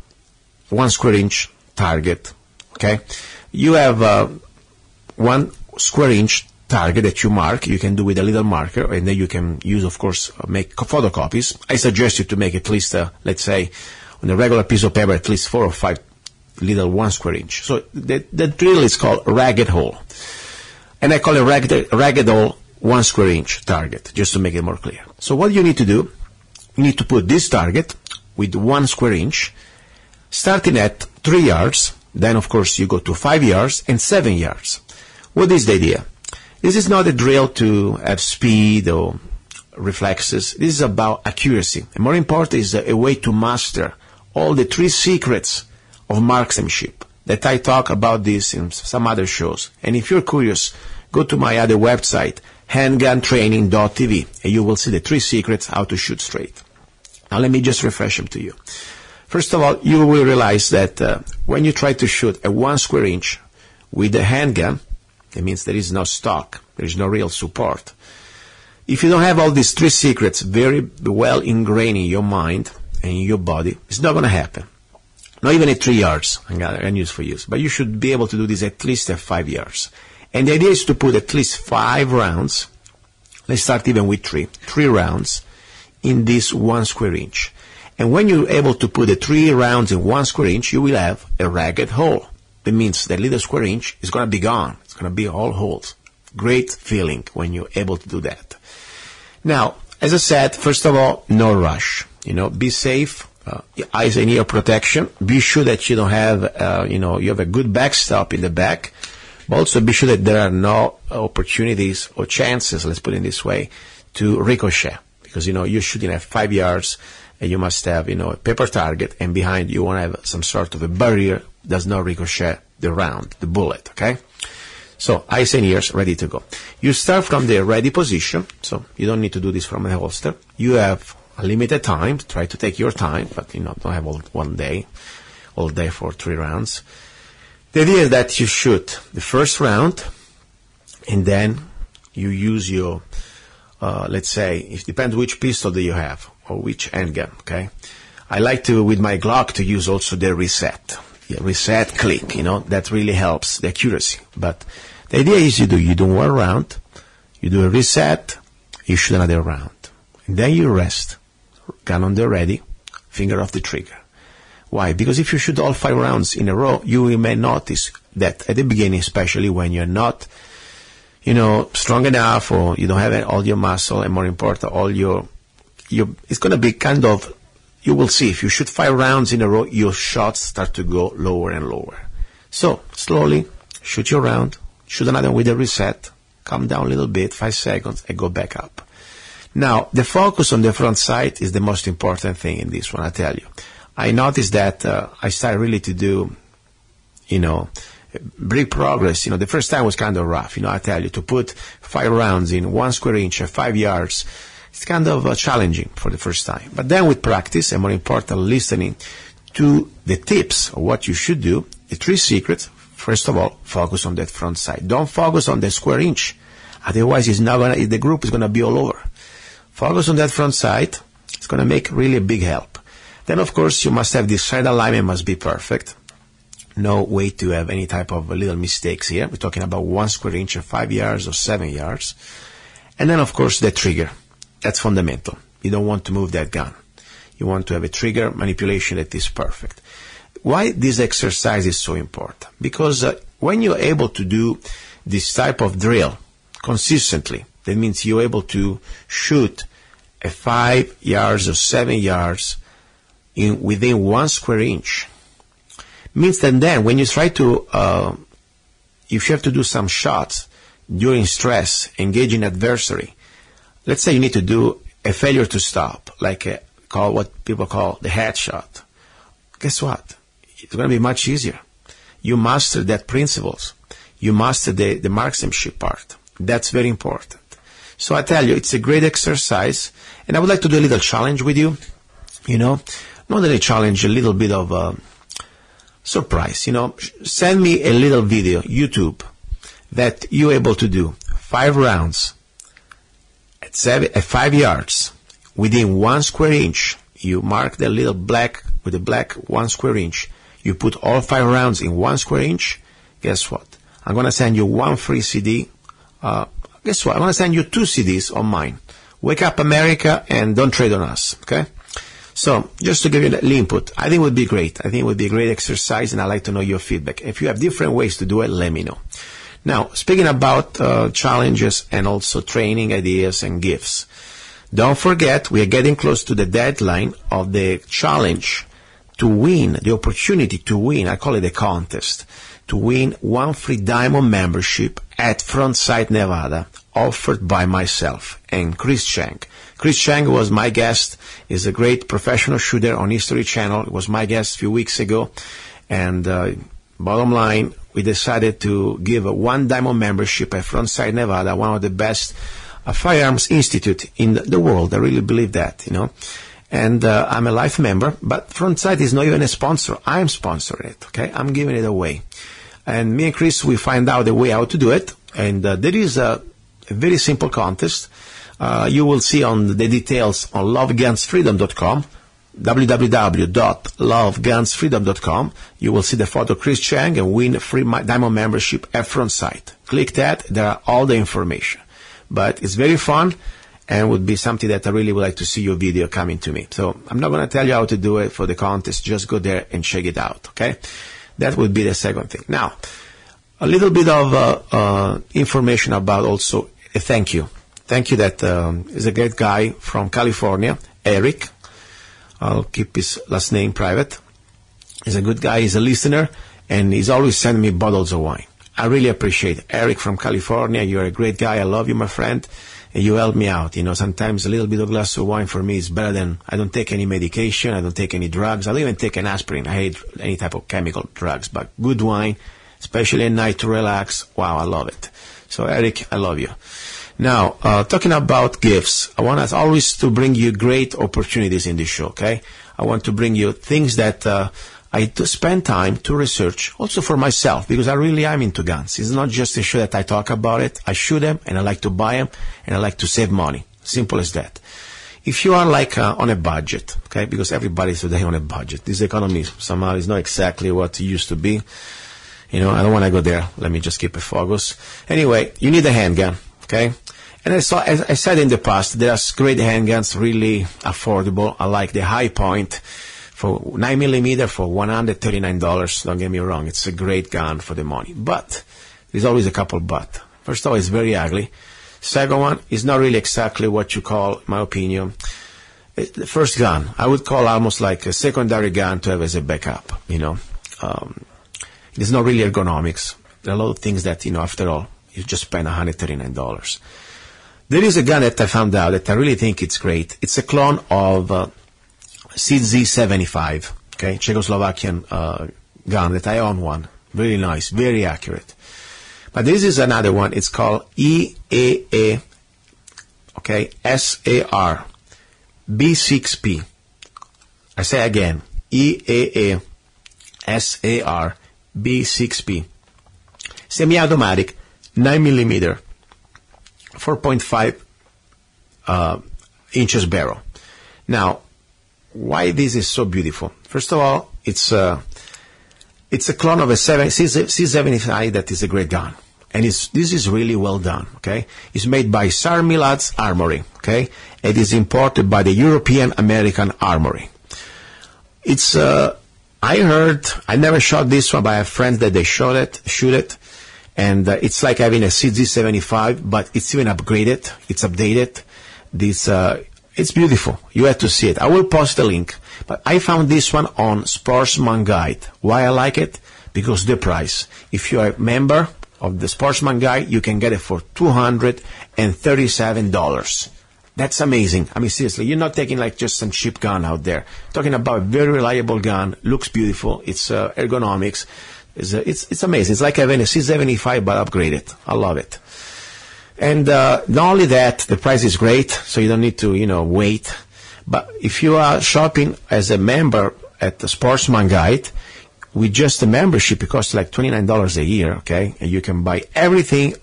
1 square inch target, okay? You have 1 square inch target that you mark. You can do with a little marker, and then you can use, of course, make photocopies. I suggest you to make at least, let's say, on a regular piece of paper, at least 4 or 5 little 1 square inch. So the drill is called ragged hole. And I call it ragged hole 1 square inch target, just to make it more clear. So what you need to do, you need to put this target with 1 square inch, starting at 3 yards. Then, of course, you go to 5 yards and 7 yards. What is the idea? This is not a drill to have speed or reflexes. This is about accuracy. And more important is a way to master all the 3 secrets of marksmanship that I talk about this in some other shows. And if you're curious, go to my other website, handguntraining.tv, and you will see the 3 secrets how to shoot straight. Now let me just refresh them to you. First of all, you will realize that when you try to shoot a 1 square inch with a handgun, it means there is no stock, there is no real support. If you don't have all these 3 secrets very well ingrained in your mind and in your body, it's not going to happen. Not even at 3 yards, I got news for you. But you should be able to do this at least at 5 yards. And the idea is to put at least 5 rounds, let's start even with 3 rounds in this 1 square inch. And when you're able to put the 3 rounds in 1 square inch, you will have a ragged hole. That means the little square inch is going to be gone. It's going to be all holes. Great feeling when you're able to do that. Now, as I said, first of all, no rush. Be safe. Eyes and ear protection. Be sure that you don't have, you have a good backstop in the back. But also be sure that there are no opportunities or chances, let's put it this way, to ricochet. Because, you're shooting at 5 yards. and you must have, a paper target, and behind you want to have some sort of a barrier does not ricochet the round, the bullet, okay? So, eyes and ears ready to go. You start from the ready position, so you don't need to do this from the holster. You have a limited time, try to take your time, but don't have all day for 3 rounds. The idea is that you shoot the first round, and then you use your, let's say, it depends which pistol that you have, or which handgun, okay? I like to, with my Glock, to use also the reset. Reset click, that really helps the accuracy. But the idea is you do 1 round, you do a reset, you shoot another round. And then you rest, gun on the ready, finger off the trigger. Why? Because if you shoot all 5 rounds in a row, you may notice that at the beginning, especially when you're not, strong enough, or you don't have all your muscle, and more important, all your it's going to be kind of, you will see, if you shoot 5 rounds in a row, your shots start to go lower and lower. So, slowly, shoot your round, shoot another with a reset, come down a little bit, 5 seconds, and go back up. Now, the focus on the front sight is the most important thing in this one, I tell you. I noticed that I started really to do, big progress. The first time was kind of rough, I tell you, to put 5 rounds in 1 square inch at 5 yards, it's kind of challenging for the first time. But then with practice, and more important, listening to the tips of what you should do, the 3 secrets, first of all, focus on that front sight. Don't focus on the square inch. Otherwise, the group is going to be all over. Focus on that front sight. It's going to make really a big help. Then, of course, you must have this sight alignment must be perfect. No way to have any type of little mistakes here. We're talking about 1 square inch at 5 yards or 7 yards. And then, of course, the trigger. That's fundamental. You don't want to move that gun. You want to have a trigger manipulation that is perfect. Why this exercise is so important? Because when you're able to do this type of drill consistently, that means you're able to shoot at 5 yards or 7 yards within 1 square inch. Means that then when you try to, if you have to do some shots during stress, engaging adversary, let's say you need to do a failure to stop, like what people call the headshot. Guess what? It's going to be much easier. You master that principles. You master the marksmanship part. That's very important. So I tell you, it's a great exercise, and I would like to do a little challenge with you. Not only challenge, a little bit of surprise. Send me a little video, YouTube, that you're able to do 5 rounds at 5 yards within 1 square inch. You mark the little black with the black 1 square inch. You put all 5 rounds in 1 square inch. Guess what? I'm going to send you 1 free CD. Guess what? I'm going to send you 2 CDs on mine. Wake Up America and Don't Trade on Us. Okay? So, just to give you the input, I think it would be great. I think it would be a great exercise, and I'd like to know your feedback. If you have different ways to do it, let me know. Now, speaking about challenges and also training ideas and gifts, don't forget we are getting close to the deadline of the challenge to win, the opportunity to win, I call it a contest, to win 1 free diamond membership at Frontsight Nevada, offered by myself and Chris Chang. Chris Chang was my guest, is a great professional shooter on History Channel. He was my guest a few weeks ago, and bottom line, we decided to give a 1 diamond membership at Frontsight Nevada, one of the best firearms institute in the world. I really believe that, And I'm a life member, but Frontsight is not even a sponsor. I'm sponsoring it, okay? I'm giving it away. And me and Chris, we find out a way how to do it. And there is a very simple contest. You will see on the details on lovegunsfreedom.com, www.lovegunsfreedom.com. You will see the photo of Chris Chang and win a free diamond membership at Frontsight. Click that. There are all the information. But it's very fun and would be something that I really would like to see your video coming to me. So I'm not going to tell you how to do it for the contest. Just go there and check it out, okay? That would be the second thing. Now, a little bit of information about also a thank you. Thank you that is a great guy from California, Eric. I'll keep his last name private. He's a good guy. He's a listener, and he's always sending me bottles of wine. I really appreciate it. Eric from California, you're a great guy. I love you, my friend. And you help me out. Sometimes a little bit of glass of wine for me is better than, I don't take any medication, I don't take any drugs, I don't even take an aspirin. I hate any type of chemical drugs, but good wine, especially at night to relax, wow, I love it. So Eric, I love you. Now, talking about gifts, I want us always to bring you great opportunities in this show, okay? I want to bring you things that I spend time to research, also for myself, because I really am into guns. It's not just a show that I talk about it. I shoot them, and I like to buy them, and I like to save money. Simple as that. If you are like on a budget, okay, because everybody's today on a budget. This economy somehow is not exactly what it used to be. I don't want to go there. Let me just keep it focused. Anyway, you need a handgun, okay? And as I said in the past, there's great handguns, really affordable. I like the High Point for 9mm for $139. Don't get me wrong, it's a great gun for the money. But there's always a couple but. First of all, it's very ugly. Second one is not really exactly what you call, in my opinion, the first gun. I would call almost like a secondary gun to have as a backup, It's not really ergonomics. There are a lot of things that, after all, you just spend $139. There is a gun that I found out that I really think it's great. It's a clone of CZ75, okay, Czechoslovakian gun that I own one. Very nice, very accurate. But this is another one. It's called EAA, okay, SAR B6P. I say again, EAA SAR B6P. Semi-automatic, 9mm, 4.5 inches barrel. Now, why this is so beautiful? First of all, it's a clone of a C75 that is a great gun. And this is really well done, okay? It's made by Tsar Milad's Armory, okay? It is imported by the European American Armory. It's, I never shot this one, but I have friends that they shoot it, and it's like having a CZ75, but it's even upgraded, it's updated. It's beautiful. You have to see it. I will post a link. But I found this one on Sportsman Guide. Why I like it? Because the price. If you are a member of the Sportsman Guide, you can get it for $237. That's amazing. I mean, seriously, you're not taking like just some cheap gun out there. Talking about a very reliable gun, looks beautiful. It's ergonomics. It's amazing. It's like having a C75 but upgraded. I love it. And not only that, the price is great, so you don't need to, wait. But if you are shopping as a member at the Sportsman Guide, with just the membership, it costs like $29 a year, okay? And you can buy everything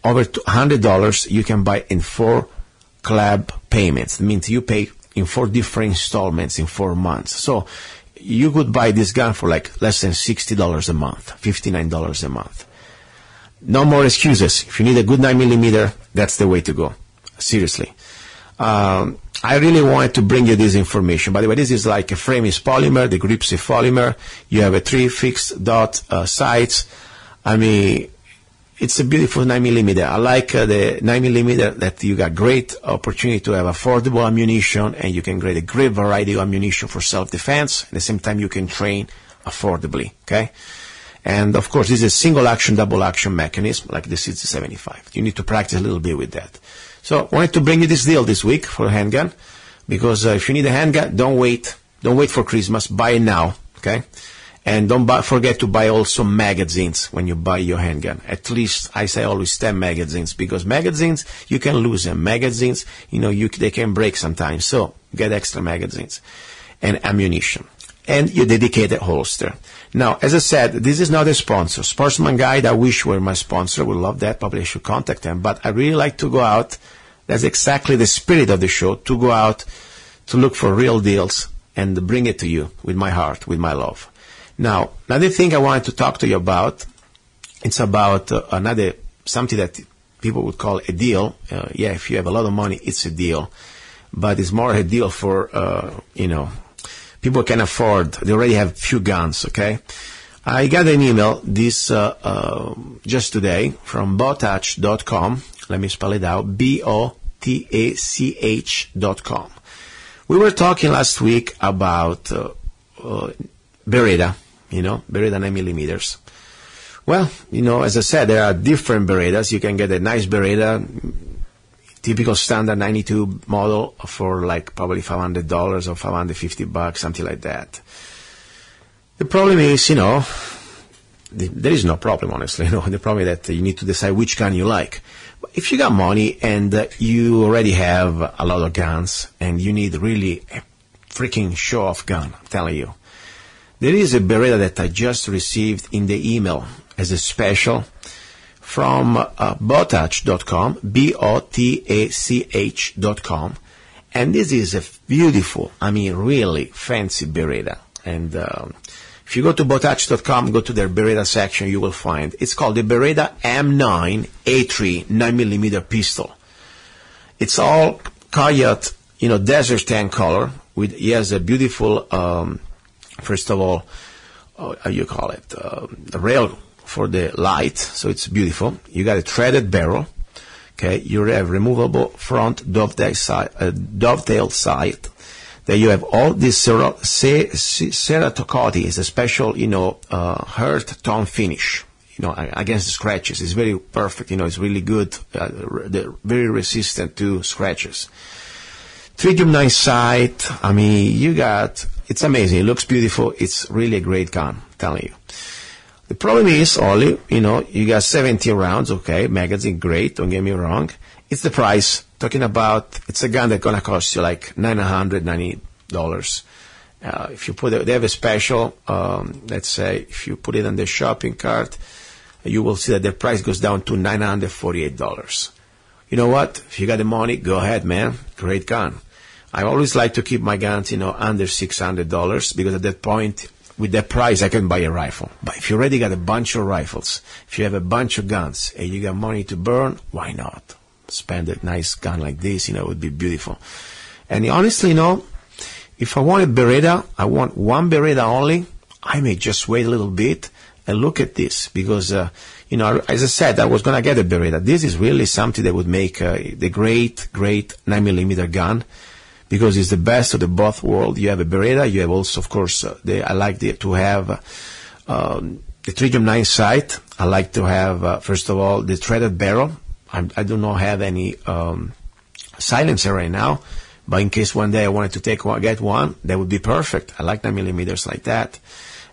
over $100. You can buy in 4 club payments. That means you pay in 4 different installments in 4 months. So you could buy this gun for like less than $60 a month, $59 a month. No more excuses. If you need a good 9mm, that's the way to go. Seriously. I really wanted to bring you this information. By the way, this is like a frame is polymer, the grips is polymer. You have a 3 fixed dot sights. I mean, it's a beautiful 9mm. I like the 9mm that you got great opportunity to have affordable ammunition, and you can get a great variety of ammunition for self-defense. At the same time, you can train affordably, okay? And, of course, this is a single-action, double-action mechanism like the CZ75. You need to practice a little bit with that. So I wanted to bring you this deal this week for a handgun, because if you need a handgun, don't wait for Christmas. Buy it now, okay? And don't forget to buy also magazines when you buy your handgun. At least, I say always 10 magazines, because magazines, you can lose them. Magazines, they can break sometimes. So get extra magazines and ammunition. And your dedicated holster. Now, as I said, this is not a sponsor. Sportsman Guide, I wish were my sponsor. I would love that. Probably I should contact them. But I really like to go out. That's exactly the spirit of the show, to go out, to look for real deals and bring it to you with my heart, with my love. Now, another thing I wanted to talk to you about, it's about something that people would call a deal. If you have a lot of money, it's a deal. But it's more a deal for, people can afford. They already have few guns, okay? I got an email just today from botach.com. Let me spell it out. BOTACH.com. We were talking last week about Beretta, Beretta 9mm. Well, as I said, there are different Berettas. You can get a nice Beretta, typical standard 92 model for like probably $500 or $550, something like that. The problem is, there is no problem, honestly. The problem is that you need to decide which gun you like. But if you got money and you already have a lot of guns and you need really a freaking show-off gun, I'm telling you, there is a Beretta that I just received in the email as a special from botach.com, BOTACH.com, and this is a beautiful, really fancy Beretta. And if you go to botach.com, go to their Beretta section, you will find it's called the Beretta M9A3 9mm pistol. It's all coyote, desert tan color. He has a beautiful, first of all, how you call it, the rail for the light, so it's beautiful. You got a threaded barrel, okay. You have removable front dovetail sight. Then you have all this ceratocoti is a special, earth tone finish, against the scratches. It's very perfect, it's really good, very resistant to scratches. Tritium 9 sight, it's amazing. It looks beautiful. It's really a great gun, I'm telling you. The problem is only, you got 17 rounds, okay, magazine, great, don't get me wrong. It's the price. Talking about, it's a gun that's going to cost you like $990. If you put it, they have a special, let's say, if you put it on the shopping cart, you will see that the price goes down to $948. You know what? If you got the money, go ahead, man. Great gun. I always like to keep my guns, under $600 because at that point, with that price, I can buy a rifle. But if you already got a bunch of rifles, if you have a bunch of guns, and you got money to burn, why not? Spend a nice gun like this, it would be beautiful. And honestly, if I want a Beretta, I want one Beretta only, I may just wait a little bit and look at this. Because, as I said, I was going to get a Beretta. This is really something that would make the great 9mm gun. Because it's the best of the both worlds. You have a Beretta, you have also, of course, I like to have the Tritium 9 sight. I like to have, first of all, the threaded barrel. I do not have any silencer right now, but in case one day I wanted to get one, that would be perfect. I like 9mm like that.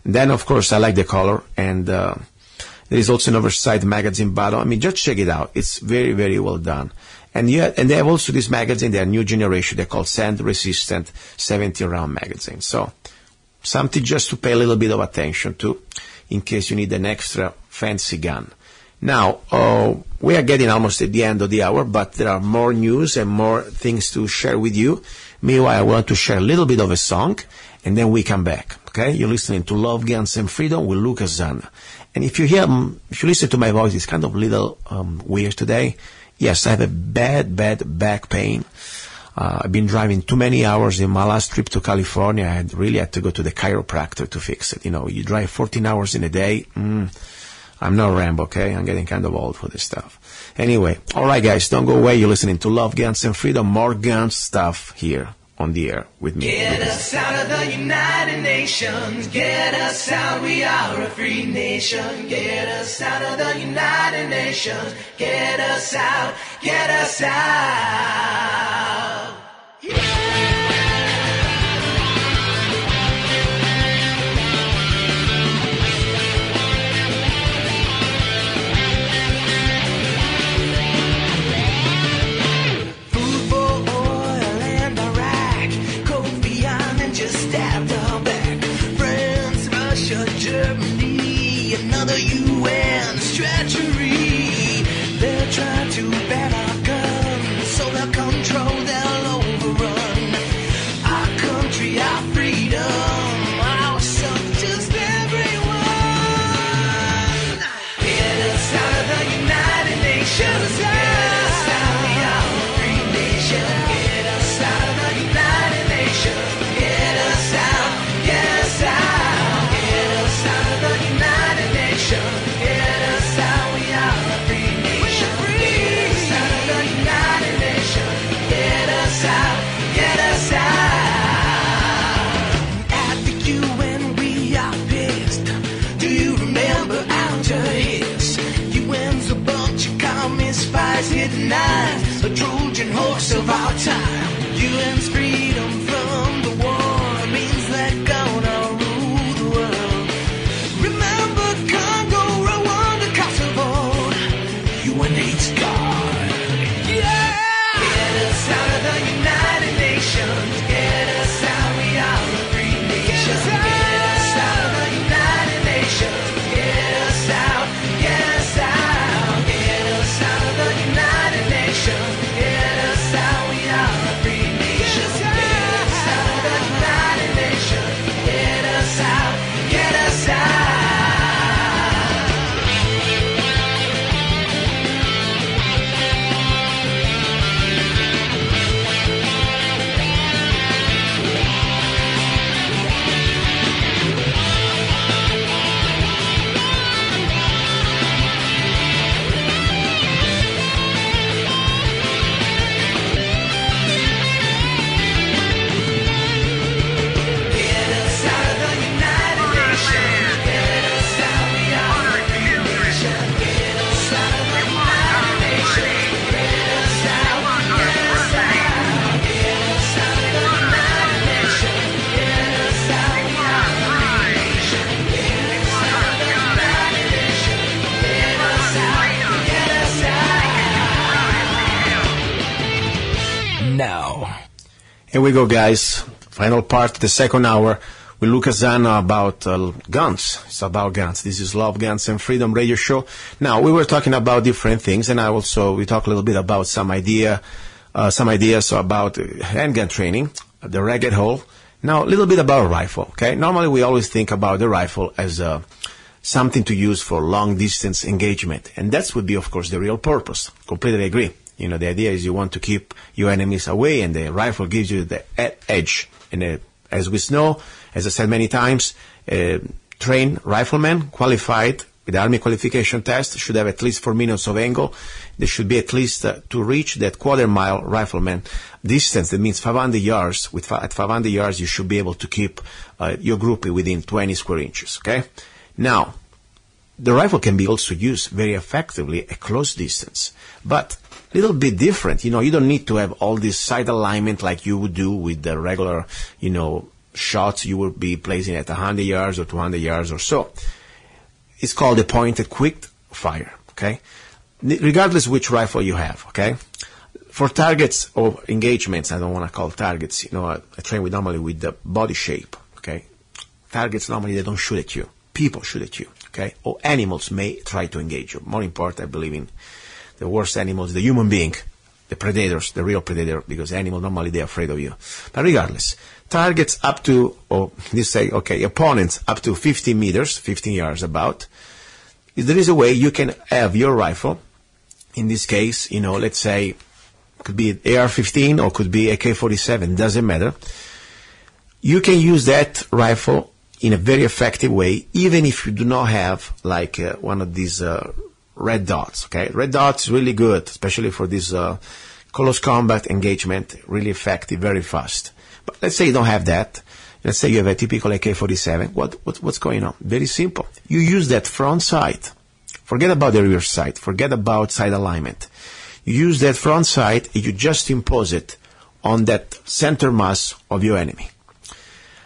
And then, of course, I like the color, and there is also an oversized magazine bottle. Just check it out. It's very, very well done. And they have also this magazine, they are new generation, they're called sand-resistant 70-round magazine. So, something just to pay a little bit of attention to, in case you need an extra fancy gun. Now, we are getting almost at the end of the hour, but there are more news and more things to share with you. Meanwhile, I want to share a little bit of a song, and then we come back, okay? You're listening to Love, Guns, and Freedom with Luca Zanna. And if you listen to my voice, it's kind of a little weird today. Yes, I have a bad back pain. I've been driving too many hours. In my last trip to California, I really had to go to the chiropractor to fix it. You drive 14 hours in a day. I'm not Rambo, okay? I'm getting kind of old for this stuff. Anyway, all right, guys, don't go away. You're listening to Love, Guns, and Freedom. More gun stuff here on the air with me. Get us out of the United Nations. Get us out. We are a free nation. Get us out of the United Nations. Get us out. Get us out. Germany, another UN treachery. They're trying to ban our guns, so they'll control lies hidden eyes, a Trojan horse of our time. UN's freedom from the war means they're gonna rule the world. Remember Congo, Rwanda, Kosovo. UN hates God. Yeah! Get us out of the United Nations. Get us out, we are a free nation. Get us out of the United Nations. Get us out, get us out. Get us out of the United Nations. Get us out, we are a free nation. Get us out of the United Nations. Get us out, get us out. Now, here we go, guys. Final part, the second hour with Luca Zanna about guns. It's about guns. This is Love, Guns, and Freedom radio show. Now, we were talking about different things, and we talk a little bit about some ideas about handgun training, the ragged hole. Now, a little bit about rifle. Okay, normally we always think about the rifle as something to use for long distance engagement, and that would be, of course, the real purpose. Completely agree. You know, the idea is you want to keep your enemies away, and the rifle gives you the edge. And as we know, as I said many times, trained riflemen qualified with the Army qualification test should have at least 4 minutes of angle. They should be at least to reach that quarter-mile rifleman distance. That means 500 yards. At 500 yards, you should be able to keep your group within 20 square inches. Okay. Now, the rifle can be also used very effectively at close distance, but a little bit different. You know, you don't need to have all this side alignment like you would do with the regular, shots you would be placing at 100 yards or 200 yards or so. It's called a pointed quick fire, okay? Regardless which rifle you have, okay? For targets or engagements, I don't want to call targets, I train normally with the body shape, okay? Targets normally, they don't shoot at you. People shoot at you, okay? Or animals may try to engage you. More important, I believe in the worst animals, the human being, the predators, the real predator, because animals normally they're afraid of you. But regardless, targets up to, opponents up to 15 meters, 15 yards about. There is a way you can have your rifle, in this case, let's say, could be AR-15 or could be AK-47, doesn't matter. You can use that rifle in a very effective way, even if you do not have like one of these red dots. Okay, red dots really good, especially for this close combat engagement. Really effective, very fast. But let's say you don't have that. Let's say you have a typical AK-47. What's going on? Very simple. You use that front sight. Forget about the rear sight. Forget about side alignment. You use that front sight and you just impose it on that center mass of your enemy.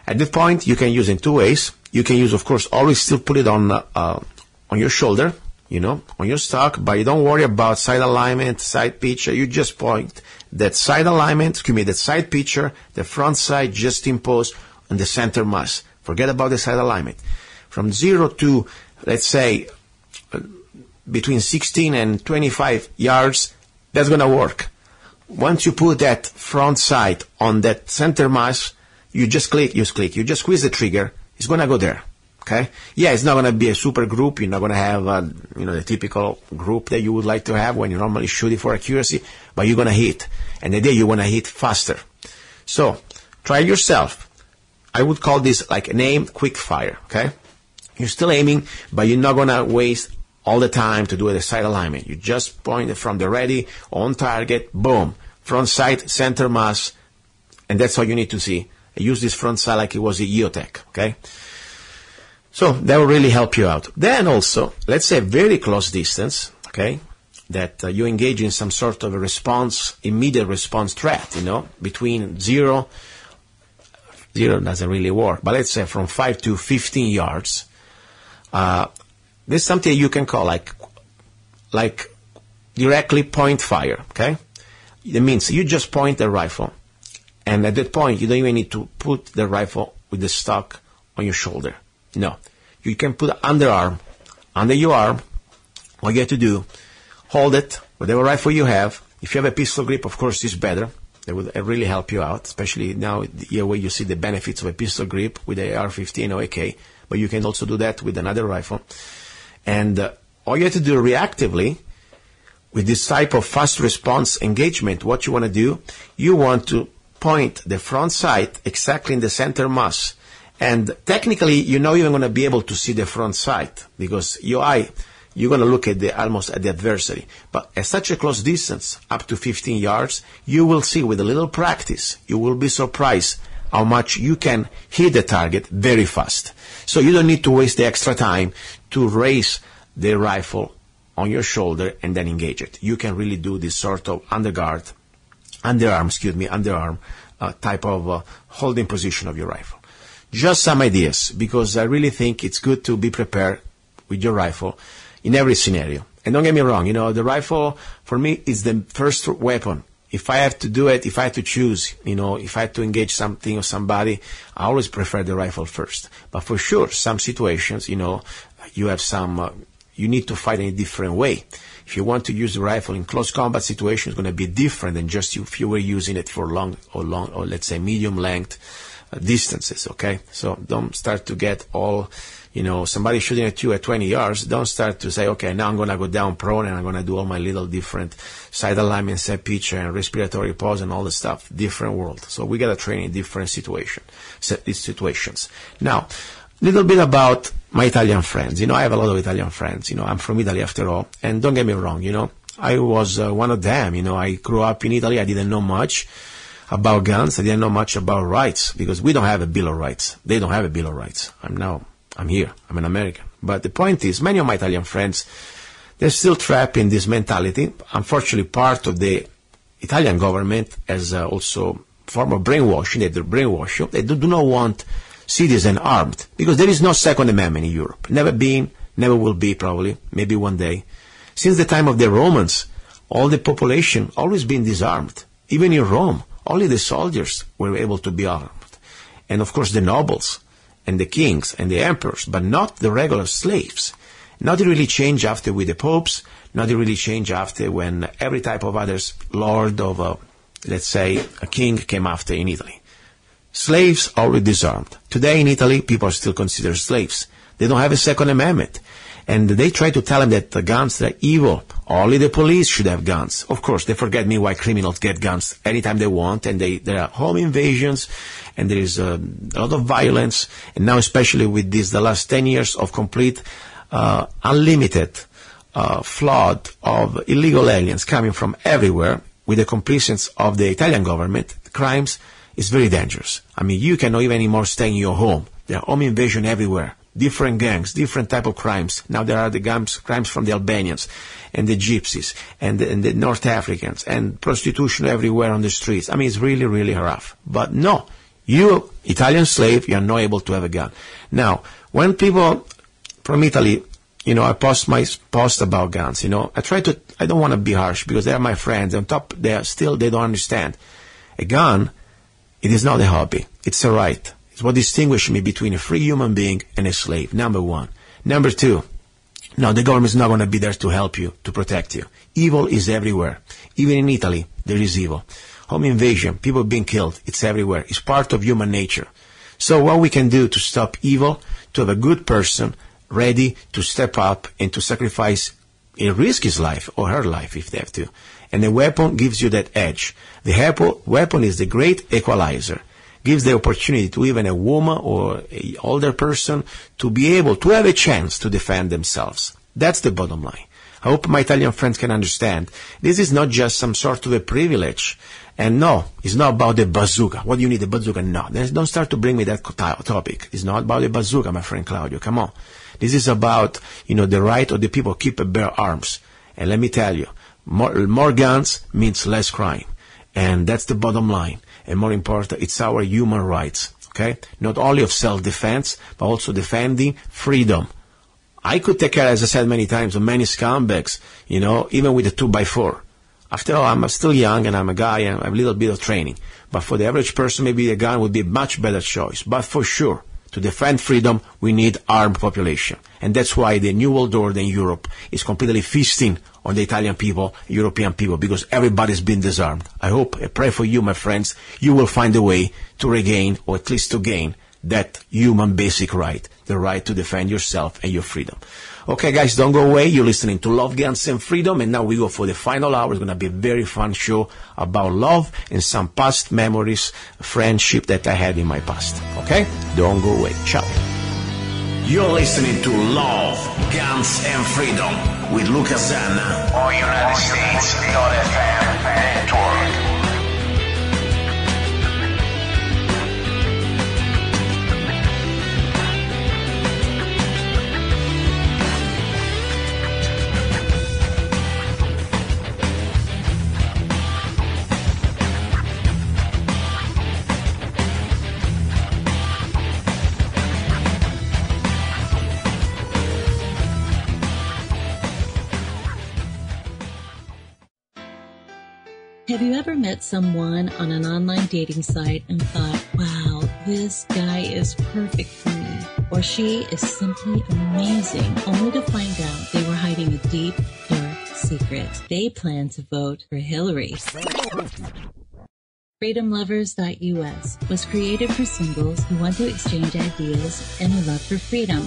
At that point, you can use in two ways. You can use, of course, always still put it on your shoulder, on your stock, but you don't worry about side alignment, side picture. You just point that side alignment, that side picture, the front side just impose on the center mass. Forget about the side alignment. From 0 to, let's say, between 16 and 25 yards, that's going to work. Once you put that front sight on that center mass, you just click, you just squeeze the trigger, it's going to go there, okay? Yeah, it's not going to be a super group, you're not going to have, the typical group that you would like to have when you're normally shooting for accuracy, but you're going to hit, and the day you want to hit faster. So, try it yourself. I would call this like an aim quick fire, okay? You're still aiming, but you're not going to waste all the time to do the side alignment. You just point it from the ready, on target, boom, front sight, center mass, and that's all you need to see. I use this front sight like it was a EOTech, okay? So that will really help you out. Then also, let's say very close distance, okay? that you engage in some sort of a response, immediate response threat, between zero doesn't really work, but let's say from 5 to 15 yards, there's something you can call like directly point fire, okay? It means you just point the rifle, and at that point, you don't even need to put the rifle with the stock on your shoulder. No. You can put under your arm. All you have to do, hold it, whatever rifle you have. If you have a pistol grip, of course, it's better. That would really help you out, especially now where you see the benefits of a pistol grip with the AR-15 or AK. But you can also do that with another rifle. And all you have to do reactively, with this type of fast response engagement, what you want to do, you want to point the front sight exactly in the center mass. And technically, you're not even going to be able to see the front sight because your eye, you're going to look at almost at the adversary. But at such a close distance, up to 15 yards, you will see with a little practice, you will be surprised how much you can hit the target very fast. So you don't need to waste the extra time to raise the rifle on your shoulder and then engage it. You can really do this sort of underarm type of holding position of your rifle. Just some ideas, because I really think it's good to be prepared with your rifle in every scenario. And don't get me wrong, the rifle for me is the first weapon. If I have to do it, if I have to choose, if I have to engage something or somebody, I always prefer the rifle first. But for sure, some situations, you have you need to fight in a different way. If you want to use the rifle in close combat situations, it's going to be different than just if you were using it for long or let's say medium length distances, okay? So don't start to get all, somebody shooting at you at 20 yards, don't start to say, okay, now I'm going to go down prone and I'm going to do all my little different side alignment, set picture, and respiratory pause and all the stuff. Different world. So we got to train in different situations. Now, a little bit about my Italian friends. I have a lot of Italian friends. I'm from Italy after all. And don't get me wrong, I was one of them. I grew up in Italy. I didn't know much about guns. I didn't know much about rights because we don't have a Bill of Rights. They don't have a Bill of Rights. I'm here. I'm an American. But the point is, many of my Italian friends, they're still trapped in this mentality. Unfortunately, part of the Italian government has also form of brainwashing. They brainwash you. They do not want citizens armed because there is no Second Amendment in Europe. Never been, never will be probably, maybe one day. Since the time of the Romans, all the population always been disarmed. Even in Rome, only the soldiers were able to be armed. And of course the nobles and the kings and the emperors, but not the regular slaves. Nothing really changed after with the popes. Nothing really changed after when every type of others lord of, let's say, a king came after in Italy. Slaves already disarmed. Today in Italy, people are still considered slaves. They don't have a Second Amendment. And they try to tell them that the guns are evil. Only the police should have guns. Of course, they forget me why criminals get guns anytime they want, and there are home invasions, and there is a lot of violence, and now especially with the last 10 years of complete unlimited flood of illegal aliens coming from everywhere, with the complicity of the Italian government, crimes is very dangerous. You cannot even anymore stay in your home. There are home invasion everywhere. Different gangs, different type of crimes. Now there are the crimes from the Albanians and the Gypsies and the North Africans and prostitution everywhere on the streets. It's really, really rough. But no, you, Italian slave, you are not able to have a gun. Now, when people from Italy, I post my post about guns, I don't want to be harsh because they are my friends. On top, they don't understand. A gun, it is not a hobby. It's a right. It's what distinguishes me between a free human being and a slave, number one. Number two, no, the government is not going to be there to help you, to protect you. Evil is everywhere. Even in Italy, there is evil. Home invasion, people being killed, it's everywhere. It's part of human nature. So what we can do to stop evil, to have a good person ready to step up and to sacrifice and risk his life or her life if they have to. And the weapon gives you that edge. The weapon is the great equalizer. Gives the opportunity to even a woman or an older person to be able to have a chance to defend themselves. That's the bottom line. I hope my Italian friends can understand. This is not just some sort of a privilege. And no, it's not about the bazooka. What do you need a bazooka? No, don't start to bring me that topic. It's not about the bazooka, my friend Claudio. Come on. This is about, the right of the people to keep bear arms. And let me tell you, more guns means less crime. And that's the bottom line. And more important, it's our human rights, okay? Not only of self-defense, but also defending freedom. I could take care, as I said many times, of many scumbags, even with a 2x4. After all, I'm still young and I'm a guy and I have a little bit of training. But for the average person, maybe a gun would be a much better choice. But for sure, to defend freedom, we need armed population. And that's why the New World Order in Europe is completely feasting on the Italian people, European people, because everybody's been disarmed. I pray for you, my friends, you will find a way to regain, or at least to gain, that human basic right, the right to defend yourself and your freedom. Okay, guys, don't go away. You're listening to Love, Guns, and Freedom, and now we go for the final hour. It's going to be a very fun show about love and some past memories, friendship that I had in my past. Okay? Don't go away. Ciao. You're listening to Love, Guns, and Freedom with Luca Zanna on United States.FM Network. Have you ever met someone on an online dating site and thought, wow, this guy is perfect for me, or she is simply amazing, only to find out they were hiding a deep, dark secret? They plan to vote for Hillary. FreedomLovers.us was created for singles who want to exchange ideas and a love for freedom.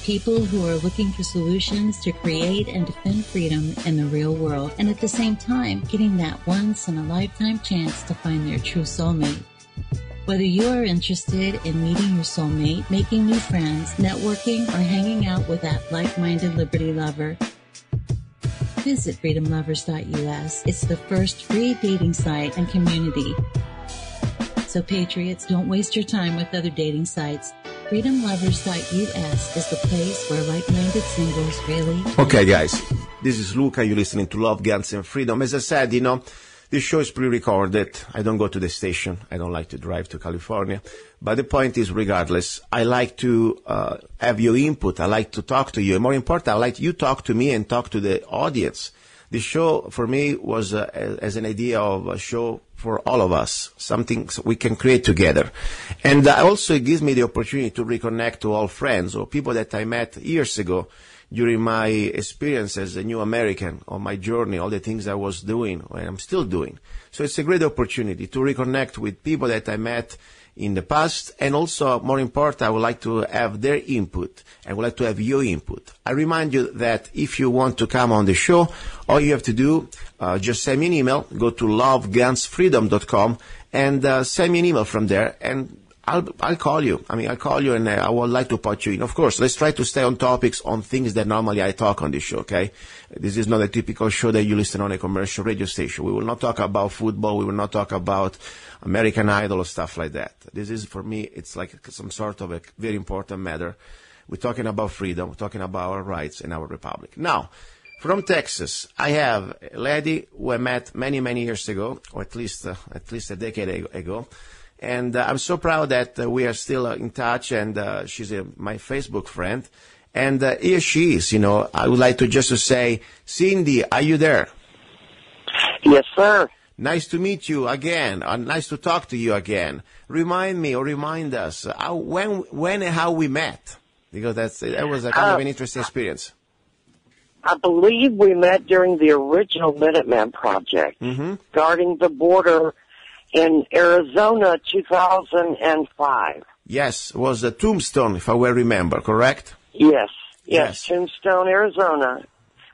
People who are looking for solutions to create and defend freedom in the real world, and at the same time, getting that once-in-a-lifetime chance to find their true soulmate. Whether you are interested in meeting your soulmate, making new friends, networking, or hanging out with that like-minded liberty lover, visit FreedomLovers.us. It's the first free dating site and community. So patriots, don't waste your time with other dating sites. FreedomLovers.us is the place where like-minded singles really... Okay, guys, this is Luca. You're listening to Love, Guns, and Freedom. As I said, this show is pre-recorded. I don't go to the station. I don't like to drive to California. But the point is, regardless, I like to have your input. I like to talk to you. And more important, I like you talk to me and talk to the audience. The show, for me, was as an idea of a show for all of us, something we can create together. And also it gives me the opportunity to reconnect to all friends or people that I met years ago during my experience as a new American, on my journey, all the things I was doing and I'm still doing. So it's a great opportunity to reconnect with people that I met in the past, and also, more important, I would like to have their input. I would like to have your input. I remind you that if you want to come on the show, all you have to do, just send me an email, go to lovegunsfreedom.com, and send me an email from there, and I'll call you. I'll call you, and I would like to put you in. Of course, let's try to stay on topics, on things that normally I talk on this show, okay? This is not a typical show that you listen on a commercial radio station. We will not talk about football. We will not talk about American Idol or stuff like that. This is, for me, it's like some sort of a very important matter. We're talking about freedom. We're talking about our rights in our republic. Now, from Texas, I have a lady who I met many, many years ago, or at least a decade ago. And I'm so proud that we are still in touch, and she's my Facebook friend. And here she is, I would like to just to say, Cindy, are you there? Yes, sir. Nice to meet you again. Nice to talk to you again. Remind me or remind us when and how we met, because that was a kind of an interesting experience. I believe we met during the original Minutemen Project, guarding the border in Arizona, 2005. Yes, it was a Tombstone, if I well remember, correct? Yes, Tombstone, Arizona,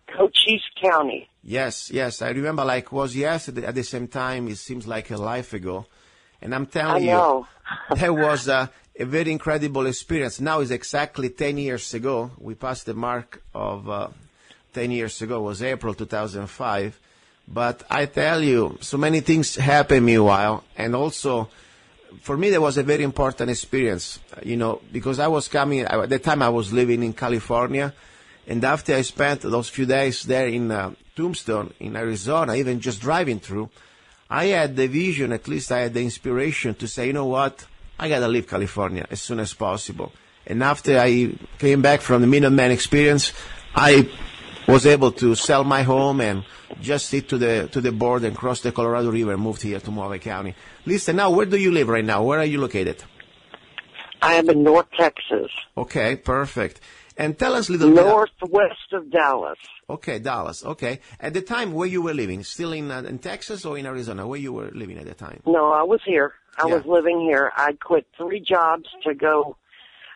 Cochise County. Yes, I remember like it was yesterday. At the same time, it seems like a life ago. And I'm telling you, that was a very incredible experience. Now it's exactly 10 years ago. We passed the mark of 10 years ago. It was April 2005. But I tell you, so many things happened meanwhile. And also, for me, that was a very important experience, because I was coming, at the time I was living in California, And after I spent those few days there in Tombstone, in Arizona, even just driving through, I had the vision, at least I had the inspiration to say, you know what, I got to leave California as soon as possible. And after I came back from the Minutemen experience, I was able to sell my home and just sit to the border and cross the Colorado River and moved here to Mohave County. Listen, now, where do you live right now? Where are you located? I am in North Texas. Okay, perfect. And tell us a little bit. Northwest of Dallas. Okay, Dallas. Okay. At the time, where you were living, still in Texas or in Arizona? Where you were living at the time? No, I was here. I was living here. I quit 3 jobs to go.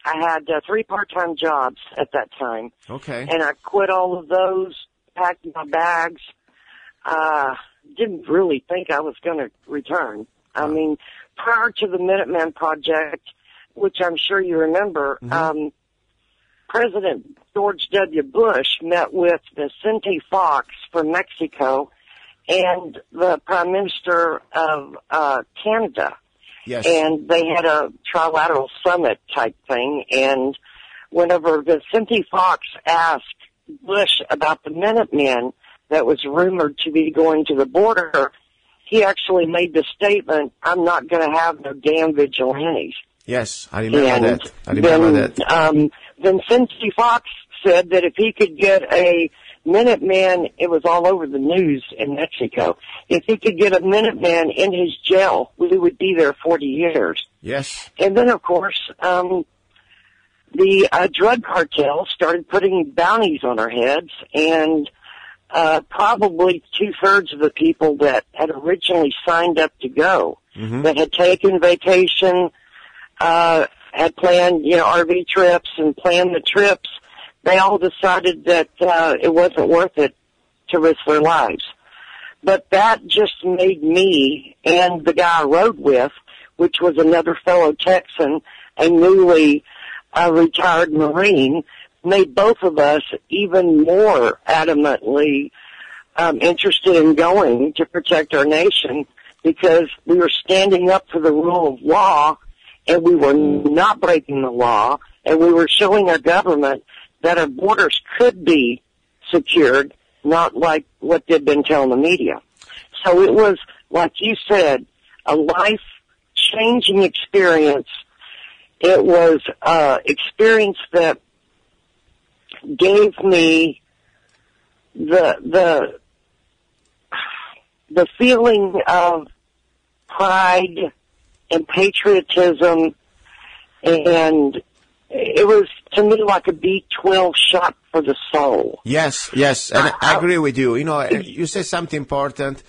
I had 3 part-time jobs at that time. Okay. And I quit all of those, packed my bags. Didn't really think I was going to return. I mean, prior to the Minutemen Project, which I'm sure you remember, President George W. Bush met with Vicente Fox from Mexico and the Prime Minister of Canada. Yes. And they had a trilateral summit type thing. And whenever Vicente Fox asked Bush about the Minutemen that was rumored to be going to the border, he actually made the statement, I'm not going to have no damn vigilantes. Yes, I remember that. Vicente Fox said that if he could get a Minuteman, it was all over the news in Mexico, if he could get a Minuteman in his jail, we would be there 40 years. Yes. And then, of course, the drug cartel started putting bounties on our heads, and probably 2/3 of the people that had originally signed up to go, that had taken vacation, had planned, RV trips and planned the trips, they all decided that it wasn't worth it to risk their lives. But that just made me and the guy I rode with, which was another fellow Texan, a newly retired Marine, made both of us even more adamantly interested in going to protect our nation, because we were standing up for the rule of law, and we were not breaking the law, and we were showing our government that our borders could be secured, not like what they've been telling the media. So it was, like you said, a life-changing experience. It was experience that gave me the feeling of pride and patriotism, and it was, to me, like a B-12 shot for the soul. Yes, and I agree with you. You said something important.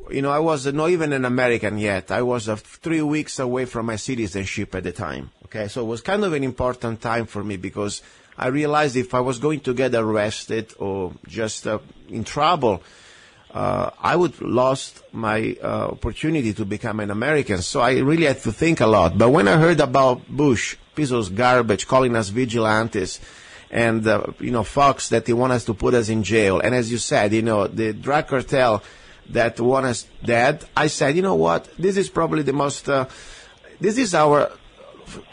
I was not even an American yet. I was 3 weeks away from my citizenship at the time. Okay, so it was kind of an important time for me, because I realized if I was going to get arrested or just in trouble, I would lost my opportunity to become an American. So I really had to think a lot. But when I heard about Bush, piece of garbage, calling us vigilantes, and Fox, that they want us to put us in jail, and as you said, the drug cartel that want us dead, I said, you know what? This is probably the most. This is our.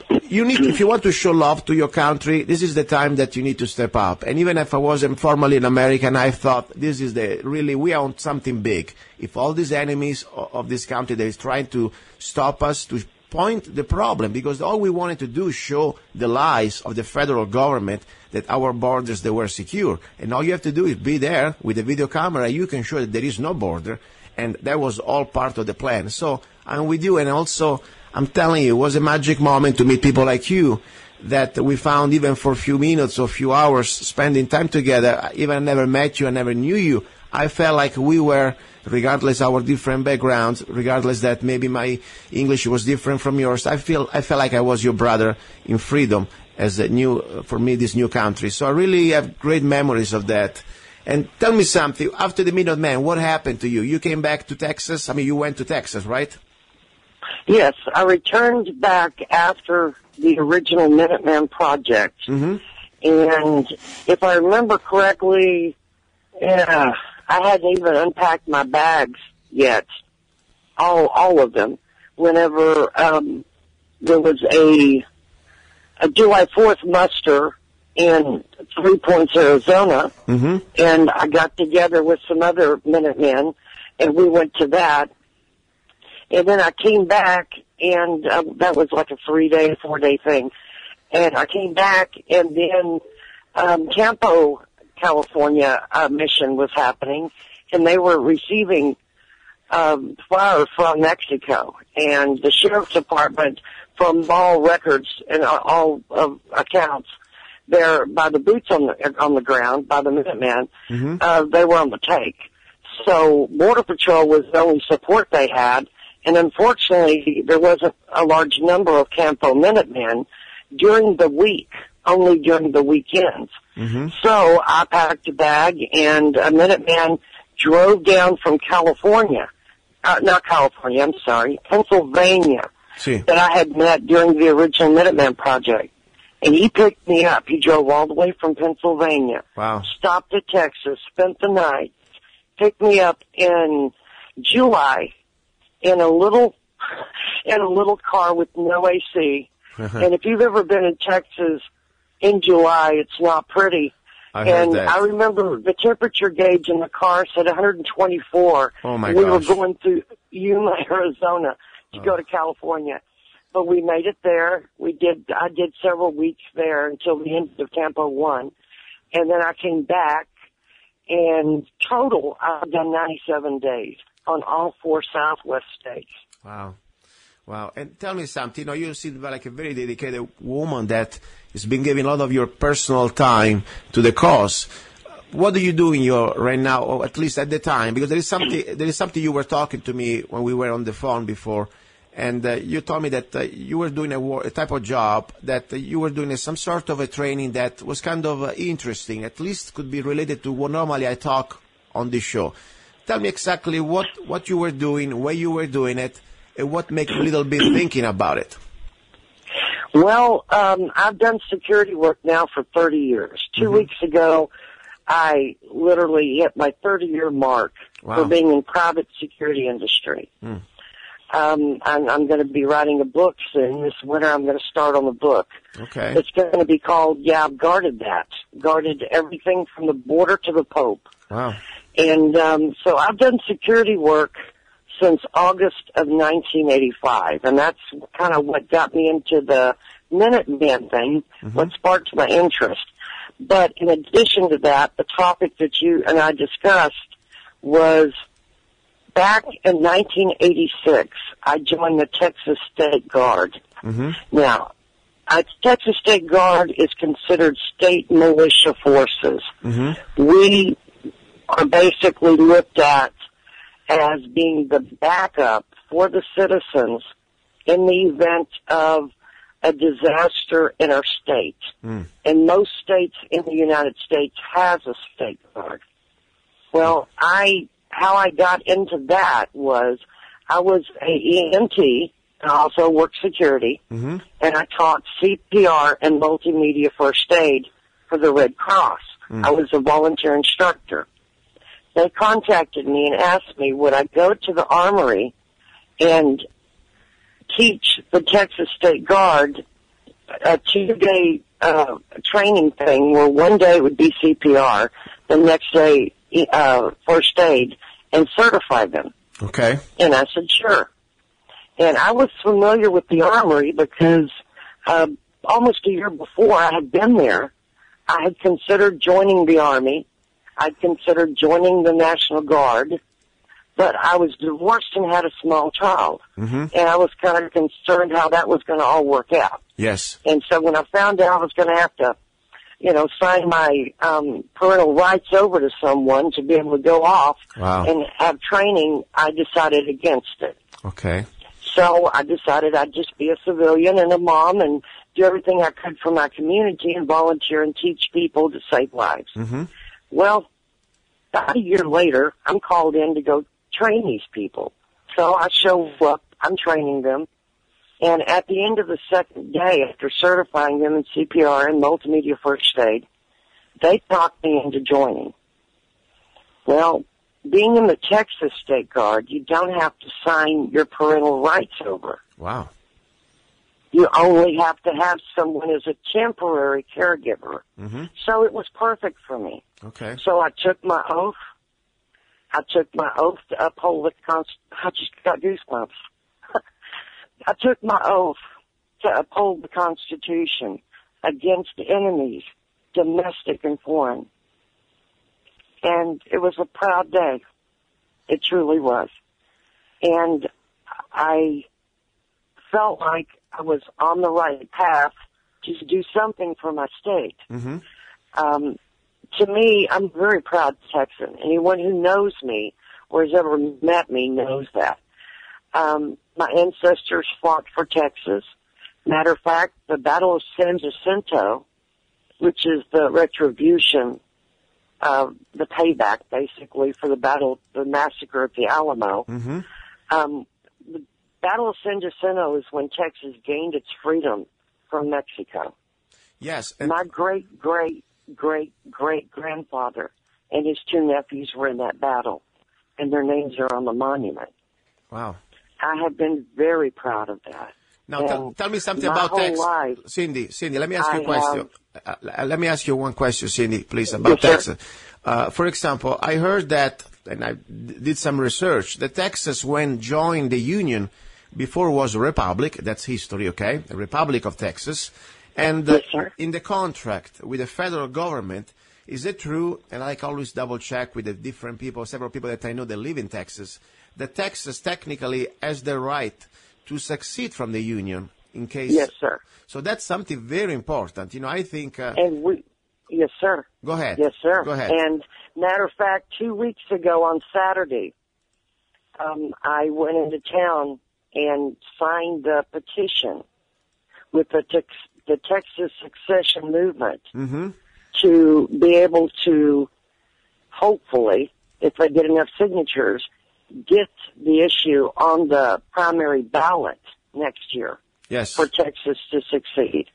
If you want to show love to your country, this is the time that you need to step up. And even if I wasn't formally an American, I thought this is we are on something big. If all these enemies of this country that is trying to stop us, to point the problem, because all we wanted to do is show the lies of the federal government that our borders, they were secure. And all you have to do is be there with a video camera. You can show that there is no border. And that was all part of the plan. So I'm with you. And also, I'm telling you, it was a magic moment to meet people like you that we found, even for a few minutes or a few hours spending time together. Even I never met you, I never knew you. I felt like we were, regardless our different backgrounds, regardless that maybe my English was different from yours, I felt like I was your brother in freedom as for me, this new country. So I really have great memories of that. And tell me something, after the Minutemen, what happened to you? You came back to Texas? I mean, you went to Texas, right? Yes, I returned back after the original Minutemen Project. And if I remember correctly, I hadn't even unpacked my bags yet, all of them. Whenever there was a July 4th muster in 3 Points, Arizona, and I got together with some other Minutemen, and we went to that. And then I came back, and that was like a 3-day, 4-day thing. And I came back, and then Campo, California mission was happening, and they were receiving flour from Mexico. And the sheriff's department, from all records and all of accounts, there by the boots on the ground, by the Minutemen, they were on the take. So Border Patrol was the only support they had, and unfortunately there wasn't a large number of Campo Minutemen during the week, only during the weekends. So I packed a bag, and a Minuteman drove down from California, Pennsylvania, that I had met during the original Minutemen Project. And he picked me up. He drove all the way from Pennsylvania, stopped at Texas, spent the night, picked me up in July in a little car with no AC. And if you've ever been in Texas in July, it's not pretty. I remember the temperature gauge in the car said 124. Oh my We gosh. were going through Yuma, Arizona to go to California. But we made it there. I did several weeks there until the end of Campo 1. And then I came back, and total, I've done 97 days on all 4 Southwest states. Wow. And tell me something. You seem like a very dedicated woman that has been giving a lot of your personal time to the cause. What do you do in your right now, or at least at the time? Because there is something you were talking to me when we were on the phone before, and you told me that you were doing a type of job, that you were doing some sort of a training that was kind of interesting, at least could be related to what normally I talk on this show. Tell me exactly what you were doing, where you were doing it, and what made you a little bit thinking about it. Well, I've done security work now for 30 years. 2 weeks ago, I literally hit my 30-year mark for being in private security industry. I'm going to be writing a book soon. This winter, I'm going to start on the book. Okay. It's going to be called, I've Guarded That. Guarded everything from the border to the Pope. Wow. And so I've done security work since August of 1985, and that's kind of what got me into the Minutemen thing, what sparked my interest. But in addition to that, the topic that you and I discussed was back in 1986, I joined the Texas State Guard. Now, Texas State Guard is considered state militia forces. We are basically looked at as being the backup for the citizens in the event of a disaster in our state. And most states in the United States has a state guard. Well, how I got into that was I was a EMT and also worked security, and I taught CPR and multimedia first aid for the Red Cross. I was a volunteer instructor. They contacted me and asked me, would I go to the armory and teach the Texas State Guard a 2-day training thing where one day would be CPR, the next day first aid, and certify them. Okay. And I said, sure. And I was familiar with the armory because almost a year before I had been there, I had considered joining the Army. I'd considered joining the National Guard, but I was divorced and had a small child. And I was kind of concerned how that was going to all work out. Yes. And so when I found out I was going to have to, sign my parental rights over to someone to be able to go off and have training, I decided against it. Okay. So I decided I'd just be a civilian and a mom and do everything I could for my community and volunteer and teach people to save lives. Well, about a year later, I'm called in to go train these people. So I show up, I'm training them, and at the end of the second day, after certifying them in CPR and multimedia first aid, they talked me into joining. Well, being in the Texas State Guard, you don't have to sign your parental rights over. Wow. you only have to have someone as a temporary caregiver. Mm-hmm. So it was perfect for me. Okay. So I took my oath. I took my oath to uphold the I just got goosebumps. I took my oath to uphold the Constitution against enemies, domestic and foreign. And it was a proud day. It truly was. And I felt like I was on the right path to do something for my state. Mm-hmm. To me, I'm a very proud Texan. Anyone who knows me or has ever met me knows that. My ancestors fought for Texas. Matter of fact, the Battle of San Jacinto, which is the retribution, the payback, basically, for the massacre at the Alamo. Mm-hmm. The Battle of San Jacinto is when Texas gained its freedom from Mexico. Yes. My great-great-great-grandfather and his two nephews were in that battle, and their names are on the monument. Wow. I have been very proud of that. Now, tell me something about Texas. Cindy, let me ask you a question. Let me ask you one question, Cindy, please, about Texas. For example, I heard that, and I did some research, that Texas, when joined the Union, before was a republic, that's history, okay, a Republic of Texas, and in the contract with the federal government, is it true, and I always double-check with the different people, several people that I know that live in Texas, that Texas technically has the right to succeed from the Union in case... Yes, sir. So that's something very important. You know, I think... Yes, sir. Go ahead. Yes, sir. Go ahead. And matter of fact, 2 weeks ago on Saturday, I went into town and signed a petition with the Texas Succession Movement to be able to, hopefully, if I get enough signatures, get the issue on the primary ballot next year. Yes. For Texas to succeed.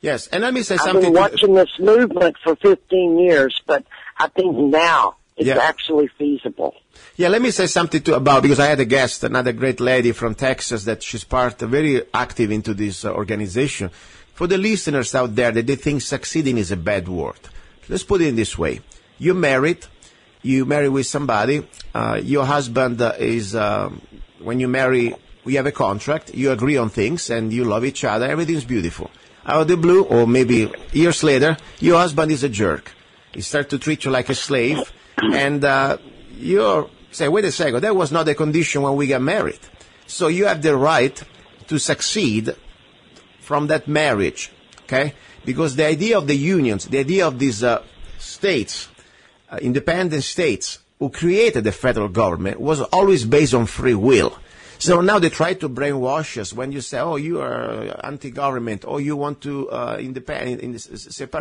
Yes, and let me say something. I've been watching this movement for 15 years, but I think now it's actually feasible. Yeah, let me say something about, because I had a guest, another great lady from Texas, that she's very active into this organization. For the listeners out there that they think succeeding is a bad word, let's put it in this way. You marry with somebody, your husband is, when you marry, we have a contract, you agree on things, and you love each other, everything's beautiful. Out of the blue, or maybe years later, your husband is a jerk. He starts to treat you like a slave, and you say, wait a second, that was not the condition when we got married. So you have the right to succeed from that marriage, okay? Because the idea of the unions, the idea of these states, independent states who created the federal government was always based on free will. So now they try to brainwash us when you say, oh, you are anti-government, or you want to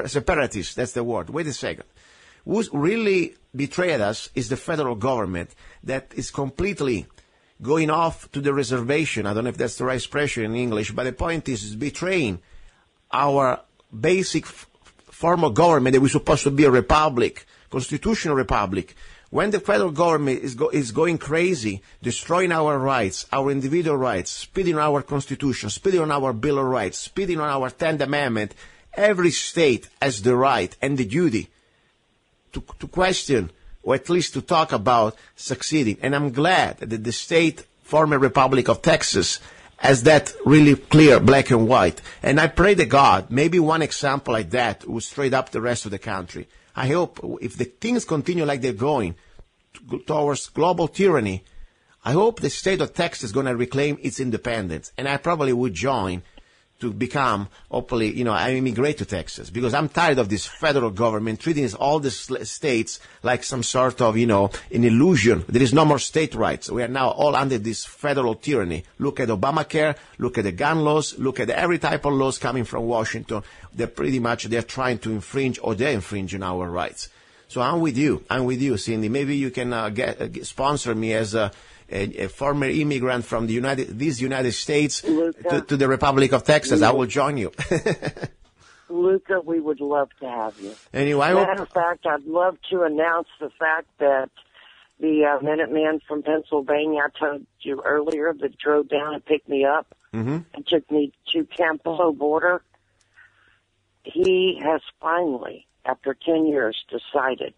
separatists, that's the word. Wait a second. Who's really betrayed us is the federal government that is completely going off to the reservation. I don't know if that's the right expression in English, but the point is betraying our basic form of government that we're supposed to be a republic, constitutional republic. When the federal government is going crazy, destroying our rights, our individual rights, speeding on our Constitution, speeding on our Bill of Rights, speeding on our 10th Amendment, every state has the right and the duty to question, or at least to talk about succeeding. And I'm glad that the state, former Republic of Texas, has that really clear, black and white. And I pray to God, maybe one example like that will straight up the rest of the country. I hope if the things continue like they're going towards global tyranny, I hope the state of Texas is going to reclaim its independence. And I probably would join to become, hopefully, I immigrate to Texas, because I'm tired of this federal government treating all the states like some sort of, an illusion. There is no more state rights. We are now all under this federal tyranny. Look at Obamacare, look at the gun laws, look at every type of laws coming from Washington. They're trying to infringe, or they're infringing our rights. So I'm with you, Cindy. Maybe you can sponsor me as a former immigrant from these United States to the Republic of Texas. I will join you. Luca, we would love to have you. Anyway, matter of fact, I'd love to announce the fact that the Minutemen from Pennsylvania I told you earlier that drove down and picked me up and took me to Campo border. He has finally, after 10 years, decided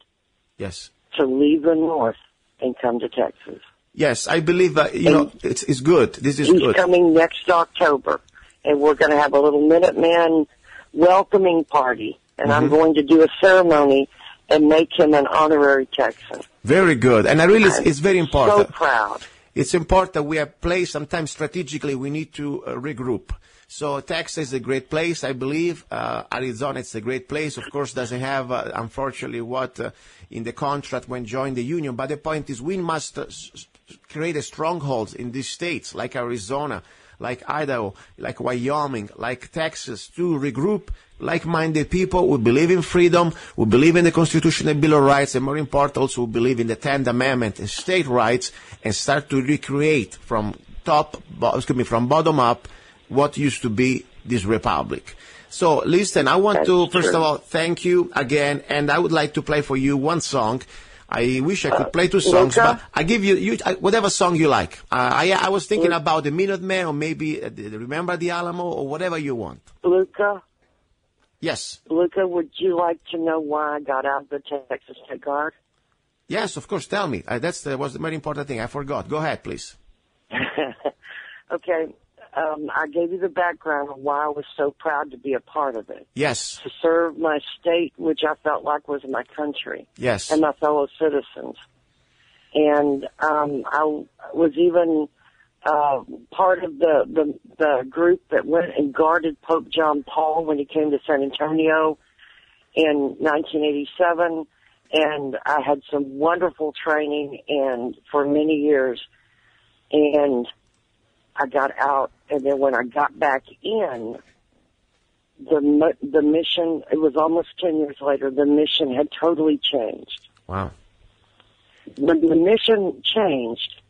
to leave the North and come to Texas. Yes, I believe it's good. This is good. He's coming next October, and we're going to have a little Minuteman welcoming party, and I'm going to do a ceremony and make him an honorary Texan. Very good. And I really, it's very important. So proud. It's important. We have placed, sometimes strategically, we need to regroup. So Texas is a great place, I believe. Arizona, it's a great place. Of course, doesn't have, unfortunately, what in the contract when joined the union. But the point is we must create a strongholds in these states, like Arizona, like Idaho, like Wyoming, like Texas, to regroup like-minded people who believe in freedom, who believe in the Constitutional Bill of Rights, and more important, also who believe in the 10th Amendment and state rights, and start to recreate from bottom up what used to be this republic. So, listen, I want to, first of all, thank you again, and I would like to play for you one song. I wish I could play two songs, Luca? but I give you whatever song you like. I was thinking about the Minutemen, or maybe Remember the Alamo, or whatever you want. Luca? Yes. Luca, would you like to know why I got out of the Texas State Guard? Yes, of course. Tell me. That was the very important thing. I forgot. Go ahead, please. Okay. I gave you the background of why I was so proud to be a part of it. Yes. To serve my state, which I felt like was my country. Yes. And my fellow citizens. And I was even part of the group that went and guarded Pope John Paul when he came to San Antonio in 1987. And I had some wonderful training and for many years. And I got out, and then when I got back in, the mission, it was almost 10 years later, the mission had totally changed. Wow. When the mission changed,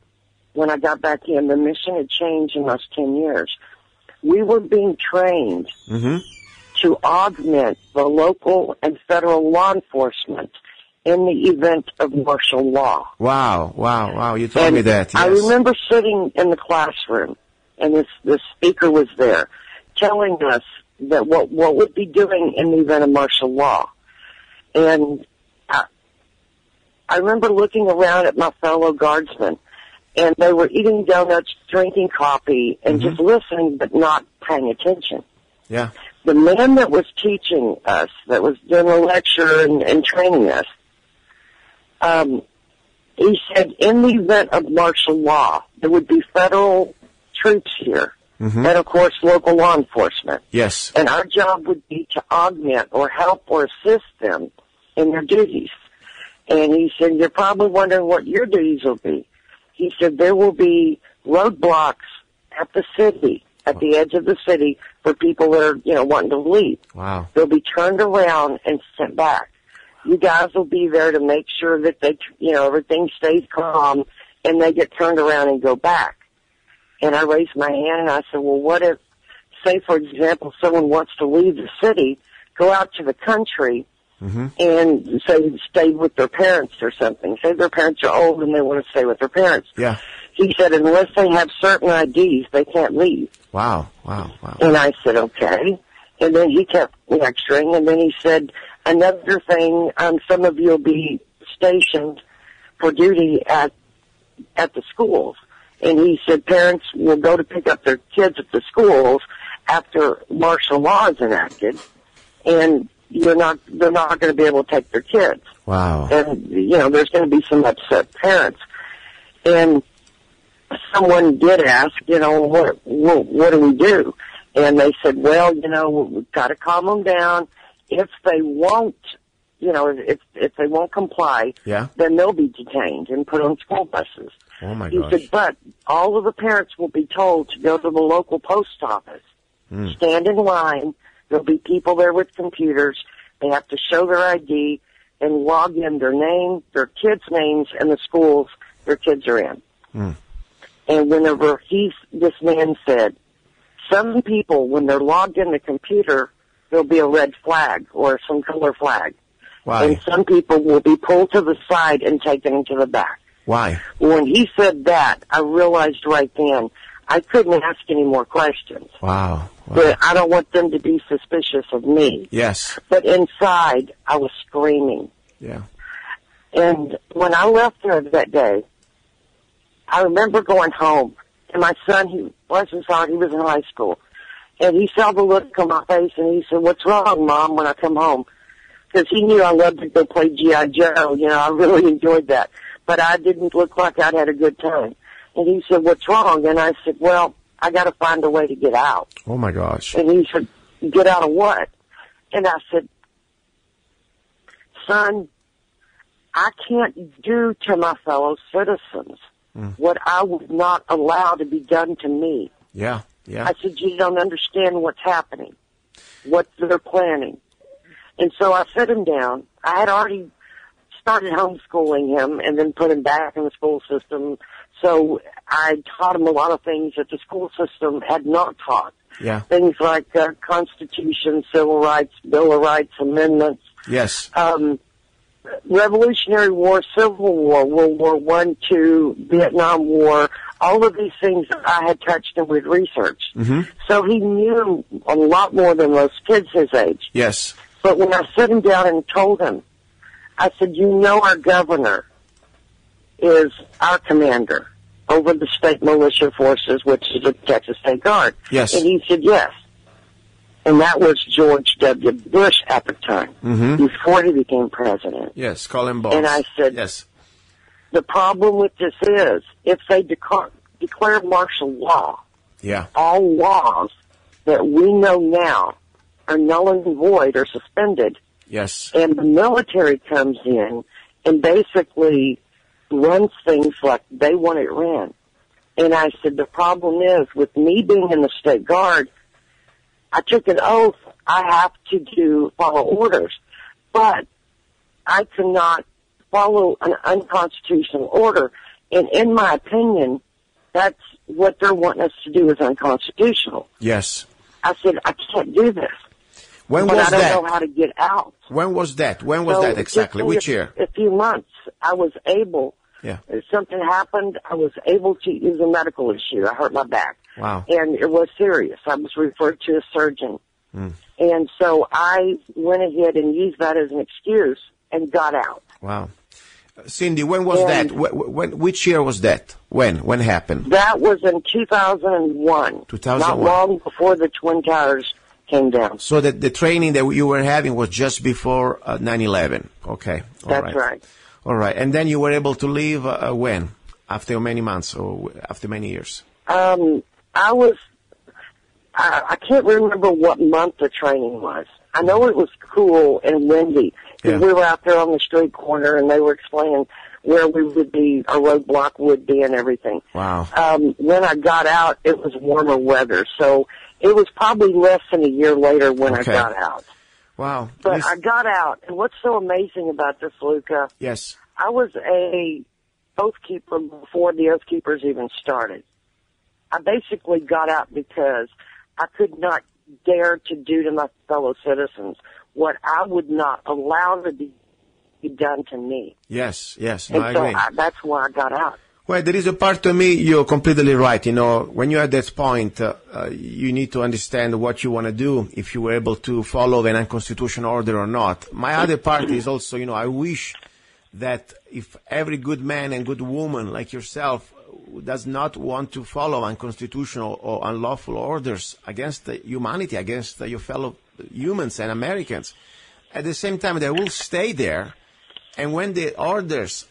when I got back in, the mission had changed in those 10 years. We were being trained to augment the local and federal law enforcement in the event of martial law. Wow. You told me that. Yes. I remember sitting in the classroom, and this speaker was there, telling us that what we'd be doing in the event of martial law. And I remember looking around at my fellow guardsmen, and they were eating donuts, drinking coffee, and just listening but not paying attention. Yeah. The man that was teaching us, that was doing the lecture and training us, he said, in the event of martial law, there would be federal troops here, and of course local law enforcement. Yes. And our job would be to augment or help or assist them in their duties. And he said, you're probably wondering what your duties will be. He said, there will be roadblocks at the city, at the edge of the city, for people that are, wanting to leave. Wow. They'll be turned around and sent back. You guys will be there to make sure that they, everything stays calm and they get turned around and go back. And I raised my hand and I said, well, what if, say, for example, someone wants to leave the city, go out to the country, and say stay with their parents or something. Say their parents are old and they want to stay with their parents. Yeah. He said, unless they have certain IDs, they can't leave. Wow. And I said, okay. And then he kept lecturing, and then he said, another thing, some of you will be stationed for duty at the schools. And he said parents will go to pick up their kids at the schools after martial law is enacted, and they're not going to be able to take their kids. Wow. And, there's going to be some upset parents. And someone did ask, what do we do? And they said, well, we've got to calm them down. If they won't, if they won't comply, then they'll be detained and put on school buses. Oh my gosh. He said, but all of the parents will be told to go to the local post office, stand in line. There'll be people there with computers. They have to show their ID and log in their name, their kids' names, and the schools their kids are in. And whenever this man said, some people, when they're logged in the computer, there'll be a red flag or some color flag. Why? And some people will be pulled to the side and taken into the back. Why? When he said that, I realized right then I couldn't ask any more questions. Wow. But I don't want them to be suspicious of me. Yes. But inside, I was screaming. Yeah. And when I left there that day, I remember going home, and my son, he was in high school, and he saw the look on my face, and he said, "What's wrong, Mom?" when I come home. Because he knew I loved to go play G.I. Joe. You know, I really enjoyed that. But I didn't look like I'd had a good time. And he said, "What's wrong?" And I said, "Well, I got to find a way to get out." Oh, my gosh. And he said, "Get out of what?" And I said, "Son, I can't do to my fellow citizens what I would not allow to be done to me." Yeah, yeah. I said, "You don't understand what's happening, what they're planning." And so I set him down. I had already started homeschooling him and then put him back in the school system. So I taught him a lot of things that the school system had not taught. Yeah. Things like Constitution, Civil Rights, Bill of Rights, amendments. Yes. Revolutionary War, Civil War, World War I, II, Vietnam War, all of these things I had touched and we'd researched. Mm-hmm. So he knew a lot more than most kids his age. Yes. But when I set him down and told him, I said, "You know our governor is our commander over the state militia forces, which is the Texas State Guard." Yes. And he said, "Yes." And that was George W. Bush at the time, before he became president. Yes, Colin Bowles. And I said, yes. The problem with this is, if they declare martial law, yeah, all laws that we know now are null and void or suspended. Yes. And the military comes in and basically runs things like they want it ran. And I said, the problem is, with me being in the State Guard, I took an oath I have to follow orders. But I cannot follow an unconstitutional order. And in my opinion, that's what they're wanting us to do is unconstitutional. Yes. I said, I can't do this. When but was that? I don't know how to get out. When was that? When was that exactly? Which year? A few months. I was able. Yeah. If something happened, I was able to use a medical issue. I hurt my back. Wow. And it was serious. I was referred to a surgeon. And so I went ahead and used that as an excuse and got out. Wow. Cindy, when was that? Which year was that? When happened? That was in 2001. 2001. Not long before the Twin Towers came down. So that the training that you were having was just before 9/11. Okay. That's right. All right. And then you were able to leave when? After many months or after many years? I can't remember what month the training was. I know it was cool and windy. Yeah. We were out there on the street corner and they were explaining where we would be, a roadblock would be and everything. Wow. When I got out, it was warmer weather. So it was probably less than a year later when I got out. Wow. But I got out. And what's so amazing about this, Luca? Yes. I was a oath keeper before the Oath Keepers even started. I basically got out because I could not dare to do to my fellow citizens what I would not allow to be done to me. Yes. And I so agree. that's why I got out. Well, there is a part of me, you're completely right. You know, when you're at that point, you need to understand what you want to do, if you were able to follow an unconstitutional order or not. My other part is also, you know, I wish that if every good man and good woman like yourself does not want to follow unconstitutional or unlawful orders against humanity, against your fellow humans and Americans, at the same time they will stay there, and when the orders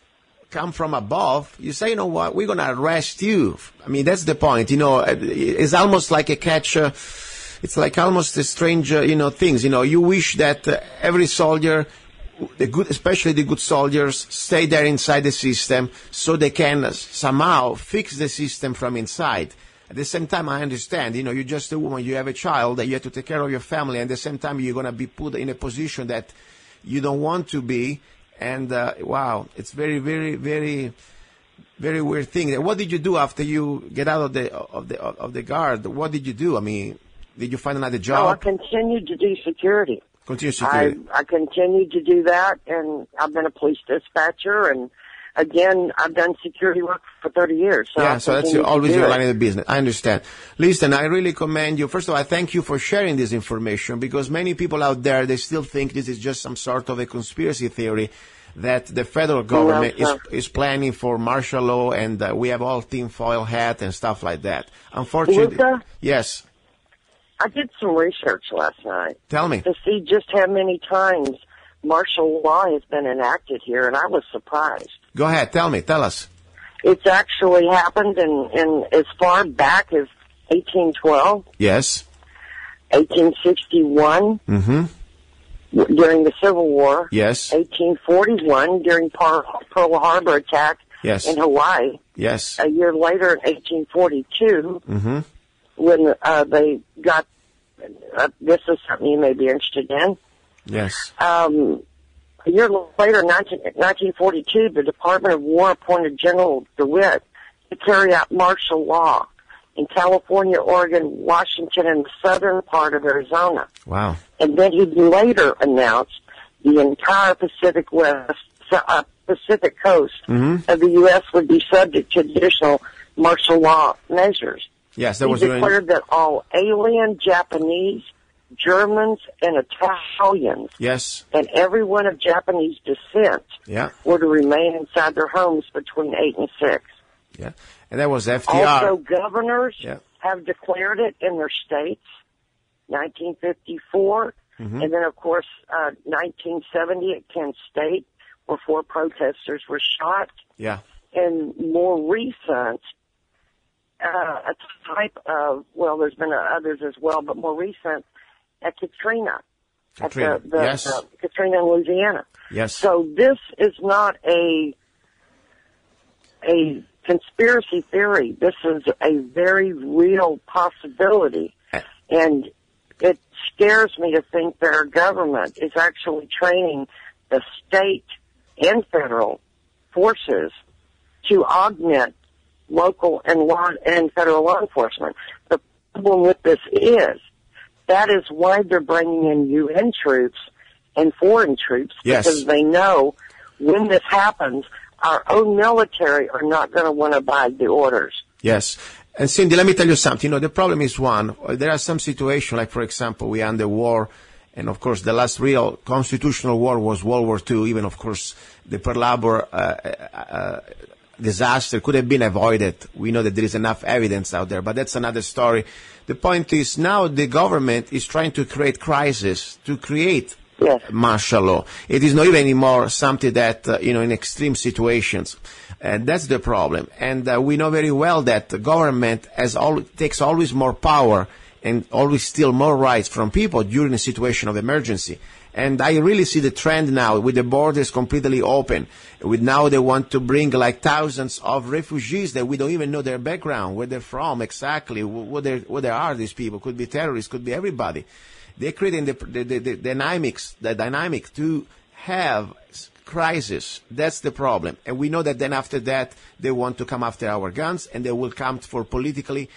come from above, you say, you know what, we're going to arrest you. I mean, that's the point. You know, it's almost like a catch. It's like almost a strange, things. You know, you wish that every soldier, especially the good soldiers, stay there inside the system so they can somehow fix the system from inside. At the same time, I understand, you know, you're just a woman, you have a child, that you have to take care of your family, and at the same time, you're going to be put in a position that you don't want to be. And wow, it's very, very, very, very weird thing. What did you do after you get out of the guard? What did you do? I mean, did you find another job? No, I continued to do security. Continue security. I continued to do that, and I've been a police dispatcher, and again, I've done security work for 30 years. So yeah, so that's always your line of business. I understand. Listen, I really commend you. First of all, I thank you for sharing this information, because many people out there, they still think this is just some sort of a conspiracy theory that the federal government is planning for martial law, and we have all tinfoil hat and stuff like that. Unfortunately, Luca? Yes. I did some research last night. Tell me. To see just how many times martial law has been enacted here, and I was surprised. Go ahead, tell us. It's actually happened in as far back as 1812. Yes. 1861. Mm-hmm. During the Civil War. Yes. 1841 during Pearl Harbor attack in Hawaii. Yes. A year later, in 1842, when they got, this is something you may be interested in. Yes. A year later, 1942, the Department of War appointed General DeWitt to carry out martial law in California, Oregon, Washington, and the southern part of Arizona. Wow. And then he later announced the entire Pacific coast of the U.S. would be subject to additional martial law measures. Yes, that was he declared that all alien Japanese, Germans, and Italians, and everyone of Japanese descent, were to remain inside their homes between 8 and 6. Yeah, and that was FDR. Also, governors have declared it in their states, 1954, and then, of course, 1970 at Kent State, where 4 protesters were shot. Yeah. And more recent, a type of, well, there's been others as well, but more recent, at Katrina. Katrina, at the Katrina in Louisiana. Yes. So this is not a conspiracy theory. This is a very real possibility. And it scares me to think that our government is actually training the state and federal forces to augment local and federal law enforcement. The problem with this is that is why they're bringing in UN troops and foreign troops, because they know when this happens, our own military are not going to want to abide the orders. Yes. And Cindy, let me tell you something. The problem is there are some situations, like, for example, we are under war, and, of course, the last real constitutional war was World War II. Even, of course, the Pearl Harbor disaster could have been avoided. We know that there is enough evidence out there, but that's another story. The point is now the government is trying to create crisis, to create martial law. It is not even anymore something that, in extreme situations. And that's the problem. And we know very well that the government takes always more power and always steal more rights from people during a situation of emergency. And I really see the trend now with the borders completely open. With now they want to bring like thousands of refugees that we don't even know their background, where they're from exactly, what they are, these people. Could be terrorists, could be everybody. They're creating the dynamic to have crisis. That's the problem. And we know that then after that, they want to come after our guns, and they will come for politically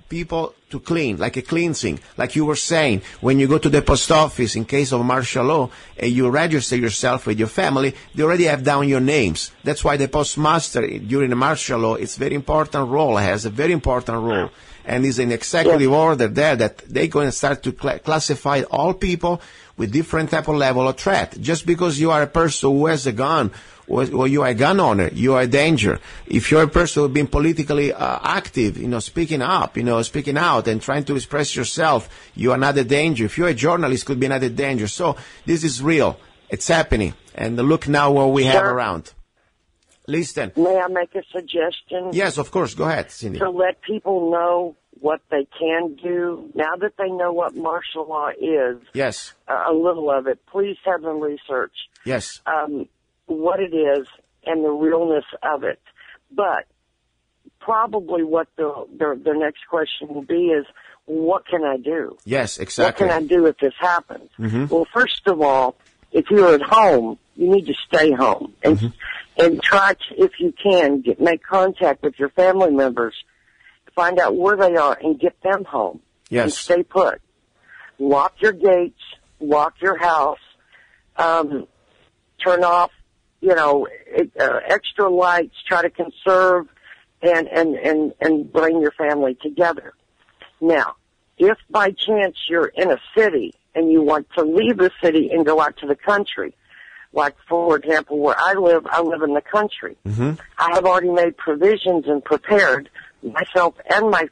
people to clean, like a cleansing. Like you were saying, when you go to the post office in case of martial law and you register yourself with your family, they already have down your names. That's why the postmaster during the martial law, it's a very important role, has a very important role. And is an executive order there that they're going to start to classify all people with different type of level of threat. Just because you are a person who has a gun, or you are a gun owner, you are a danger. If you're a person who's been politically active, speaking up, speaking out and trying to express yourself, you are not a danger. If you're a journalist, could be another danger. So this is real. It's happening. And look now what we have around. Listen. May I make a suggestion? Yes, of course. Go ahead, Cindy. To let people know what they can do, now that they know what martial law is, yes, a little of it, please have them research. Yes. What it is and the realness of it. But probably what the next question will be is, what can I do? Yes, exactly. What can I do if this happens? Mm-hmm. Well, first of all, if you're at home, you need to stay home and try to, if you can, make contact with your family members, find out where they are and get them home. Yes. And stay put. Lock your gates, lock your house, turn off extra lights, try to conserve and bring your family together. Now, if by chance you're in a city and you want to leave the city and go out to the country, like, for example, where I live in the country. Mm-hmm. I have already made provisions and prepared myself and my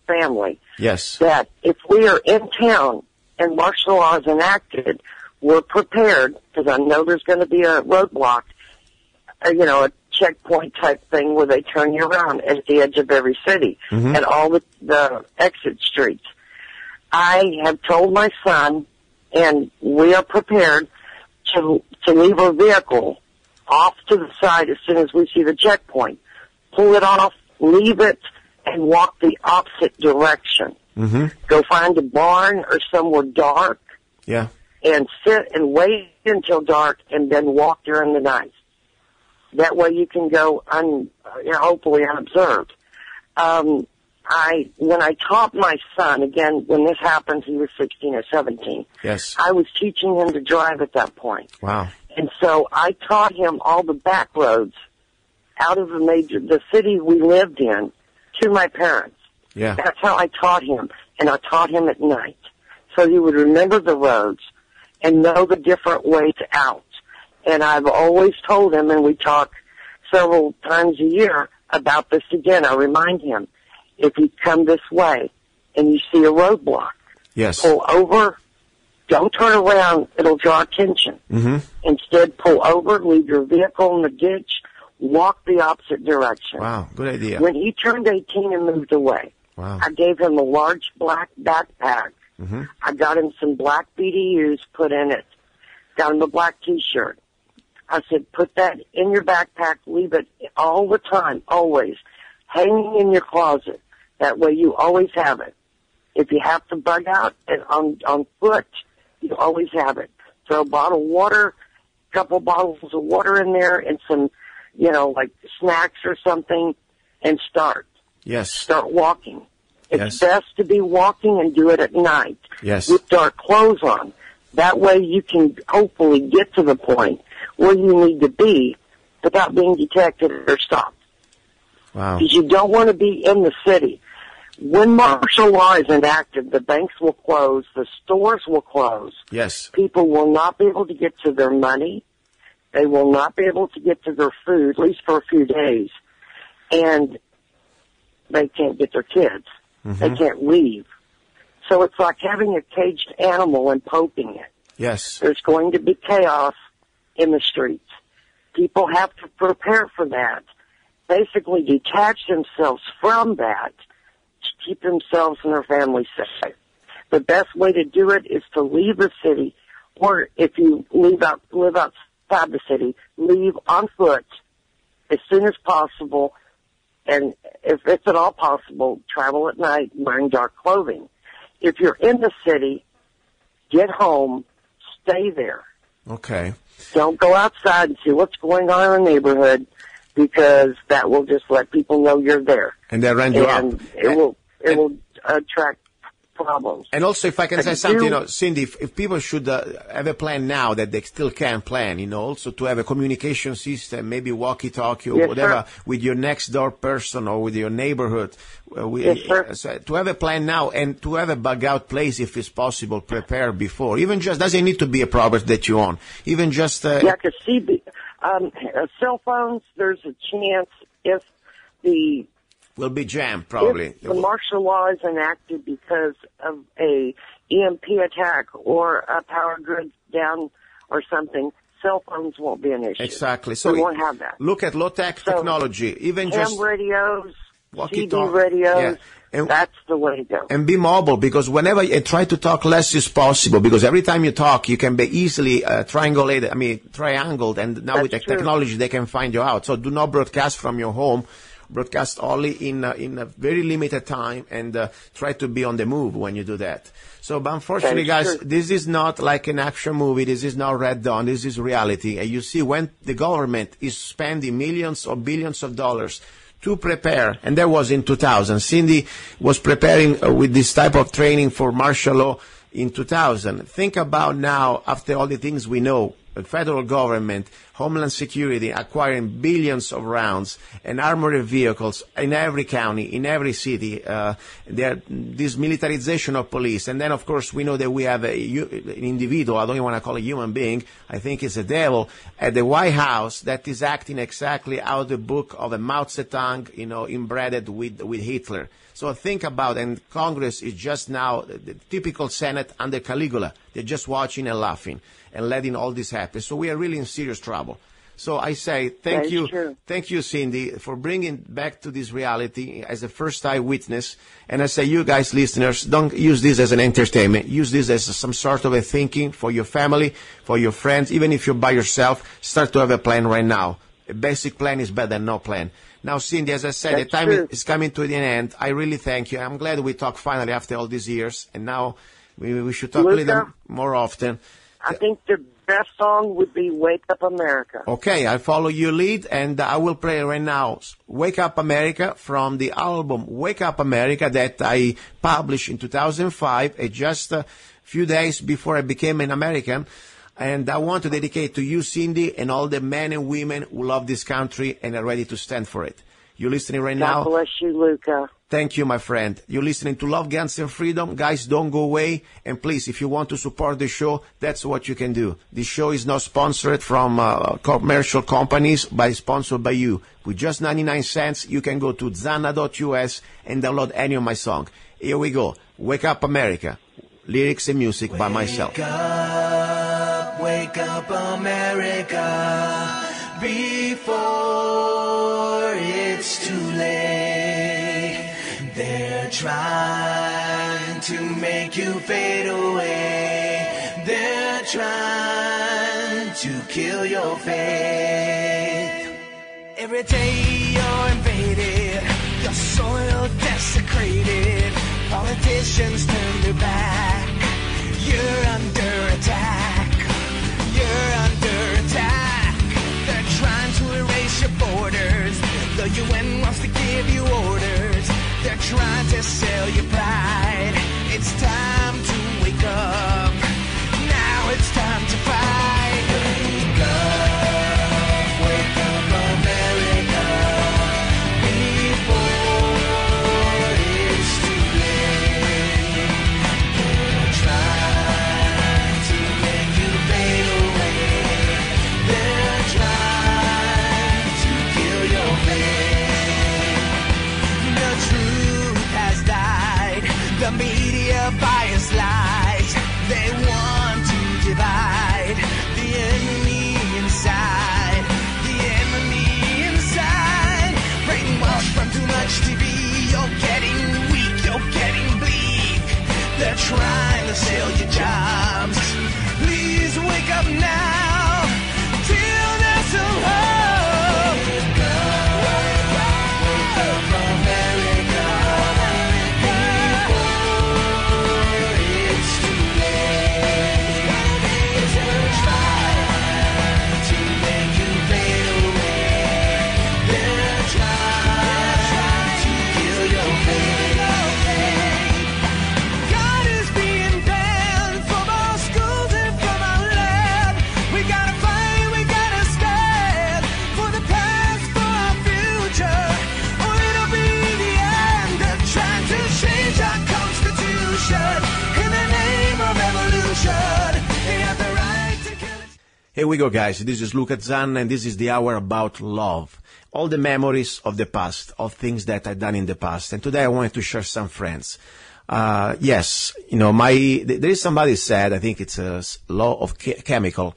family. Yes. That if we are in town and martial law is enacted, we're prepared, because I know there's going to be a roadblock, a checkpoint type thing where they turn you around at the edge of every city and all the exit streets. I have told my son, and we are prepared to leave a vehicle off to the side as soon as we see the checkpoint. Pull it off, leave it, and walk the opposite direction. Mm-hmm. Go find a barn or somewhere dark. Yeah. And sit and wait until dark and then walk during the night. That way you can go hopefully unobserved. When I taught my son, again, when this happened, he was 16 or 17. Yes. I was teaching him to drive at that point. Wow. And so I taught him all the back roads out of the city we lived in to my parents. Yeah. That's how I taught him. And I taught him at night. So he would remember the roads and know the different ways out. And I've always told him, and we talk several times a year about this again. I remind him, if you come this way and you see a roadblock, yes, pull over, don't turn around, it'll draw attention. Mm-hmm. Instead, pull over, leave your vehicle in the ditch, walk the opposite direction. Wow, good idea. When he turned 18 and moved away, wow, I gave him a large black backpack. Mm-hmm. I got him some black BDUs put in it, got him a black T-shirt. I said, put that in your backpack, leave it all the time, always, hanging in your closet. That way you always have it. If you have to bug out and on foot, you always have it. Throw a bottle of water, a couple bottles of water in there, and some, like snacks or something, and start. Yes. Start walking. yes. It's best to be walking and do it at night. Yes. With dark clothes on. That way you can hopefully get to the point where you need to be without being detected or stopped. Wow. Because you don't want to be in the city. When martial law is enacted, the banks will close, the stores will close. Yes. People will not be able to get to their money. They will not be able to get to their food, at least for a few days. And they can't get their kids. Mm-hmm. They can't leave. So it's like having a caged animal and poking it. Yes. There's going to be chaos in the streets. People have to prepare for that. Basically detach themselves from that to keep themselves and their families safe. The best way to do it is to leave the city, or if you live outside the city, leave on foot as soon as possible, and if it's at all possible, travel at night wearing dark clothing. If you're in the city, get home, stay there. Okay. Don't go outside and see what's going on in the neighborhood, because that will just let people know you're there. And they run you up. And it will attract problems. And also, if I can say something, Cindy, if people should have a plan now that they still can plan, also to have a communication system, maybe walkie-talkie or yes, whatever, sir. with your next door person or with your neighborhood. Yes, sir. So to have a plan now and to have a bug-out place, if it's possible, prepare before. Even just, doesn't need to be a property that you own. Even just... yeah, because cell phones, there's a chance if the... will be jammed, probably. If the martial law is enacted because of a EMP attack or a power grid down or something, cell phones won't be an issue. Exactly. So we won't have that. Look at low-tech technology. Even ham just radios, walkie-talkie. TV radios, yeah. And that's the way to go. And be mobile, because whenever you try to talk less is possible, because every time you talk, you can be easily triangled, and now with the technology, they can find you out. So do not broadcast from your home. Broadcast only in a very limited time, and try to be on the move when you do that. So, but unfortunately, guys, this is not like an action movie. This is not Red Dawn. This is reality. And you see, when the government is spending millions or billions of dollars to prepare, and that was in 2000. Cindy was preparing with this type of training for martial law in 2000. Think about now, after all the things we know, federal government, Homeland Security acquiring billions of rounds and armored vehicles in every county, in every city, this militarization of police. And then, of course, we know that we have an individual, I don't even want to call it a human being, I think it's a devil, at the White House that is acting exactly out of the book of a Mao Zedong, inbred with Hitler. So think about, and Congress is just now the typical Senate under Caligula. They're just watching and laughing and letting all this happen. So we are really in serious trouble. So I say thank you, Cindy, for bringing back to this reality as a first eyewitness. And I say, you guys, listeners, don't use this as an entertainment. Use this as some sort of a thinking for your family, for your friends. Even if you're by yourself, start to have a plan right now. A basic plan is better than no plan. Now, Cindy, as I said, the time is coming to the end. I really thank you. I'm glad we talked finally after all these years. And now we should talk Luca, a little more often. I think the best song would be Wake Up America. Okay, I'll follow your lead, and I will play right now Wake Up America from the album Wake Up America that I published in 2005, just a few days before I became an American. And I want to dedicate to you, Cindy, and all the men and women who love this country and are ready to stand for it. You're listening right now. God bless you, Luca. Thank you, my friend. You're listening to Love, Guns, and Freedom. Guys, don't go away. And please, if you want to support the show, that's what you can do. This show is not sponsored from commercial companies, but it's sponsored by you. With just 99 cents, you can go to zanna.us and download any of my songs. Here we go. Wake Up America. Lyrics and music by myself. Wake up, America, before it's too late. They're trying to make you fade away. They're trying to kill your faith. Every day you're invaded, your soil desecrated. Politicians turn their back. You're under attack. You're under attack. They're trying to erase your borders. The UN wants to give you orders. They're trying to sell your pride. It's time to wake up. Now it's time to fight. Wake up, America, before it's too late. They're trying to make you fade away. They're trying to kill your faith. The truth has died. The media bias lies. They want to divide the enemy inside. The enemy inside. Brainwashed from too much TV. You're getting weak. You're getting bleak. They're trying to sell your jobs. Please wake up now. Till there's some hope. Wake up, America. Before it's too late. They're trying to make you fade away. They're trying to kill your faith. God is being banned from our schools and from our land. We gotta fight, we gotta stand for the past, for our future, or it'll be the end. They're trying to change our constitution in the name of evolution. They have the right to kill us. Here we go, guys. This is Luca Zanna, and this is the hour about love. All the memories of the past, of things that I've done in the past. And today I wanted to share some friends. Yes, there is somebody said, I think it's a law of chemical.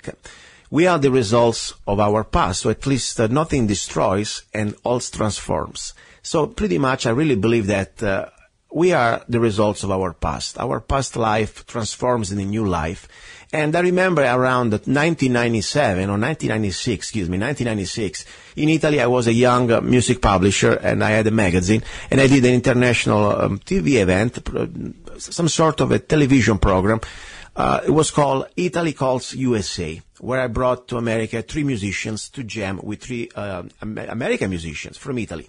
We are the results of our past, so at least nothing destroys and all transforms. So pretty much I really believe that we are the results of our past. Our past life transforms in a new life. And I remember around 1996, in Italy I was a young music publisher and I had a magazine and I did an international TV event, some sort of a television program. It was called Italy Calls USA, where I brought to America 3 musicians to jam with 3 American musicians from Italy.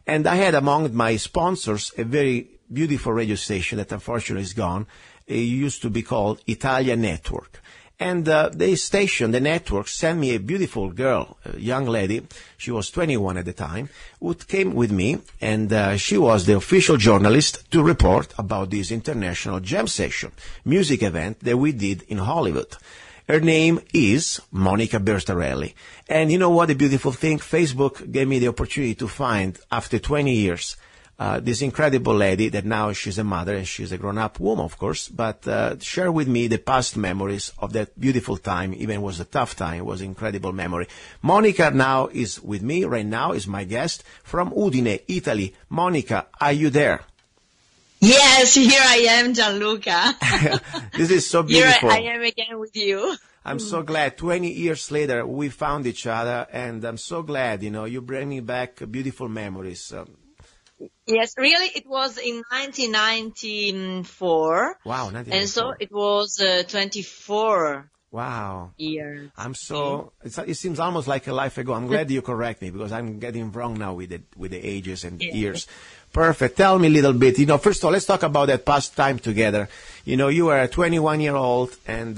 And I had among my sponsors a very beautiful radio station that unfortunately is gone. It used to be called Italia Network. And the station, the network, sent me a beautiful girl, a young lady. She was 21 at the time, who came with me, and she was the official journalist to report about this international jam session, music event that we did in Hollywood. Her name is Monica Bertarelli. And you know what, the beautiful thing? Facebook gave me the opportunity to find, after 20 years, this incredible lady that now she's a mother and she's a grown-up woman, of course, but share with me the past memories of that beautiful time. Even it was a tough time. It was an incredible memory. Monica now is with me right now, is my guest from Udine, Italy. Monica, are you there? Yes, here I am, Gianluca. This is so beautiful. Here I am again with you. I'm so glad 20 years later we found each other, and I'm so glad, you bring me back beautiful memories. Yes, really, it was in 1994. Wow, 1994. And so it was 24 wow. years. It seems almost like a life ago. I'm glad you correct me, because I'm getting wrong now with the ages and years. Perfect. Tell me a little bit. First of all, let's talk about that past time together. You were a 21-year-old, and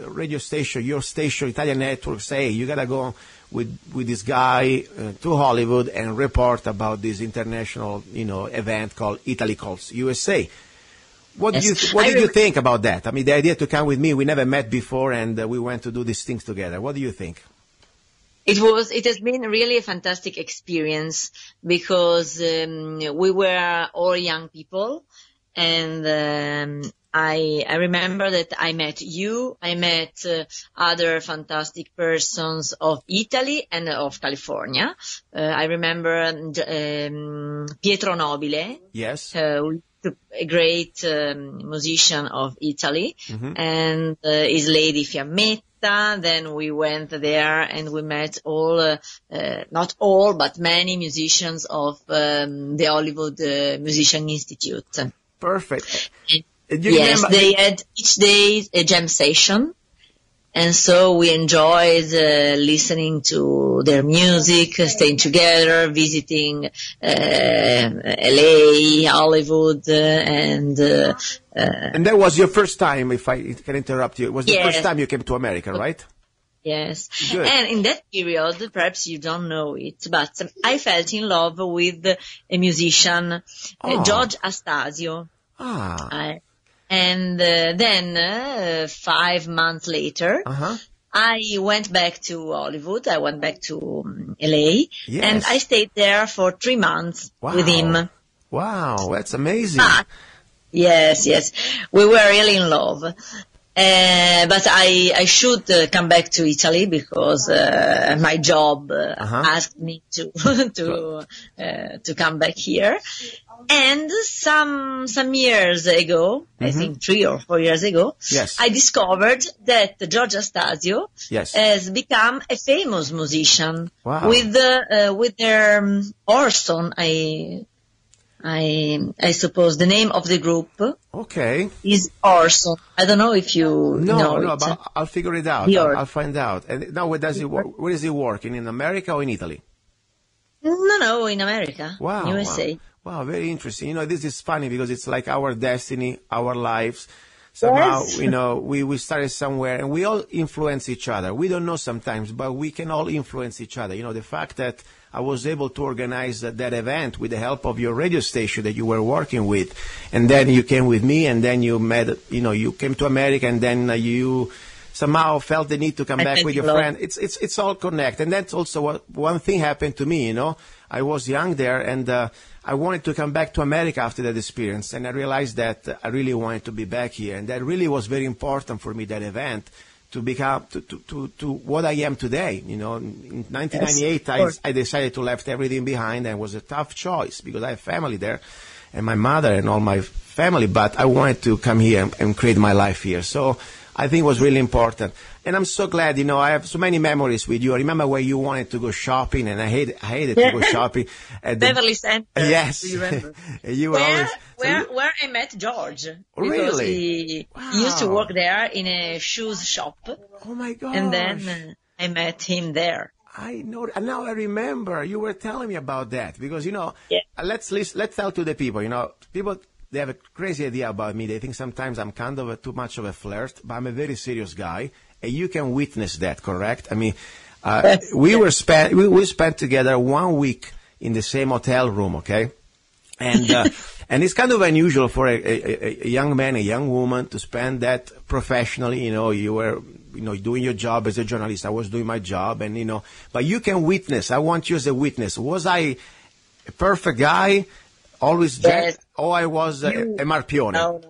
radio station, your station, Italian network, say you gotta go with this guy to Hollywood and report about this international, event called Italy Calls USA. What did you think about that? I mean, the idea to come with me, we never met before, and we went to do these things together. What do you think? It has been really a fantastic experience, because we were all young people, and I remember that I met you, I met other fantastic persons of Italy and of California. I remember Pietro Nobile. Yes. A great musician of Italy, and his lady Fiammetta. Then we went there and we met not all, but many musicians of the Hollywood Musician Institute. Perfect. Yes, they had each day a jam session, and so we enjoyed listening to their music, staying together, visiting LA, Hollywood, and that was your first time, if I can interrupt you. It was the first time you came to America, right? Yes. Good. And in that period, perhaps you don't know it, but I felt in love with a musician, George Astasio. And then 5 months later, I went back to Hollywood. I went back to LA, and I stayed there for 3 months with him. Wow, that's amazing. Yes. We were really in love. But I should come back to Italy, because my job asked me to come back here. And some years ago, I think 3 or 4 years ago, I discovered that George Astasio has become a famous musician with their Orson. I suppose the name of the group is Orson. I don't know if you know it. But I'll figure it out. I'll find out. And now, where does he work? Where is he working? In America or in Italy? No, in America. Wow. USA. Wow, very interesting. This is funny, because it's like our destiny, our lives. Somehow, we started somewhere, and we all influence each other. We don't know sometimes, but we can all influence each other. The fact that I was able to organize that event with the help of your radio station that you were working with, and then you came with me, and then you met, you came to America, and then you somehow felt the need to come back with your friend. It's all connected. And that's also one thing happened to me, I was young there, and I wanted to come back to America after that experience, and I realized that I really wanted to be back here, and that really was very important for me, that event, to become to what I am today. In 1998, I decided to left everything behind, and it was a tough choice, because I have family there, and my mother and all my family, but I wanted to come here and create my life here. So I think it was really important. And I'm so glad, I have so many memories with you. I remember where you wanted to go shopping, and I hated to go shopping. At Beverly Center. Yes. Do you remember? You were where I met George. Really? Because he used to work there in a shoes shop. Oh my gosh. And then I met him there. I know. And now I remember you were telling me about that, because, let's tell to the people, people they have a crazy idea about me. They think sometimes I'm kind of too much of a flirt, but I'm a very serious guy, and you can witness that, correct? I mean, we spent together 1 week in the same hotel room, okay? And and it's kind of unusual for a young man, a young woman to spend that professionally. You were doing your job as a journalist. I was doing my job, and but you can witness. I want you as a witness. Was I a perfect guy? Always yes. Or I was a marpione? No.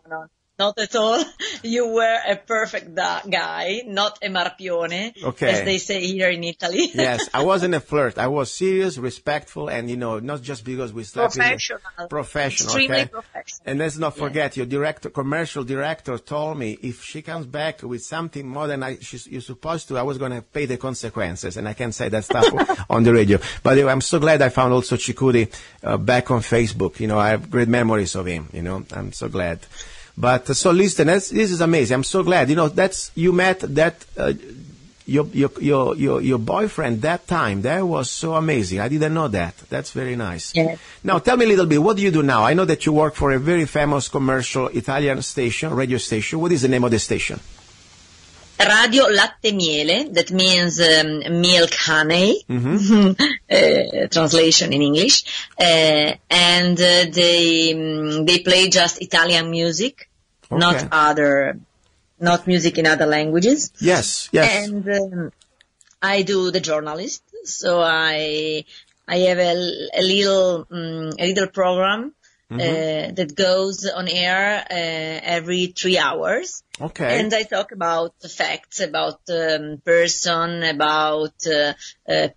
Not at all. You were a perfect guy, not a marpione, as they say here in Italy. Yes, I wasn't a flirt. I was serious, respectful, and, not just because we slept professional. Extremely okay? professional. And let's not forget, your commercial director told me if she comes back with something more than you're supposed to, I was going to pay the consequences, and I can't say that stuff on the radio. But anyway, I'm so glad I found also Chikuri back on Facebook. I have great memories of him. I'm so glad. But so listen, this is amazing. I'm so glad. You met that your boyfriend that time. That was so amazing. I didn't know that. That's very nice. Yeah. Now tell me a little bit. What do you do now? I know that you work for a very famous commercial Italian radio station. What is the name of the station? Radio Latte and Miele. That means milk honey. Translation in English. And they play just Italian music. Okay. Not music in other languages. Yes. And I do the journalist, so I have a little program that goes on air every 3 hours. Okay. And I talk about the facts, about person, about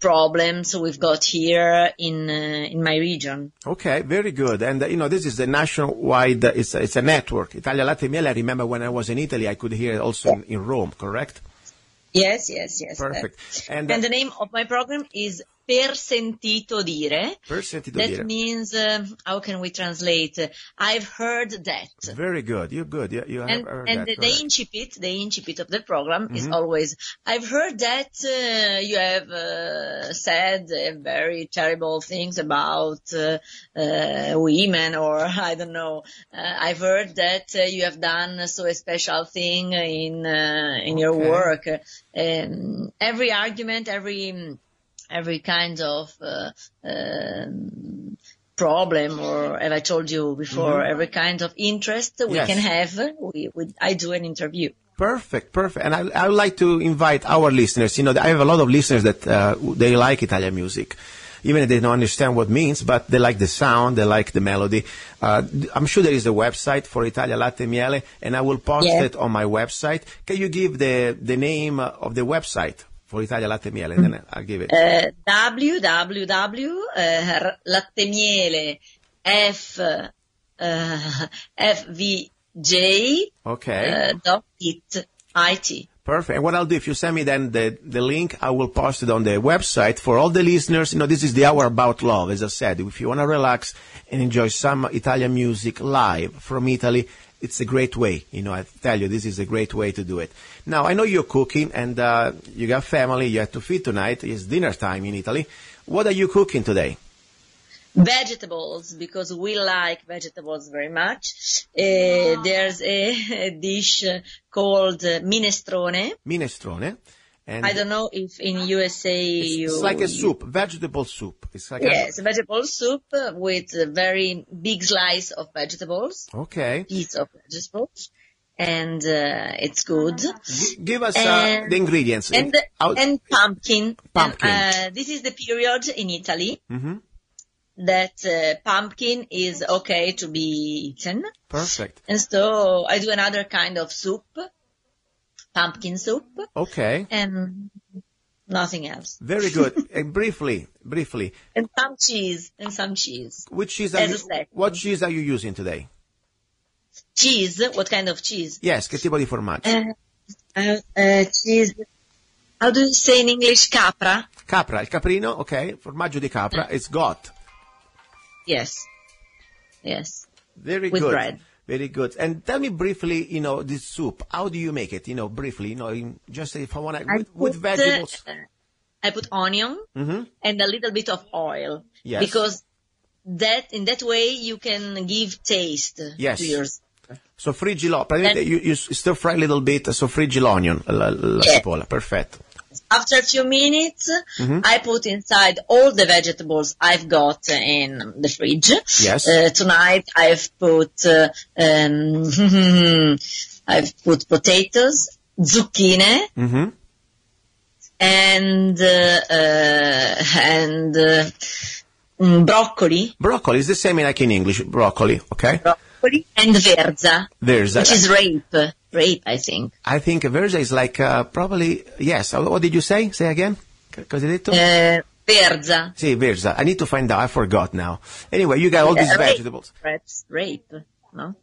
problems we've got here in my region. Okay, very good. And this is a nationwide. It's a network. Italia Latte e Miele. I remember when I was in Italy, I could hear it also in Rome. Correct? Yes. Perfect. And the name of my program is Per sentito dire. That means, how can we translate? I've heard that. Very good. You're good. You have heard and that. The incipit of the program is always, I've heard that you have said very terrible things about women, or I don't know. I've heard that you have done a special thing in your work. Every argument, every kind of problem, or as I told you before, every kind of interest we can have, I do an interview. Perfect. And I would like to invite our listeners. I have a lot of listeners that they like Italian music, even if they don't understand what it means, but they like the sound, they like the melody. I'm sure there is a website for Italia Latte e Miele, and I will post it on my website. Can you give the name of the website for Italia Latte e Miele? And then I'll give it. www.lattemiele fvj.it. Perfect. And what I'll do, if you send me then the link, I will post it on the website for all the listeners. This is the hour about love, as I said. If you want to relax and enjoy some Italian music live from Italy, it's a great way. I tell you, this is a great way to do it. Now, I know you're cooking and you got family, you have to feed tonight. It's dinner time in Italy. What are you cooking today? Vegetables, because we like vegetables very much. There's a dish called minestrone. Minestrone. And I don't know if in USA it's like a soup, vegetable soup. It's like vegetable soup with a very big slice of vegetables. Okay. Piece of vegetables. And it's good. Give us the ingredients. And pumpkin. This is the period in Italy that pumpkin is okay to be eaten. Perfect. And so I do another kind of soup. Pumpkin soup. Okay. And nothing else. Very good. And briefly. And some cheese. Which cheese what cheese are you using today? Cheese? What kind of cheese? Yes, che tipo di formaggio? Cheese. How do you say in English? Capra? Capra, il caprino, okay. Formaggio di capra, it's got. Yes. Very With good. bread. Very good. And tell me briefly, this soup. How do you make it? Briefly, just if I want to, with vegetables. I put onion and a little bit of oil. Yes. Because in that way you can give taste Yes. to yours. So frigilo, praticamente you stir fry a little bit, so frigilo onion, la cipolla, perfetto. After a few minutes, I put inside all the vegetables I've got in the fridge. Yes. Tonight I've put potatoes, zucchine, and broccoli. Broccoli is the same like in English, broccoli, okay? Broccoli and verza, Verza. which is rape. Rape, I think. I think verza is like probably, yes. What did you say? Say again? Cosa hai detto? Verza. Sì, verza. I need to find out. I forgot now. Anyway, you got all these vegetables. Perhaps rape, no?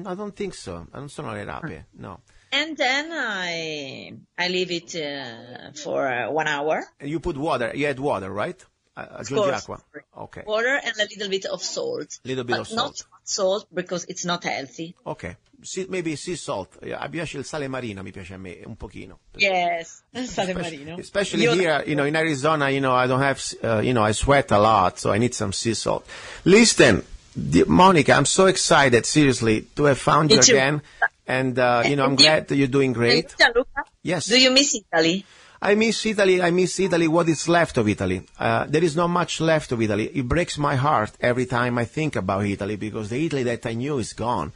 I don't think so. Non sono le rape, no. And then I leave it for 1 hour. And you put water. You add water, right? Aggiungi acqua. Okay. Water and a little bit of salt. Little bit of salt. Not salt because it's not healthy. Okay. Maybe sea salt. Mi piace il sale marino, mi piace a me, un pochino. Yes, sale marino. Especially here, in Arizona, I don't have, I sweat a lot, so I need some sea salt. Listen, Monica, I'm so excited, seriously, to have found you again. And, I'm glad that you're doing great. Luca? Yes. Do you miss Italy? I miss Italy, what is left of Italy. There is not much left of Italy. It breaks my heart every time I think about Italy, because the Italy that I knew is gone.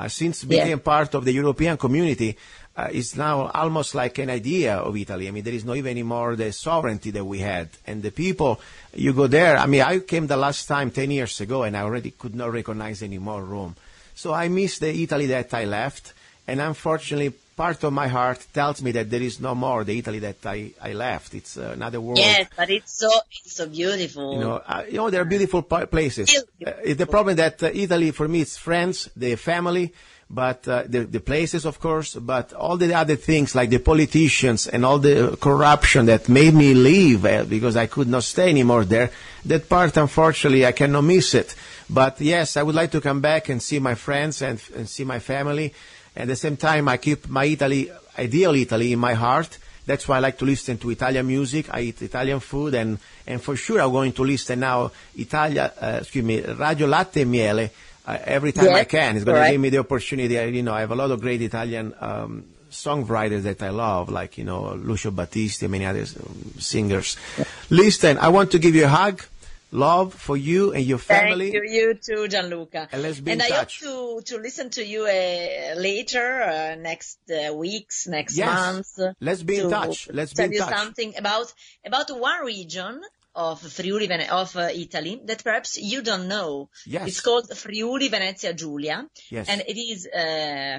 Since became part of the European community, it's now almost like an idea of Italy. I mean, there is not even anymore the sovereignty that we had. And the people, you go there, I mean, I came the last time 10 years ago, and I already could not recognize any more Rome. So I miss the Italy that I left, and unfortunately, part of my heart tells me that there is no more the Italy that I left. It's another world. Yes, but it's so beautiful. There are beautiful places. The problem that Italy, for me, it's friends, the family, but the places, of course, but all the other things like the politicians and all the corruption that made me leave because I could not stay anymore there. That part, unfortunately, I cannot miss it. But yes, I would like to come back and see my friends and see my family. At the same time, I keep my ideal Italy in my heart. That's why I like to listen to Italian music. I eat Italian food, and for sure I'm going to listen now Radio Latte and Miele every time I can. It's going to give me the opportunity. I have a lot of great Italian songwriters that I love, like Lucio Battisti and many other singers. Listen, I want to give you a hug. Love for you and your family. Thank you too, Gianluca. And let's be in touch. I hope to listen to you later, next weeks, next month. Let's be in touch. Let's be in touch. Tell you something about one region of Friuli of Italy that perhaps you don't know. Yes. It's called Friuli Venezia Giulia. Yes. And it is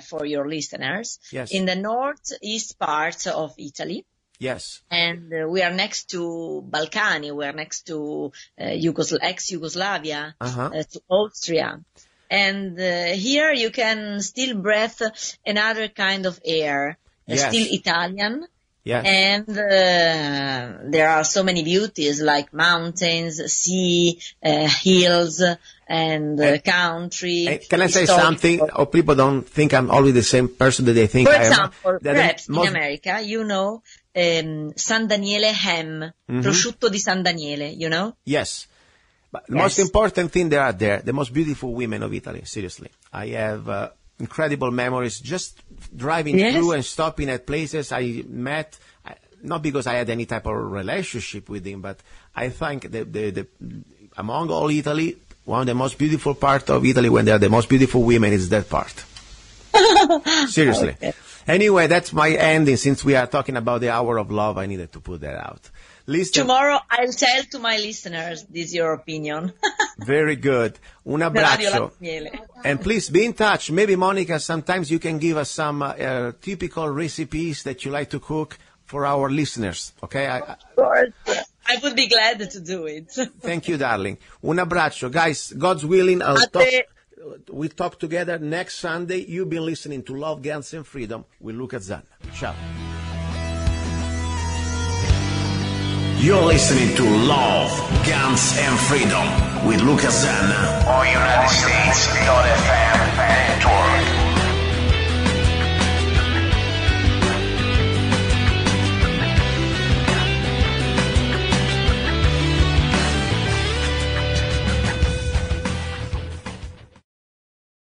for your listeners in the northeast part of Italy. Yes. And we are next to Balkany. We are next to ex-Yugoslavia, to Austria. And here you can still breathe another kind of air, still Italian. Yes. And there are so many beauties like mountains, sea, hills, and country. Can I say something? Or people don't think I'm always the same person that they think I am. For example, perhaps in America, San Daniele ham, prosciutto di San Daniele, Yes. But the most important thing there are the most beautiful women of Italy, seriously. I have incredible memories just driving through and stopping at places I met, not because I had any type of relationship with them, but I think the among all Italy, one of the most beautiful part of Italy when there are the most beautiful women is that part. Seriously. Okay. Anyway, that's my ending. Since we are talking about the hour of love, I needed to put that out. Listen. Tomorrow I'll tell to my listeners this is your opinion. Very good. Un abbraccio. And please be in touch. Maybe, Monica, sometimes you can give us some typical recipes that you like to cook for our listeners. Okay? Of course. I would be glad to do it. Thank you, darling. Un abbraccio. Guys, God's willing, we'll talk together next Sunday. You've been listening to Love, Guns and Freedom with Luca Zanna. Ciao. You're listening to Love, Guns and Freedom with Luca Zanna on United States.fm.